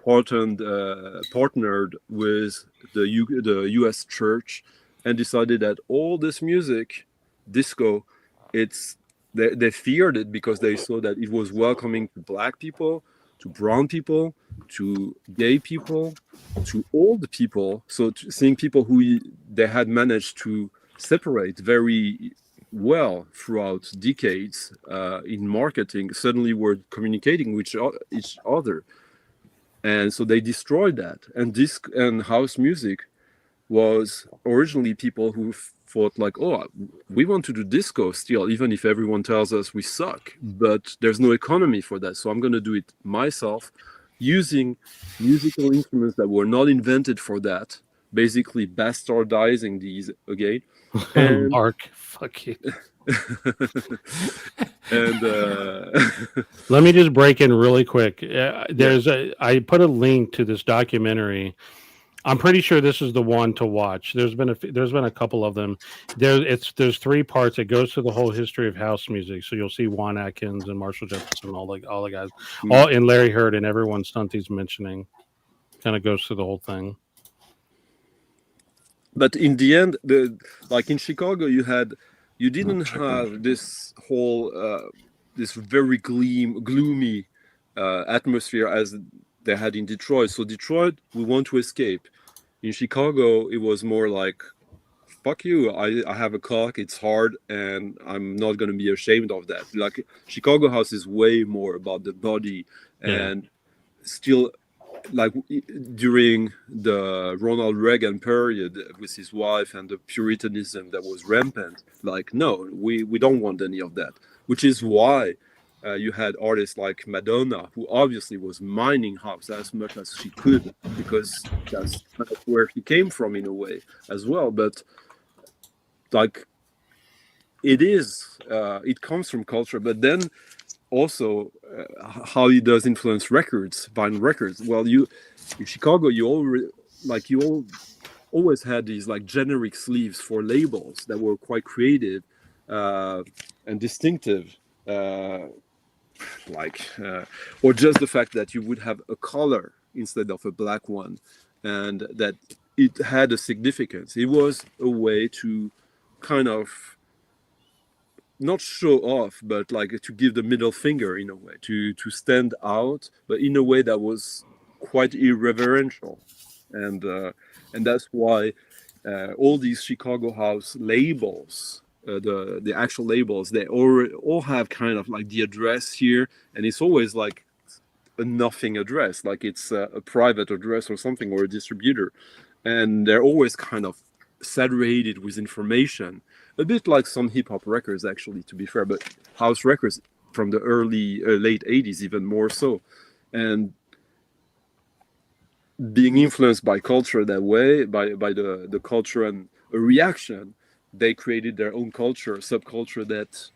partnered with the US church, and decided that all this music, disco, they feared it because they saw that it was welcoming to black people, to brown people, to gay people, to old people. So seeing people who they had managed to separate very well throughout decades in marketing, suddenly were communicating with each other. And so they destroyed that. And disc and house music was originally people who thought, like, oh, we want to do disco still, even if everyone tells us we suck, but there's no economy for that. So I'm going to do it myself, using musical instruments that were not invented for that, basically bastardizing these again. And Mark, fuck you. And let me just break in really quick. I put a link to this documentary. I'm pretty sure this is the one to watch. There's been a couple of them. There's 3 parts. It goes through the whole history of house music. So you'll see Juan Atkins and Marshall Jefferson, all the guys, all in Larry Heard and everyone Stunty's mentioning. Kind of goes through the whole thing. But in the end, like in Chicago, you didn't have this whole this very gloomy atmosphere as they had in Detroit. So Detroit, we want to escape. In Chicago, it was more like, fuck you, I have a cock, it's hard, and I'm not going to be ashamed of that. Like, Chicago House is way more about the body, and still, like, during the Ronald Reagan period with his wife and the Puritanism that was rampant, like, no, we don't want any of that. Which is why you had artists like Madonna, who obviously was mining house as much as she could, because that's kind of where she came from in a way as well. But, like, it comes from culture, but then also how it does influence records, vinyl records. Well, in Chicago, always had these like generic sleeves for labels that were quite creative and distinctive, or just the fact that you would have a color instead of a black one, and that it had a significance. It was a way to kind of not show off, but like to give the middle finger in a way, to stand out, but in a way that was quite irreverential, and that's why all these Chicago house labels, the actual labels, they all have kind of like the address here, and it's always like a nothing address, like it's a private address or something, or a distributor, and they're always kind of saturated with information, a bit like some hip-hop records, actually, to be fair, but house records from the late 80s even more so. And being influenced by culture that way, by the culture and a reaction, they created their own culture, subculture that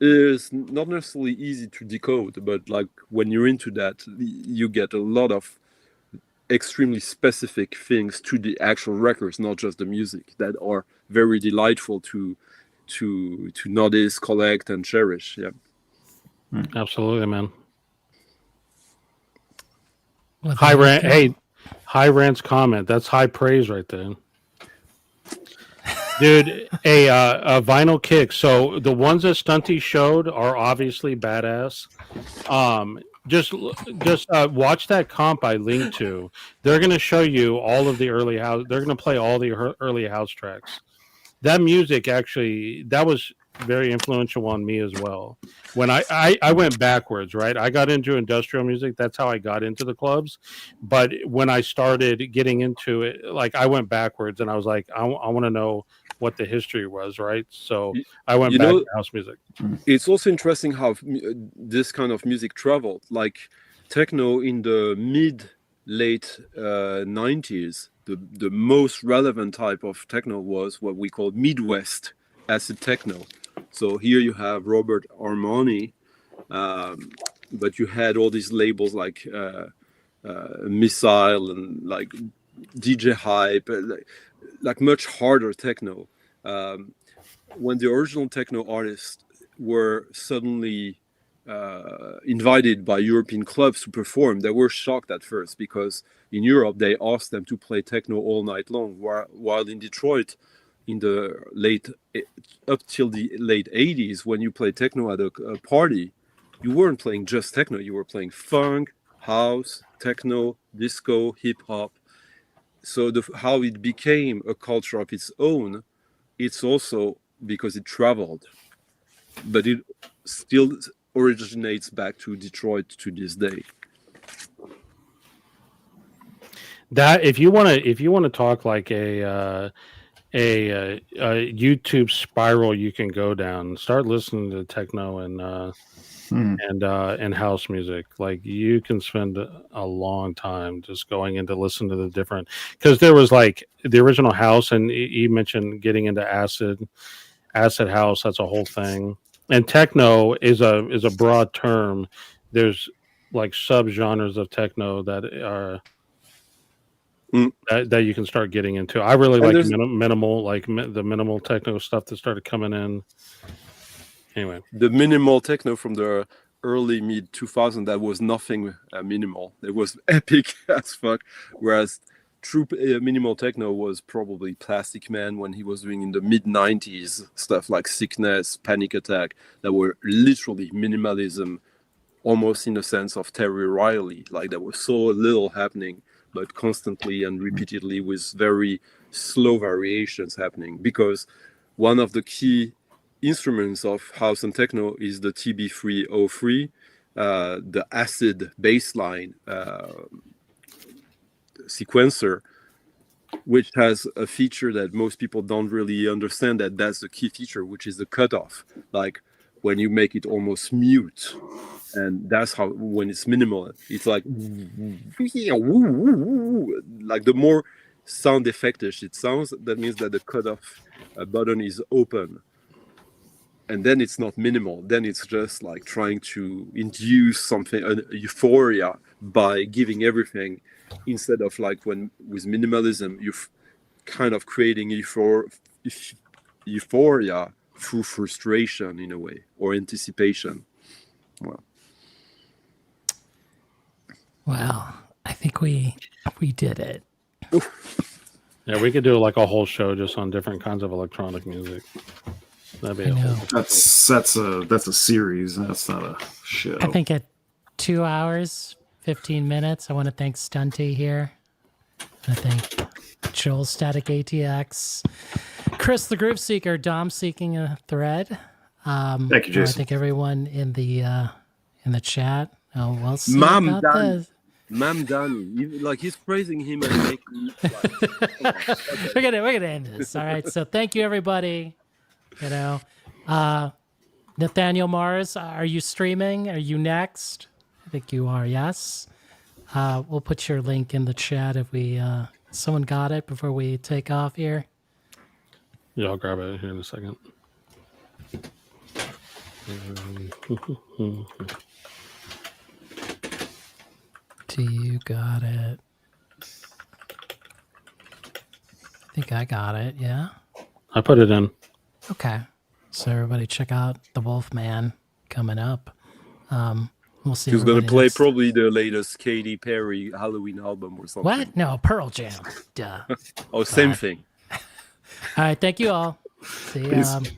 is not necessarily easy to decode, but like when you're into that, you get a lot of extremely specific things to the actual records, not just the music, that are very delightful to notice, collect, and cherish. Yeah, Absolutely, man. Well, High there you rant. go. Hey, high rant's comment. That's high praise right there, dude. A vinyl kick. So the ones that Stunty showed are obviously badass. Just watch that comp I linked to. They're going to show you all of the early house. They're going to play all the early house tracks. That music actually, that was very influential on me as well. When I went backwards, right? I got into industrial music. That's how I got into the clubs. But when I started getting into it, like I went backwards, and I was like, I want to know what the history was, right? So I went back to house music. It's also interesting how this kind of music traveled. Like techno in the late 90s, the most relevant type of techno was what we call Midwest acid techno. So here you have Robert Armani, but you had all these labels like Missile and like DJ Hype, like much harder techno. When the original techno artists were suddenly invited by European clubs to perform, they were shocked at first, because in Europe they asked them to play techno all night long, while in Detroit, in the up till the late 80s, when you played techno at a party, you weren't playing just techno, you were playing funk, house, techno, disco, hip hop. So how it became a culture of its own, it's also because it traveled, but it still originates back to Detroit to this day. That if you want to talk like a YouTube spiral you can go down, start listening to techno and house music. Like you can spend a long time just going into listen to the different, because there was like the original house, and you mentioned getting into acid house. That's a whole thing. And techno is a broad term. There's like subgenres of techno that are that you can start getting into. I really like minimal, like the minimal techno stuff that started coming in. Anyway, the minimal techno from the early mid 2000s, that was nothing minimal. It was epic as fuck. Whereas true minimal techno was probably Plastic Man when he was doing in the mid 90s stuff like Sickness, Panic Attack, that were literally minimalism, almost in the sense of Terry Riley. Like there was so little happening, but constantly and repeatedly with very slow variations happening. Because one of the key instruments of house and techno is the TB303, the acid bassline sequencer, which has a feature that most people don't really understand, that's the key feature, which is the cutoff. Like when you make it almost mute, and that's how, when it's minimal, it's like the more sound effectish it sounds, that means that the cutoff button is open. And then it's not minimal. Then it's just like trying to induce something, a euphoria by giving everything, instead of like when with minimalism, you're kind of creating euphoria through frustration in a way, or anticipation. Well, I think we did it. Yeah, we could do like a whole show just on different kinds of electronic music. That'd be I a know. whole. That's a series. That's not a show. I think at 2 hours, 15 minutes, I want to thank Stunty here. I thank Joel Static ATX, Chris the Groove Seeker, Dom Seeking a Thread. Thank you, I Jason. thank everyone in the chat. Oh, we'll see Mam about Dan. this. Mam Danny, like he's praising him and making. Like, We're gonna end this. All right. So thank you, everybody. You know, Nathaniel Mars, are you streaming? Are you next? I think you are. Yes. We'll put your link in the chat if we. Someone got it before we take off here. Yeah, I'll grab it here in a second. Do you got it? I think I got it. Yeah. I put it in. Okay. So everybody check out the Wolfman coming up. We'll see. he's gonna everybody play next- probably the latest Katy Perry Halloween album or something. What? No, Pearl Jam. Duh. Oh, same God. thing. All right. Thank you all. See Peace. you.